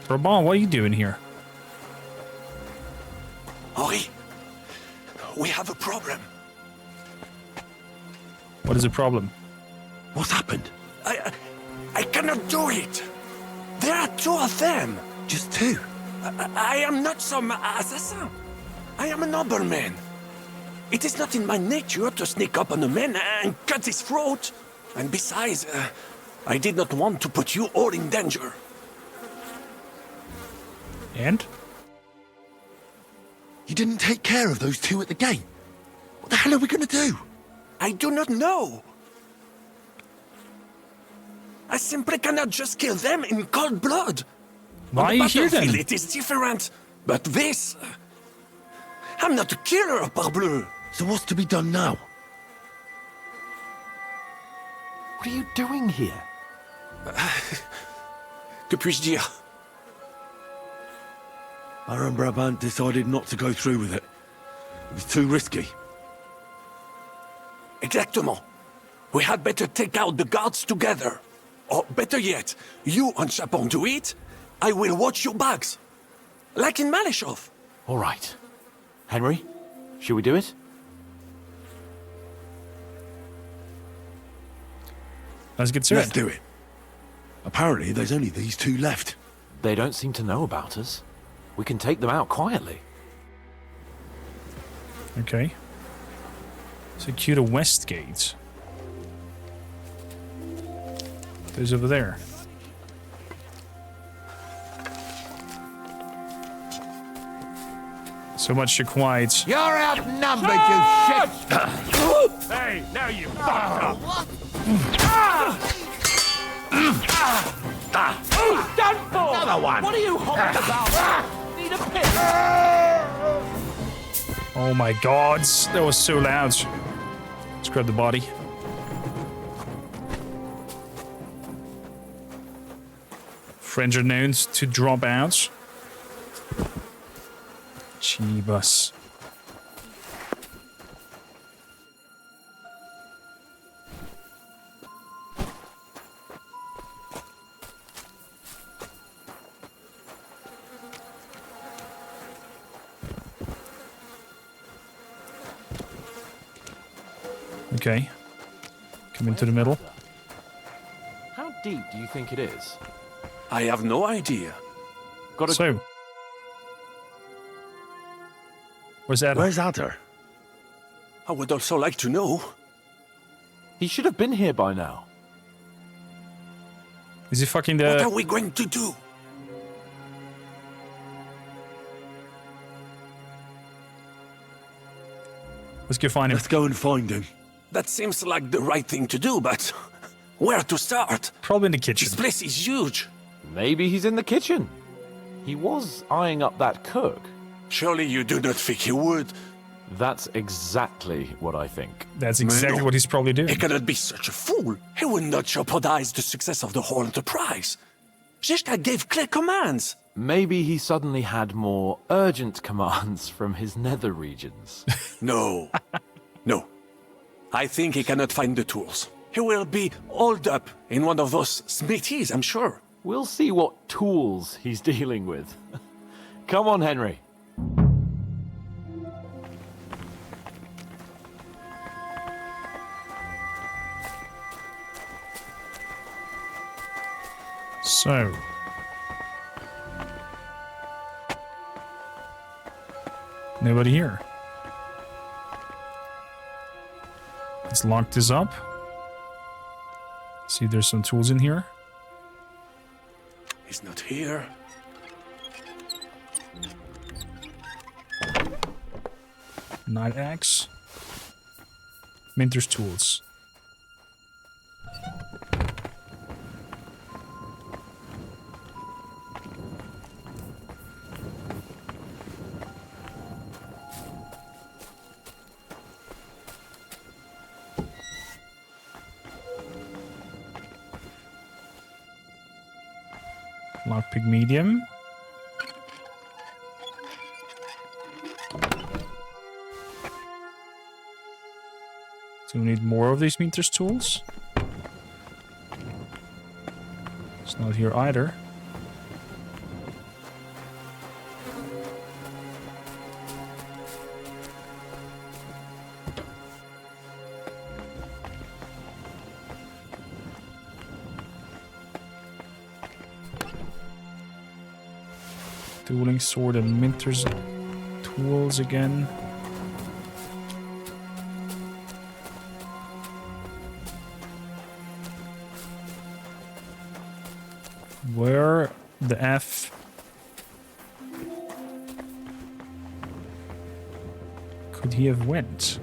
Robon, what are you doing here? Henri, we have a problem. What is the problem? What happened? I cannot do it. There are two of them. Just two? I am not some assassin. I am a nobleman. It is not in my nature to sneak up on a man and cut his throat. And besides, I did not want to put you all in danger. And? You didn't take care of those two at the gate. What the hell are we going to do? I do not know. I simply cannot just kill them in cold blood. Why are you here then? It is different. But this... I'm not a killer, parbleu. So what's to be done now? What are you doing here? Que puis-je dire? Baron Brabant decided not to go through with it. It was too risky. Exactement. We had better take out the guards together. Or better yet, you and Chapon do it, I will watch your bags. Like in Malishov. All right. Henry, should we do it? Let's get to Let's do it. Apparently, there's only these two left. They don't seem to know about us. We can take them out quietly. Okay. Secure the west gate. There's over there. So much to quiet. You're outnumbered, you shit! Hey, now you fucked up! Who's done for? Another one! What are you hopping about? Need a pick? Oh my god, that was so loud. Let's grab the body. Friends are known to drop out. Jeebus. Okay. Come into the middle. How deep do you think it is? I have no idea. So. Where's Adder? Where's Adder? I would also like to know. He should have been here by now. Is he fucking the... What are we going to do? Let's go find him. Let's go and find him. That seems like the right thing to do, but where to start? Probably in the kitchen. This place is huge. Maybe he's in the kitchen. He was eyeing up that cook. Surely you do not think he would? That's exactly what I think. That's exactly what he's probably doing. He cannot be such a fool. He would not jeopardize the success of the whole enterprise. Zizka gave clear commands. Maybe he suddenly had more urgent commands from his nether regions. No. No. I think he cannot find the tools. He will be holed up in one of those smithies, I'm sure. We'll see what tools he's dealing with. Come on, Henry. So. Nobody here. Let's lock this up. See if there's some tools in here. He's not here. Night axe. Minter's tools. Lockpick medium. Do we need more of these meters tools? It's not here either. Dueling sword and minter's tools again. Where the F could he have went?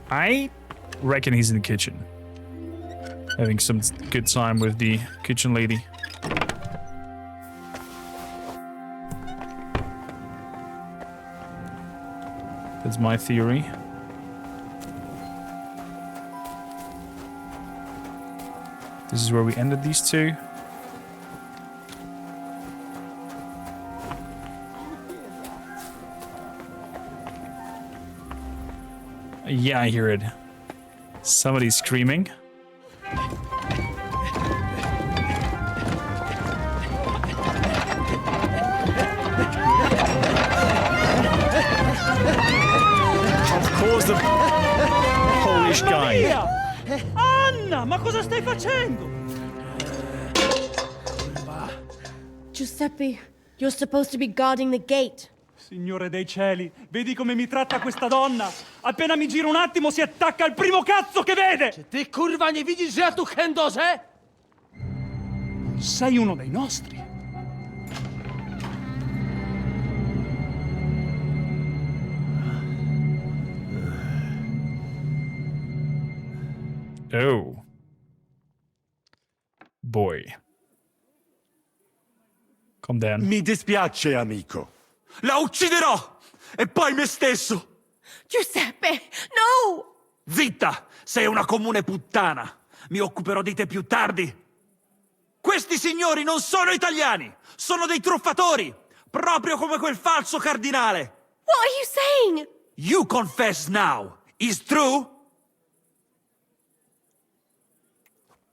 I reckon he's in the kitchen. Having some good time with the kitchen lady. That's my theory. This is where we ended these two. Yeah, I hear it. Somebody's screaming. Of course, the Polish guy. Anna, ma cosa stai facendo? Giuseppe, you're supposed to be guarding the gate. Signore dei cieli, vedi come mi tratta questa donna? Appena mi giro un attimo si attacca al primo cazzo che vede! Czy ty kurwa nie widzisz, że ja tu chędożę? Sei uno dei nostri. Oh. Boy. Calm down. Mi dispiace, amico. La ucciderò! E poi me stesso! Giuseppe, no! Zitta! Sei una comune puttana! Mi occuperò di te più tardi! Questi signori non sono italiani! Sono dei truffatori! Proprio come quel falso cardinale! What are you saying? You confess now! Is true?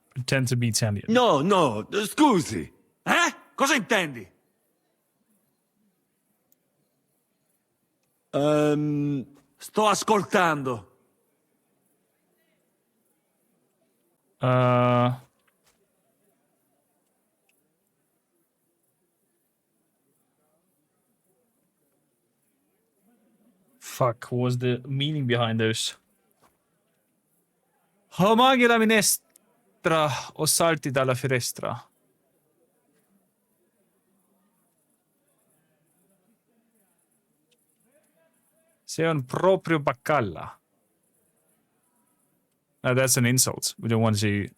Pretend to be Italian. No, no, scusi. Cosa intendi? Sto ascoltando. Fuck, what was the meaning behind those? Homaghi la minestra o salti dalla finestra. Sei un proprio baccalla. That's an insult. We don't want to...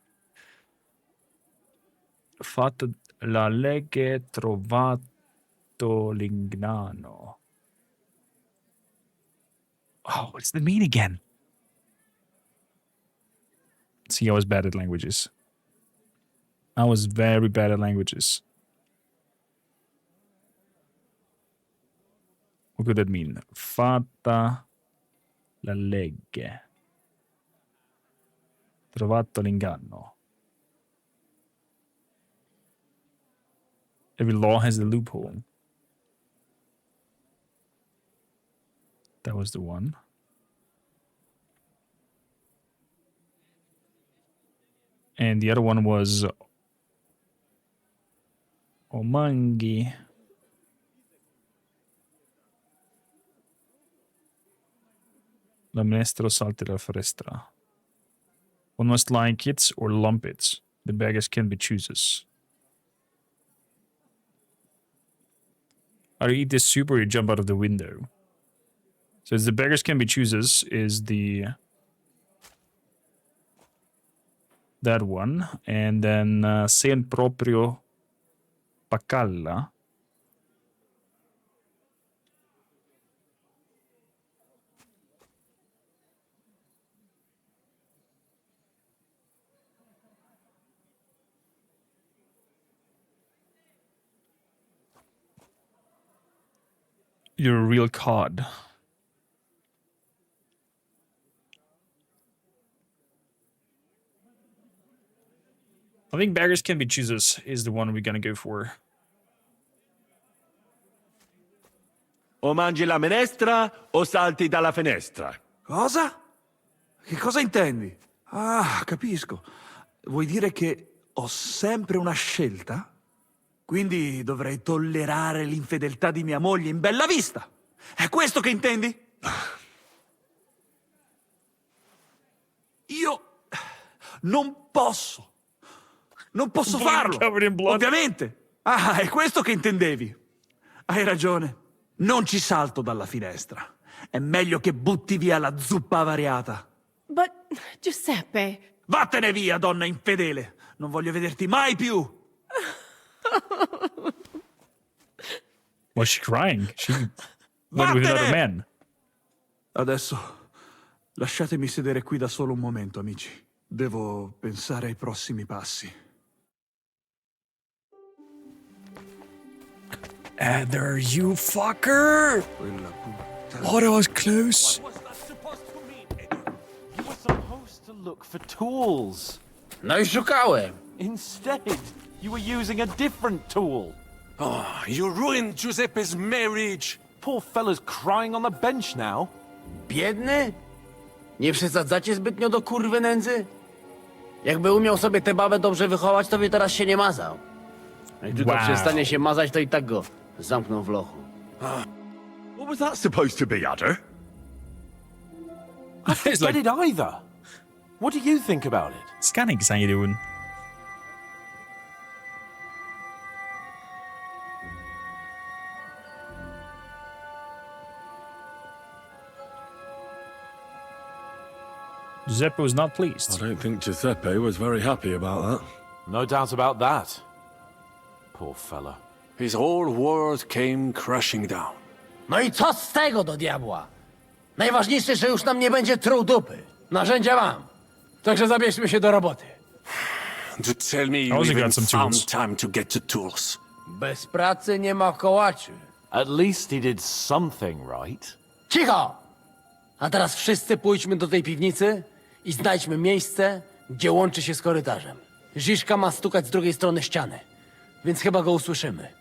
Fatto la legge trovata Lignano. Oh, what's the mean again? See, I was bad at languages. I was very bad at languages. What could that mean? Fatta la legge. Trovato l'inganno. Every law has a loophole. That was the one. And the other one was Omangi. La minestra salti la finestra. One must like it or lump it. The beggars can be choosers. Either eat this soup or you jump out of the window. So it's the beggars can be choosers is the that one, and then sen proprio pacalla. You're a real cod. I think beggars can be choosers is the one we're gonna go for. O mangi la minestra o salti dalla finestra. Cosa? Che cosa intendi? Ah, capisco. Vuoi dire che ho sempre una scelta? Quindi dovrei tollerare l'infedeltà di mia moglie in bella vista. È questo che intendi? Io non posso farlo. Ovviamente. Ah, è questo che intendevi. Hai ragione. Non ci salto dalla finestra. È meglio che butti via la zuppa avariata. But, Giuseppe... Vattene via, donna infedele. Non voglio vederti mai più. Was she crying? She went with another man. Adesso lasciatemi sedere qui da solo un momento, amici. Devo pensare ai prossimi passi. There, you fucker! Oh, that was close. You were supposed to look for tools. No i szukałem. Instead, you were using a different tool. Oh, you ruined Giuseppe's marriage. Poor fella's crying on the bench now. Biedny? Nie przesadzacie zbytnio do kurwy nędzy? Jakby umiał sobie tę babę dobrze wychować, to by teraz się nie mazał. Jak tylko przestanie się mazać, to i tak go zamkną w lochu. What was that supposed to be, Adder? I don't get it either. What do you think about it? Scanning, zijn je doen? Giuseppe was not pleased. I don't think Giuseppe was very happy about that. No doubt about that. Poor fella. His whole world came crashing down. No i co z tego do diabła? Najważniejsze, że już nam nie będzie truł dupy. Narzędzia mam. Także zabierzmy się do roboty. To tell me you even found time to get the tools. Bez pracy nie ma kołaczy. At least he did something right. Cicho! A teraz wszyscy pójdźmy do tej piwnicy i znajdźmy miejsce, gdzie łączy się z korytarzem. Ziszka ma stukać z drugiej strony ściany, więc chyba go usłyszymy.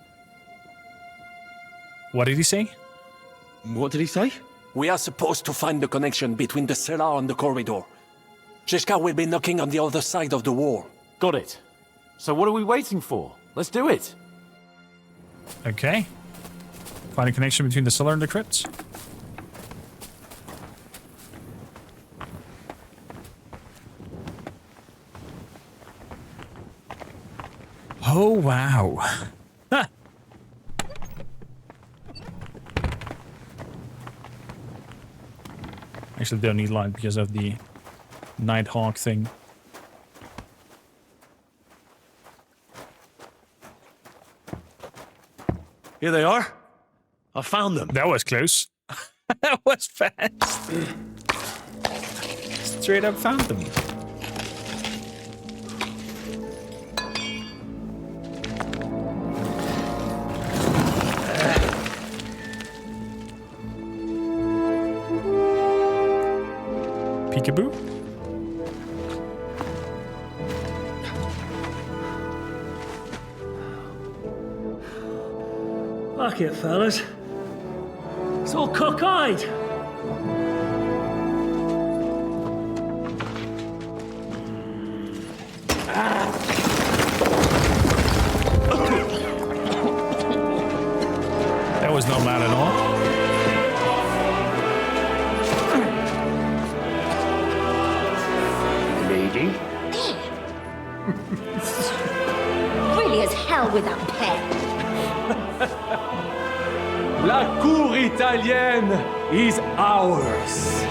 What did he say? What did he say? We are supposed to find the connection between the cellar and the corridor. Zizka will be knocking on the other side of the wall. Got it. So what are we waiting for? Let's do it. Okay. Find a connection between the cellar and the crypt. Oh, wow. Huh. Actually, don't need light because of the Nighthawk thing. here they are. I found them. That was close. That was fast. Straight up found them. Peekaboo? Fuck it, fellas. It's all cockeyed. That was not bad at all. Lady? Really as hell with that pen. La cour italienne is ours.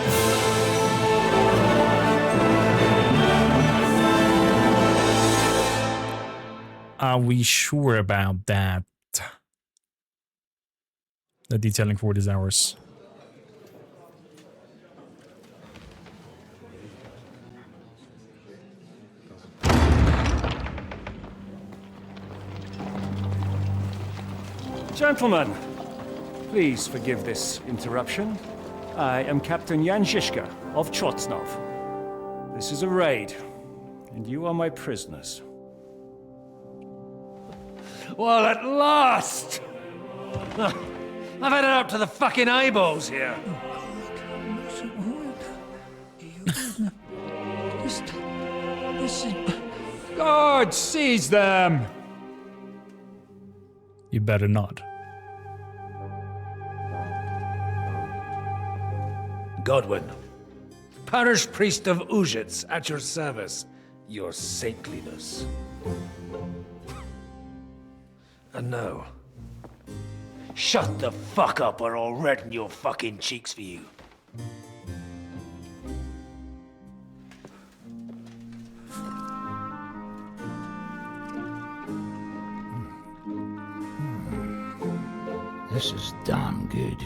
Are we sure about that? The detailing court is ours. Gentlemen, please forgive this interruption. I am Captain Jan Žižka of Chotsnov. This is a raid, and you are my prisoners. Well, at last! I've had it up to the fucking eyeballs here. God, seize them! You better not. Godwin, parish priest of Uzhitz, at your service, your saintliness. And now, shut the fuck up or I'll redden your fucking cheeks for you. This is damn good.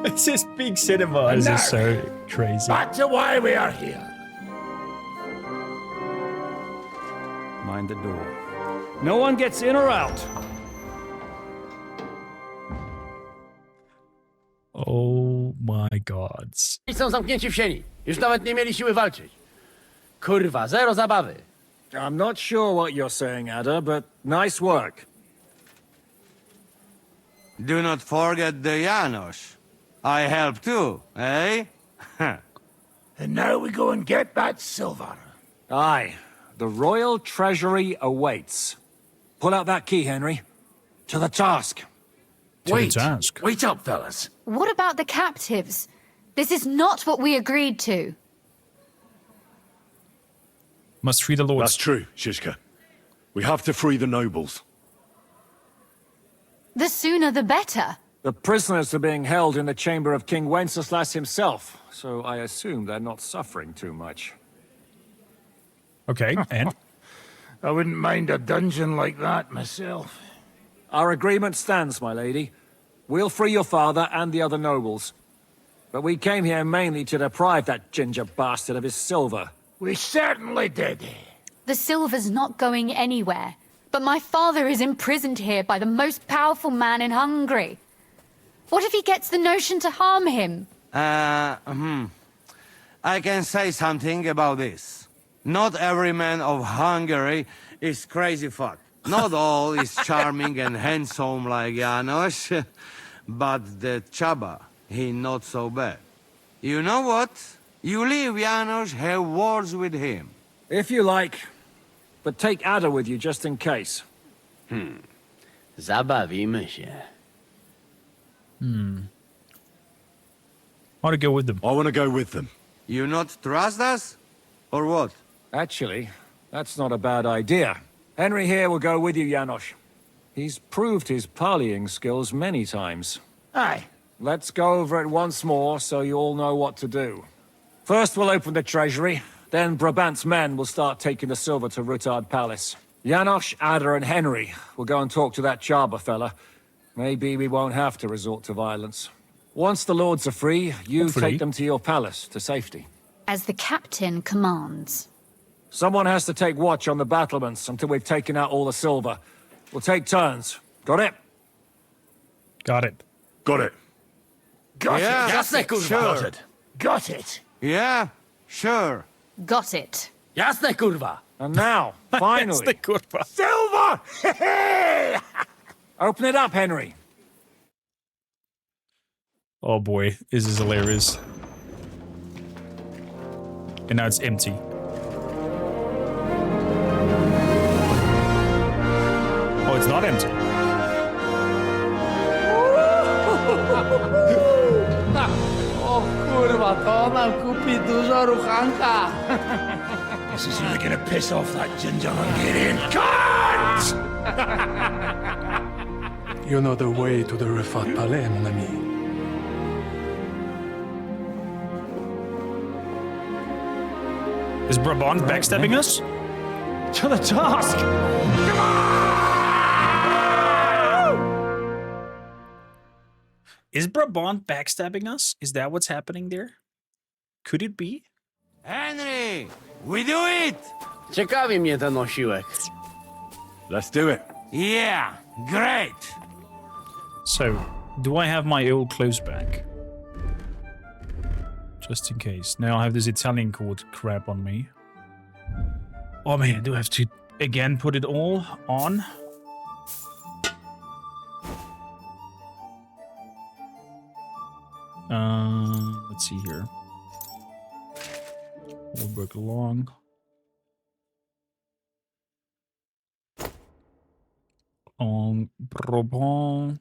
This is big cinema. This is so crazy. Back to why we are here. Mind the door. No one gets in or out. Oh my gods. I są zamknięci w sieni. Już nawet nie mieli siły walczyć. Kurwa, zero zabawy. I'm not sure what you're saying, Ada, but nice work. Do not forget the Janos. I help too, eh? And now we go and get that silver. Aye. The royal treasury awaits. Pull out that key, Henry. To the task. Wait up, fellas. What about the captives? This is not what we agreed to. Must free the lords. That's true, Žižka. We have to free the nobles. The sooner the better. The prisoners are being held in the chamber of King Wenceslas himself, so I assume they're not suffering too much. Okay, and? I wouldn't mind a dungeon like that myself. Our agreement stands, my lady. We'll free your father and the other nobles. But we came here mainly to deprive that ginger bastard of his silver. We certainly did. The silver's not going anywhere. But my father is imprisoned here by the most powerful man in Hungary. What if he gets the notion to harm him? I can say something about this. Not every man of Hungary is crazy fuck. Not all is charming and handsome like Janos, but the Chaba, he not so bad. You know what? You leave Janos, have words with him. If you like, but take Ada with you just in case. Zabawimy się. I want to go with them. I want to go with them. You not trust us? Or what? Actually, that's not a bad idea. Henry here will go with you, Janos. He's proved his parleying skills many times. Aye. Let's go over it once more so you all know what to do. First we'll open the treasury, then Brabant's men will start taking the silver to Rutard Palace. Janosch, Ada, and Henry will go and talk to that Chaba fella. Maybe we won't have to resort to violence. Once the lords are free, you take them to your palace to safety. As the captain commands. Someone has to take watch on the battlements until we've taken out all the silver. We'll take turns. Got it? Got it. Got it. Got Yeah, it. Jasne, kurwa. sure. Got it. Got it. Yeah, sure. Got it. Jasne, kurwa. And now, finally, Silver! open it up, Henry. Oh boy, this is hilarious. And now it's empty. Oh, it's not empty. O kurwa, to nam kupi dużo ruchanka. This is really gonna piss off that ginger Hungarian cunt! You know the way to the Rifat Palais, mon ami. Is Brabant backstabbing us? To the task! Is Brabant backstabbing us? Is that what's happening there? Could it be? Henry, we do it! Ciekawi mnie ten osiłek. Let's do it. Yeah, great! So, do I have my old clothes back? Just in case. Now I have this Italian court crap on me. Oh man, I do have to again put it all on. Let's see here. We'll work along. On Brabant.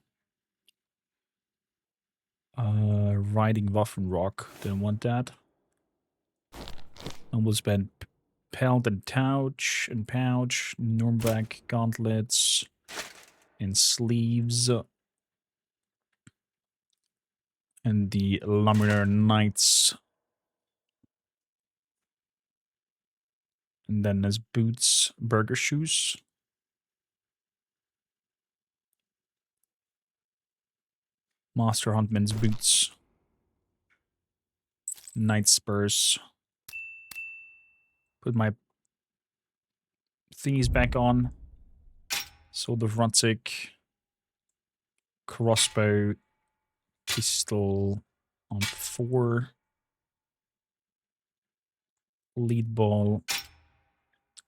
Riding Waffenrock. Didn't want that. And we'll spend pelt and pouch, Nürnberg gauntlets, and sleeves. And the Laminar Knights. And then there's boots, burger shoes. Master Huntman's boots. Knight spurs. Put my thingies back on. Sword of Rutzig. Crossbow. Pistol on 4. Lead ball.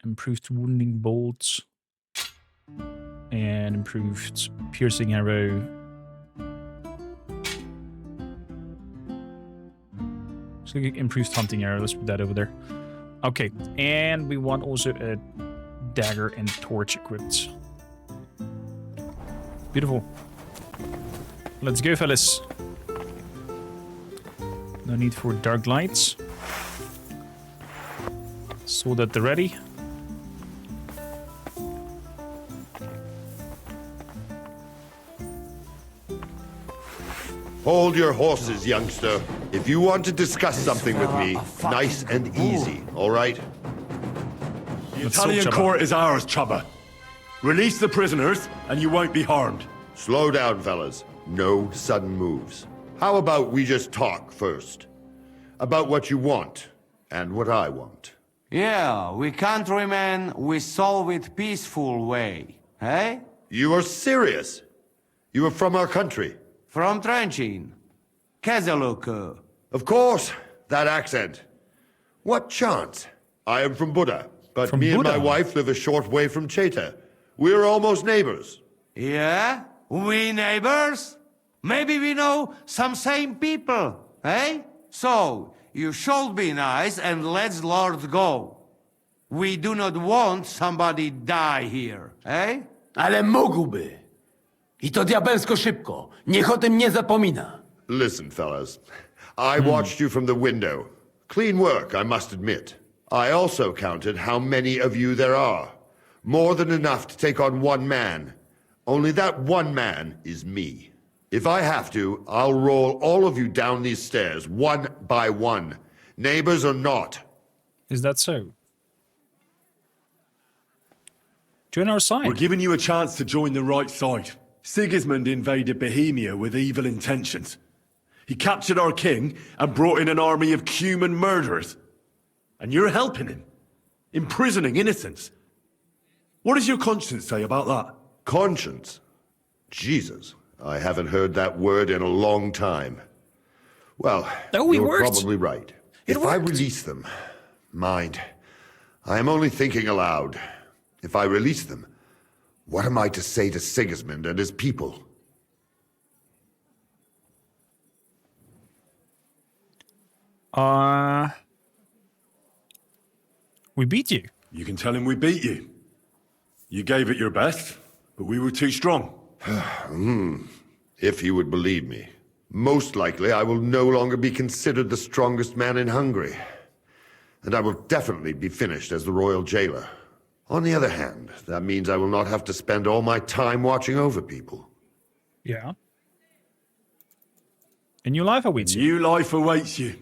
Improved wounding bolts. And improved piercing arrow. So improved hunting arrow. Let's put that over there. Okay, and we want also a dagger and torch equipped. Beautiful. Let's go, fellas. No need for dark lights. Sword at the ready. Hold your horses, youngster. If you want to discuss something with me, nice and easy, all right? The Italian court is ours, Chubba. Release the prisoners, and you won't be harmed. Slow down, fellas. No sudden moves. How about we just talk first? About what you want, and what I want. Yeah, we countrymen, we solve it peaceful way, eh? You are serious? You are from our country? From Trenchin. Kezeluk. Of course, that accent. What chance? I am from Buda, but From me and Buda? my wife live a short way from Cheta. We're almost neighbors. Yeah? We neighbors? Maybe we know some same people, eh? So, you should be nice and let Lord go. We do not want somebody die here, eh? Ale mógłby. I to diabelsko szybko. Niech o tym nie zapomina. Listen, fellas. I watched you from the window. Clean work, I must admit. I also counted how many of you there are. More than enough to take on one man. Only that one man is me. If I have to, I'll roll all of you down these stairs, one by one. Neighbors or not. Is that so? Join our side. We're giving you a chance to join the right side. Sigismund invaded Bohemia with evil intentions. He captured our king and brought in an army of human murderers. And you're helping him, imprisoning innocents. What does your conscience say about that? Conscience? Jesus, I haven't heard that word in a long time. Well, you're probably right. If I release them, mind, I am only thinking aloud. If I release them, what am I to say to Sigismund and his people? We beat you. You can tell him we beat you. You gave it your best, but we were too strong. If he would believe me. Most likely I will no longer be considered the strongest man in Hungary. And I will definitely be finished as the royal jailer. On the other hand, that means I will not have to spend all my time watching over people. Yeah. A new life awaits you. New life awaits you.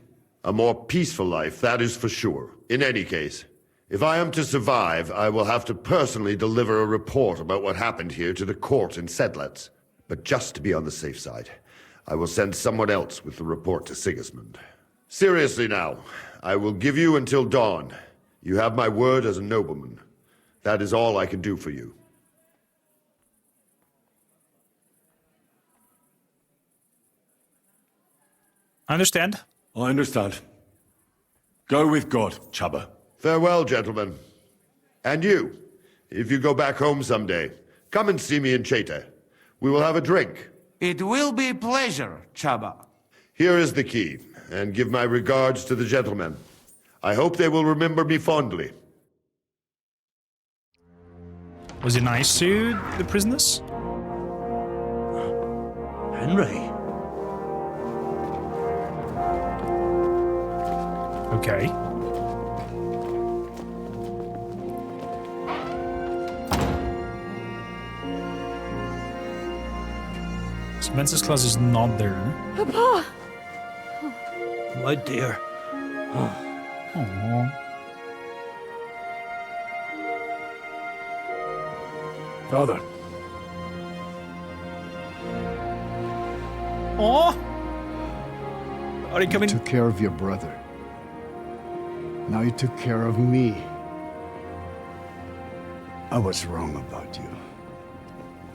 A more peaceful life, that is for sure. In any case, if I am to survive, I will have to personally deliver a report about what happened here to the court in Sedlec. But just to be on the safe side, I will send someone else with the report to Sigismund. Seriously now, I will give you until dawn. You have my word as a nobleman. That is all I can do for you. I understand. I understand. Go with God, Chaba. Farewell, gentlemen. And you, if you go back home someday, come and see me in Cheta. We will have a drink. It will be a pleasure, Chaba. Here is the key, and give my regards to the gentlemen. I hope they will remember me fondly. Was he nice to the prisoners? Henry. Okay. So Wenceslas is not there. Papa! My dear. Oh. Father. Oh! Are you coming? You took care of your brother. Now you took care of me. I was wrong about you,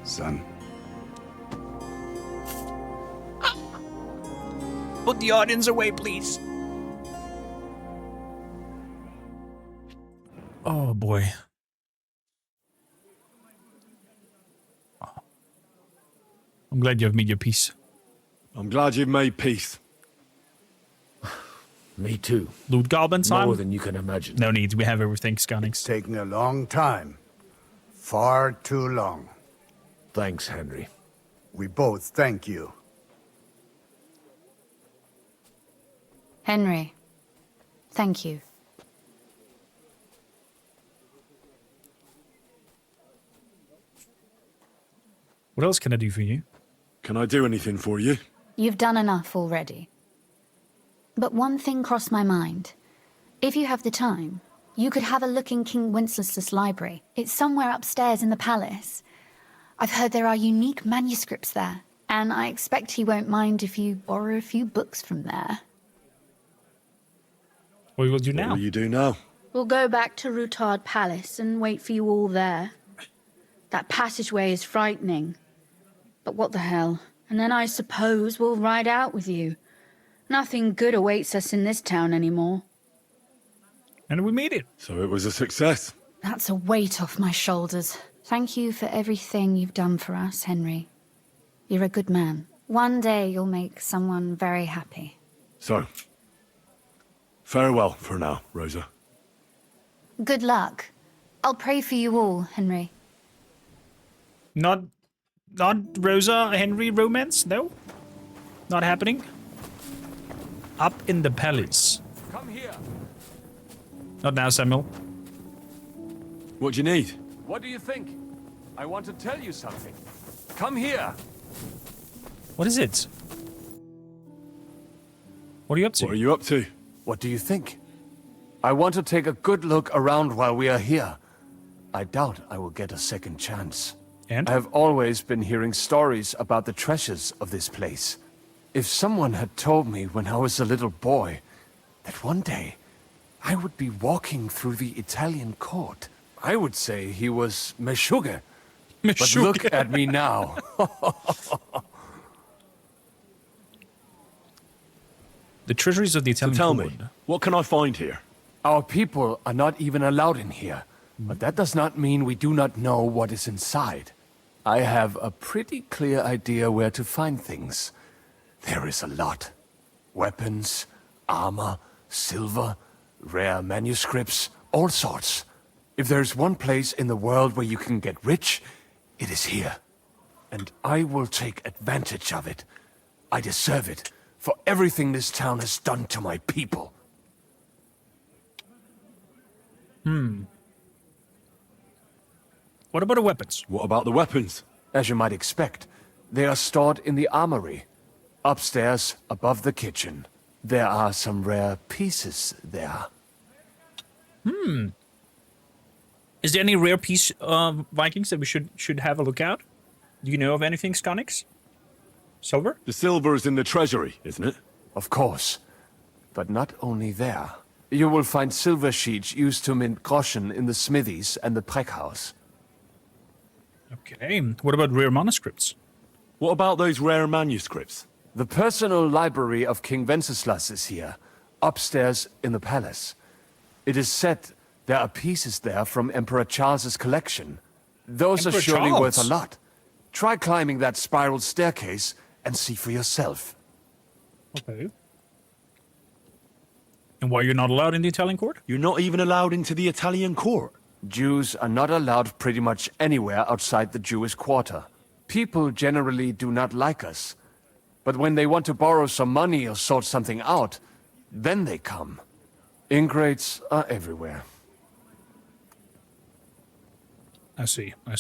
son. Put the audience away, please. Oh boy. I'm glad you have made your peace. I'm glad you've made peace. Me too. Loot goblins on? More than you can imagine. No need, we have everything, Scanning. It's taken a long time. Far too long. Thanks, Henry. We both thank you. Henry, thank you. What else can I do for you? Can I do anything for you? You've done enough already. But one thing crossed my mind. If you have the time, you could have a look in King Wenceslas' library. It's somewhere upstairs in the palace. I've heard there are unique manuscripts there, and I expect he won't mind if you borrow a few books from there. What will you do now? What will you do now? We'll go back to Rutard Palace and wait for you all there. That passageway is frightening. But what the hell? And then I suppose we'll ride out with you. Nothing good awaits us in this town anymore. And we made it. So it was a success. That's a weight off my shoulders. Thank you for everything you've done for us, Henry. You're a good man. One day you'll make someone very happy. So, farewell for now, Rosa. Good luck. I'll pray for you all, Henry. Not Rosa Henry romance? No? Not happening? Up in the palace. Come here. Not now, Samuel. What do you need? What do you think? I want to tell you something. Come here. What is it? What are you up to? What are you up to? What do you think? I want to take a good look around while we are here. I doubt I will get a second chance. And? I have always been hearing stories about the treasures of this place. If someone had told me when I was a little boy that one day I would be walking through the Italian court, I would say he was Meshuggah. But look at me now. The treasuries of the Italian So tell court. me, what can I find here? Our people are not even allowed in here, but that does not mean we do not know what is inside. I have a pretty clear idea where to find things. There is a lot. Weapons, armor, silver, rare manuscripts, all sorts. If there's one place in the world where you can get rich, it is here. And I will take advantage of it. I deserve it for everything this town has done to my people. What about the weapons? What about the weapons? As you might expect, they are stored in the armory. Upstairs, above the kitchen. There are some rare pieces there. Is there any rare piece of Vikings that we should have a look at? Do you know of anything, Sconix? Silver? The silver is in the treasury, isn't it? Of course. But not only there. You will find silver sheets used to mint groschen in the smithies and the Preckhouse. Okay. What about rare manuscripts? What about those rare manuscripts? The personal library of King Wenceslas is here, upstairs in the palace. It is said there are pieces there from Emperor Charles's collection. Those Emperor are surely Charles? worth a lot. Try climbing that spiral staircase and see for yourself. Okay. And why you're not allowed in the Italian court? You're not even allowed into the Italian court. Jews are not allowed pretty much anywhere outside the Jewish quarter. People generally do not like us. But when they want to borrow some money or sort something out, then they come. Ingrates are everywhere. I see. I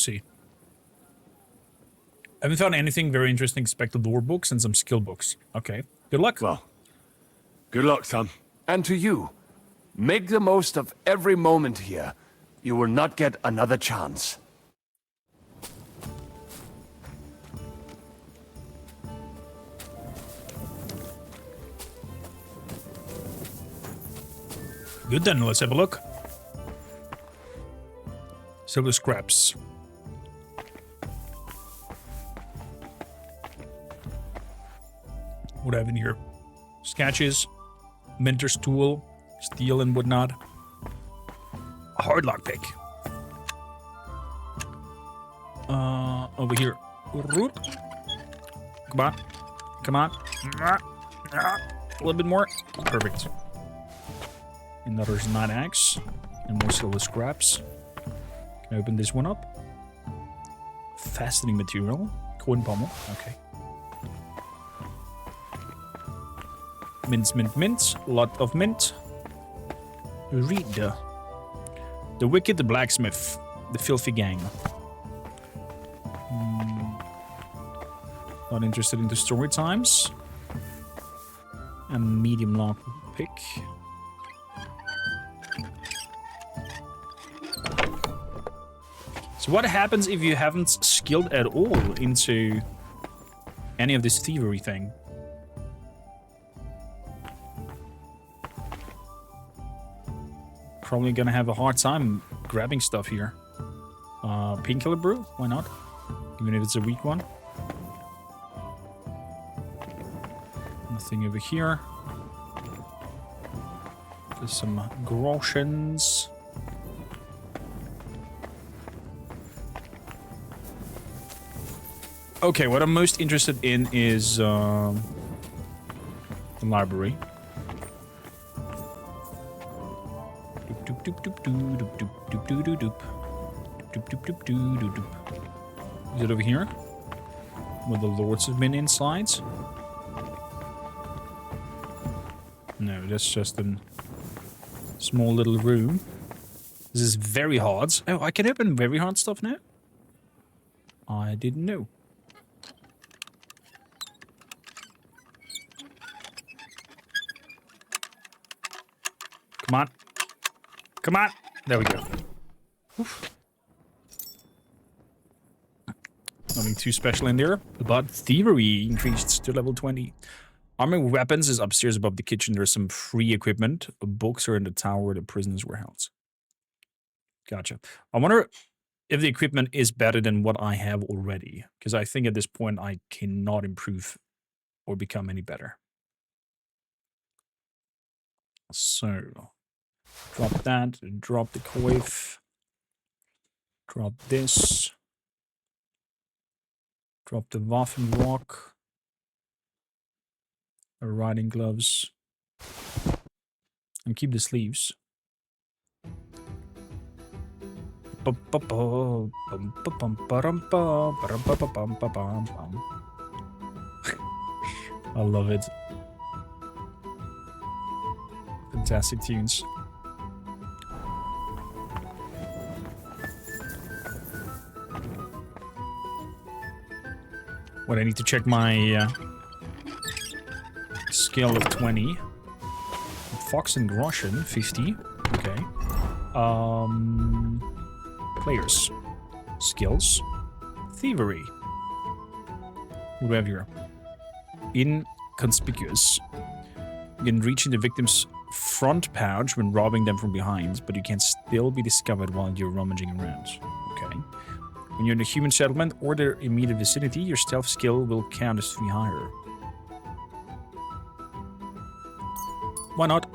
haven't found anything very interesting except the lore books and some skill books. Okay. Good luck. Well, good luck, son. And to you, make the most of every moment here. You will not get another chance. Good then, let's have a look. Silver scraps. What do I have in here? Sketches, minter's tool, steel and whatnot. A hard lockpick. Over here. Come on. Come on. A little bit more. Perfect. Another nine axe. And more silver scraps. Can I open this one up? Fastening material. Coin pommel. Okay. Mint. Lot of mint. Read. The wicked blacksmith. The filthy gang. Not interested in the story times. And medium long pick. So what happens if you haven't skilled at all into any of this thievery thing? Probably gonna have a hard time grabbing stuff here. Painkiller brew? Why not? Even if it's a weak one. Nothing over here. There's some groshens. Okay, what I'm most interested in is the library. Is it over here? Where the lords have been inside? No, that's just a small little room. This is very hard. Oh, I can open very hard stuff now? I didn't know. Come on. Come on. There we go. Oof. Nothing too special in there, but thievery increased to level 20. Armor with weapons is upstairs above the kitchen. There's some free equipment. Books are in the tower where the prisoners were held. Gotcha. I wonder if the equipment is better than what I have already, because I think at this point I cannot improve or become any better. So, drop that, drop the coif, drop this, drop the Waffenrock, riding gloves, and keep the sleeves. I love it. Fantastic tunes. What, I need to check my scale of 20. Fox and Groschen, 50. Okay. Players. Skills. Thievery. What do we have here? Inconspicuous. You can reach in the victim's front pouch when robbing them from behind, but you can still be discovered while you're rummaging around. Okay. When you're in a human settlement or their immediate vicinity, your stealth skill will count as 3 higher. Why not?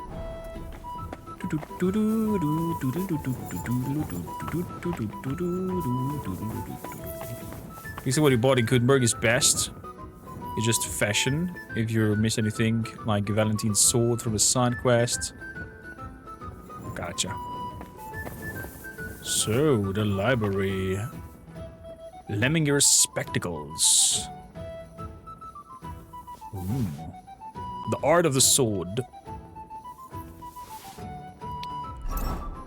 Basically what you bought in Kutná is best. It's just fashion. If you miss anything, like Valentine's sword from the side quest. Gotcha. So, the library. Lemminger's spectacles. Ooh. The art of the sword.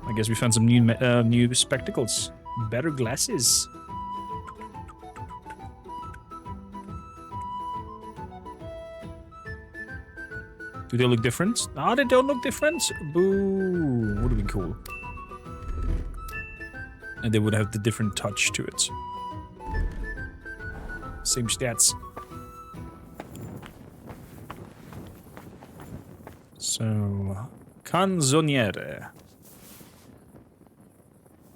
I guess we found some new spectacles. Better glasses. Do they look different? No, they don't look different. Boo. Would have been cool. And they would have the different touch to it. Same stats. So, Canzoniere.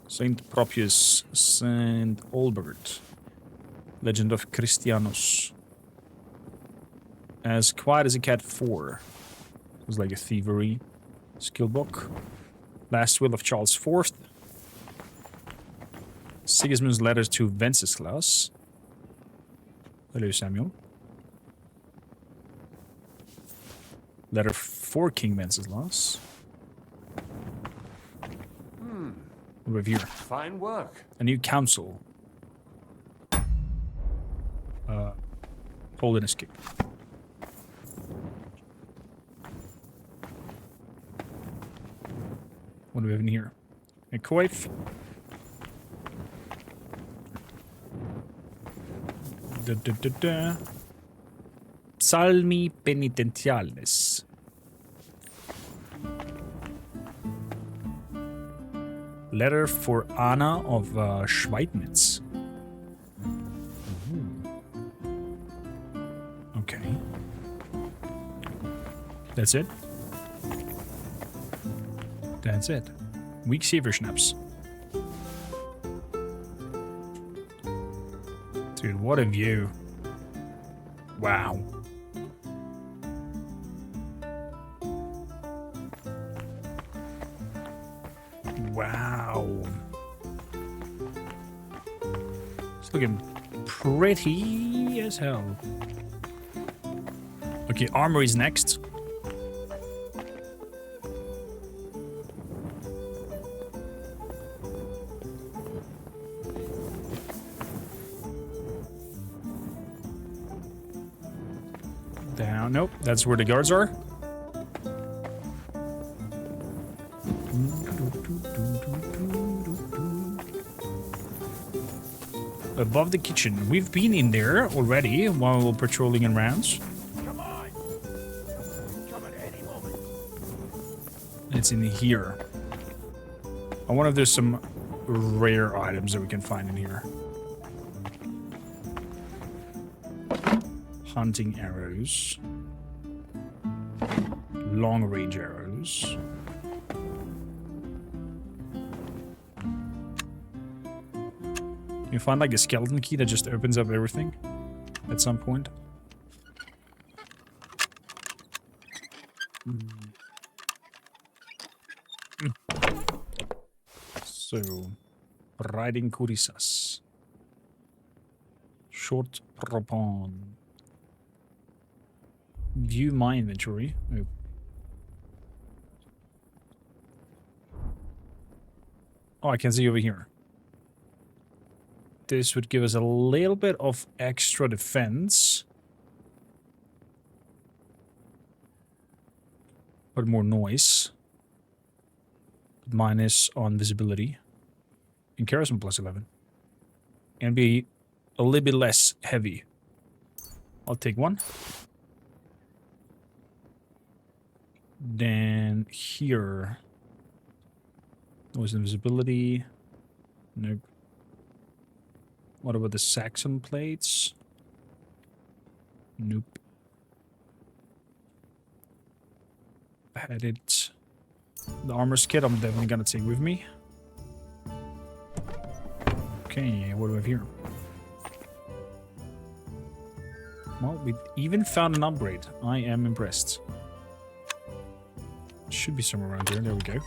Saint Propius, Saint Albert. Legend of Christianus. As quiet as a cat 4. It was like a thievery skill book. Last will of Charles IV. Sigismund's letters to Wenceslas. Hello, Samuel. Letter for King Wenceslas. What here? Fine work. A new council. Hold and escape. What do we have in here? A coif. Psalmi penitentiales. Letter for Anna of Schweidnitz. Okay. That's it? That's it. Weak saver schnapps. Dude, what a view. Wow. Wow. It's looking pretty as hell. Okay, armor is next. Down, nope, that's where the guards are. Above the kitchen. We've been in there already while we're patrolling in rounds. Come on. Come at any moment. It's in here. I wonder if there's some rare items that we can find in here. hunting arrows. Long range arrows. You find like a skeleton key that just opens up everything at some point. So, riding kurisas. Short propon. View my inventory. Oh. Oh, I can see over here. This would give us a little bit of extra defense. But more noise. Minus on visibility. And charisma plus 11. And be a little bit less heavy. I'll take one. Then here. Noise and visibility. Nope. What about the Saxon plates? Nope. Had it. The armor's kit I'm definitely gonna take with me. Okay, what do we have here? Well, we even found an upgrade. I am impressed. Should be somewhere around here. There we go.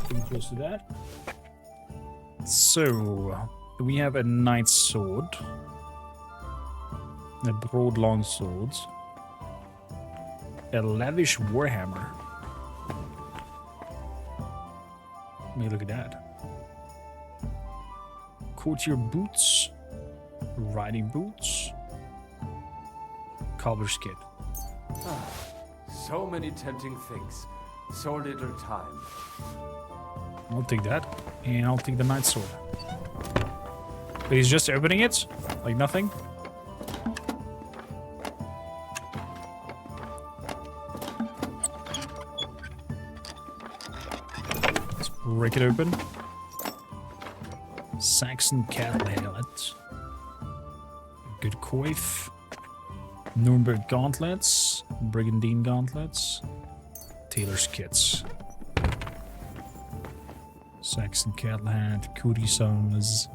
Getting close to that. So, we have a knight's sword. A broad long sword. A lavish warhammer. I mean, look at that. Courtier boots. Riding boots. Cobbler's kit. So many tempting things. So little time. I'll take that. And I'll take the knight's sword. But he's just opening it? Like nothing? Let's break it open. Saxon cattle helmet. Good coif. Nuremberg gauntlets. Brigandine gauntlets. Tailor's kits. Saxon cattle hat. Cuirassas.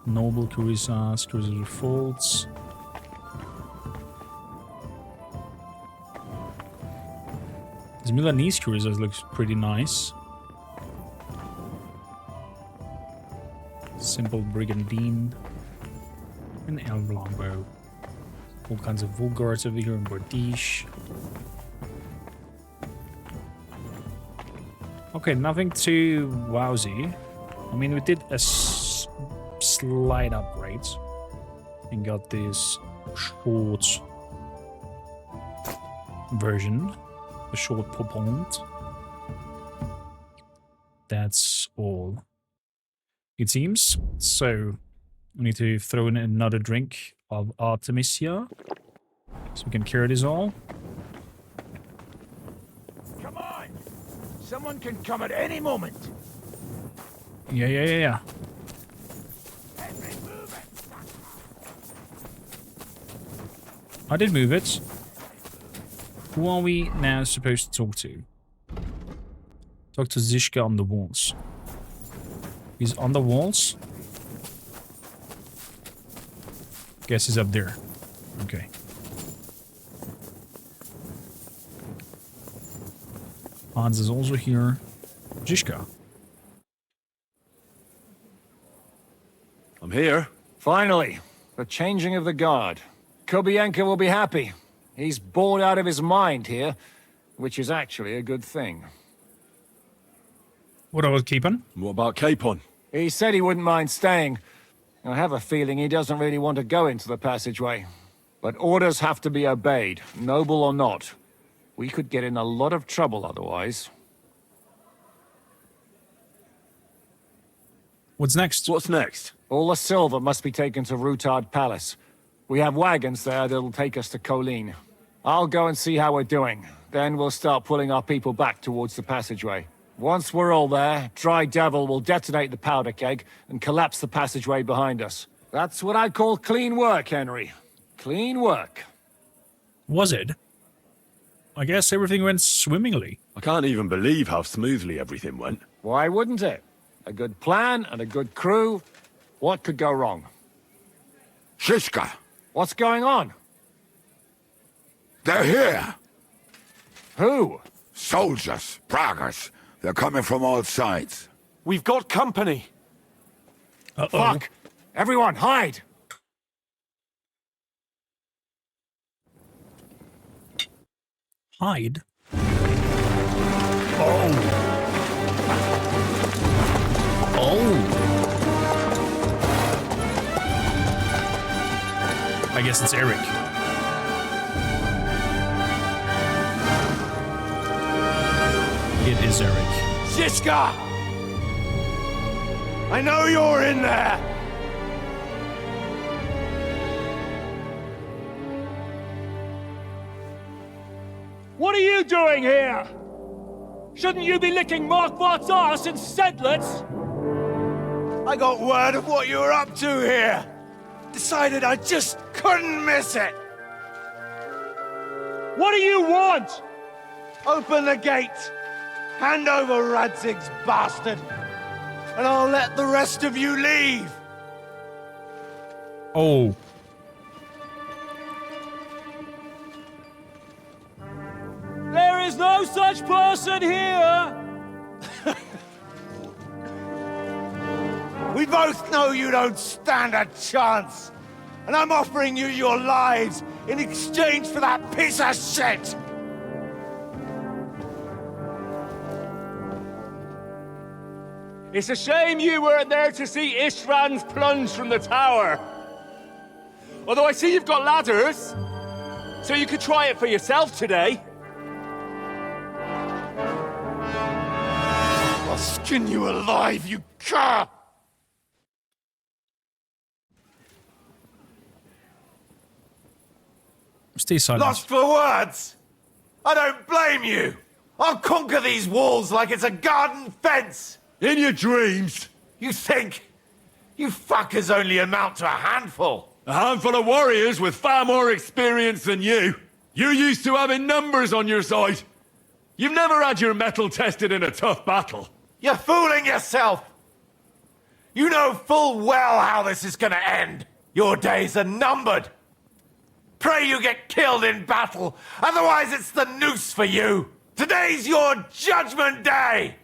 Noble cuirassas. Cuirassas with folds. This Milanese cuirassas looks pretty nice. Simple brigandine. An elm longbow. All kinds of vulgars over here in Bordiche. Okay, nothing too wowsy. I mean, we did a slight upgrade. And got this short version. The short popont. That's all. It seems. So, we need to throw in another drink of Artemisia. So we can carry this all. Come on! Someone can come at any moment. Yeah. I did move it. Who are we now supposed to talk to? Talk to Zishka on the walls. He's on the walls. Guess he's up there. Okay. Hans is also here. Zishka. I'm here. Finally, the changing of the guard. Kobienko will be happy. He's bored out of his mind here, which is actually a good thing. What about Capon? What about Capon? He said he wouldn't mind staying. I have a feeling he doesn't really want to go into the passageway. But orders have to be obeyed, noble or not. We could get in a lot of trouble otherwise. What's next? What's next? All the silver must be taken to Rutard Palace. We have wagons there that'll take us to Colleen. I'll go and see how we're doing. Then we'll start pulling our people back towards the passageway. Once we're all there, Dry Devil will detonate the powder keg and collapse the passageway behind us. That's what I call clean work, Henry. Clean work. Was it? I guess everything went swimmingly. I can't even believe how smoothly everything went. Why wouldn't it? A good plan and a good crew. What could go wrong? Shishka! What's going on? They're here! Who? Soldiers, Pragas. They're coming from all sides. We've got company. Uh-oh. Fuck! Everyone, hide! Hide? I guess it's Eric. It is Eric. Shishka! I know you're in there! What are you doing here? Shouldn't you be licking Markvart's arse instead, let's? I got word of what you were up to here. Decided I just couldn't miss it. What do you want? Open the gate. Hand over Radzig's bastard. And I'll let the rest of you leave. Oh. There is no such person here! We both know you don't stand a chance. And I'm offering you your lives in exchange for that piece of shit! It's a shame you weren't there to see Ishtvan's plunge from the tower. Although I see you've got ladders, so you could try it for yourself today. I'll skin you alive, you cur! Stay silent. Lost for words? I don't blame you. I'll conquer these walls like it's a garden fence. In your dreams? You think? You fuckers only amount to a handful. A handful of warriors with far more experience than you. You're used to having numbers on your side. You've never had your mettle tested in a tough battle. You're fooling yourself. You know full well how this is gonna end. Your days are numbered. Pray you get killed in battle, otherwise it's the noose for you. Today's your judgment day.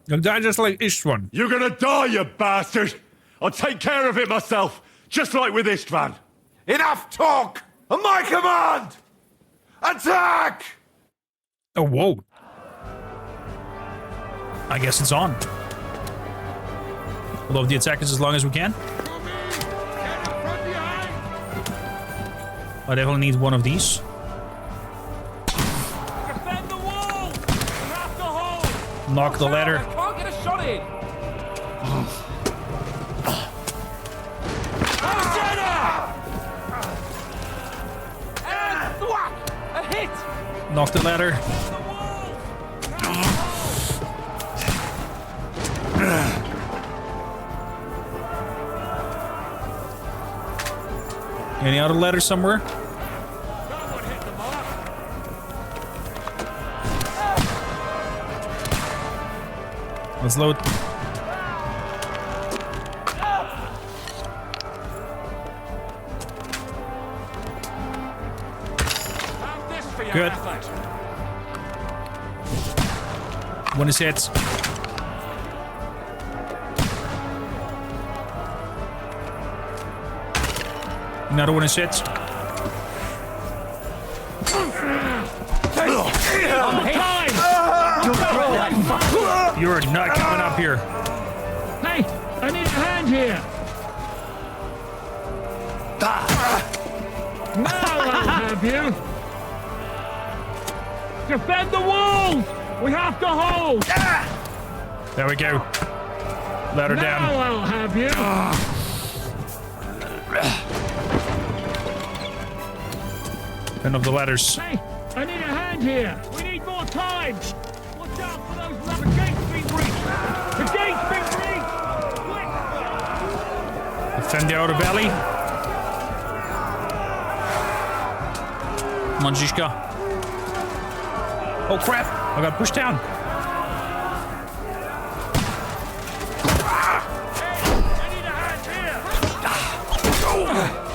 You'll die just like Ishtvan. You're gonna die, you bastard! I'll take care of it myself, just like with Ishtvan. Enough talk! On my command! Attack! Oh, whoa. I guess it's on. We'll love the attackers as long as we can. I definitely need one of these. Defend the wall! You have to hold! Knock the ladder. I can't get a shot in! And thwack! A hit! Knock the ladder. Any other ladder somewhere? Let's load. Good. One is hit. Another one is hit. You're not coming up here. Hey, I need a hand here. Now I'll have you. Defend the walls. We have to hold. There we go. Let her down. Now I'll have you. End of the ladders. Hey, I need a hand here. We need time! Watch out for those levers! The gate's been breached! The gate's been breached! Defend the outer valley. Come on, Zizka. Oh crap! I got pushed down.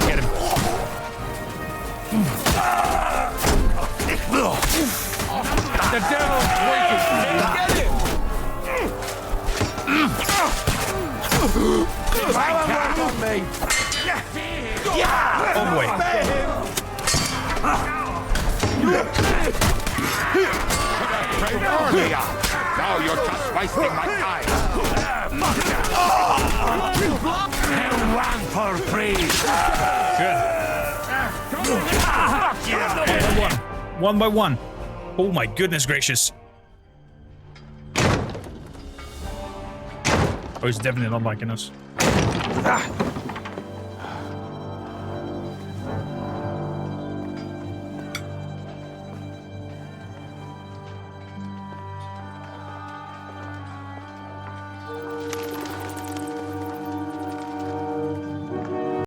Get him. The devil's waiting! Get him! On me! Oh boy. Now you're just wasting my time. One for free. Good. One by one. Oh my goodness gracious. Oh, he's definitely not liking us.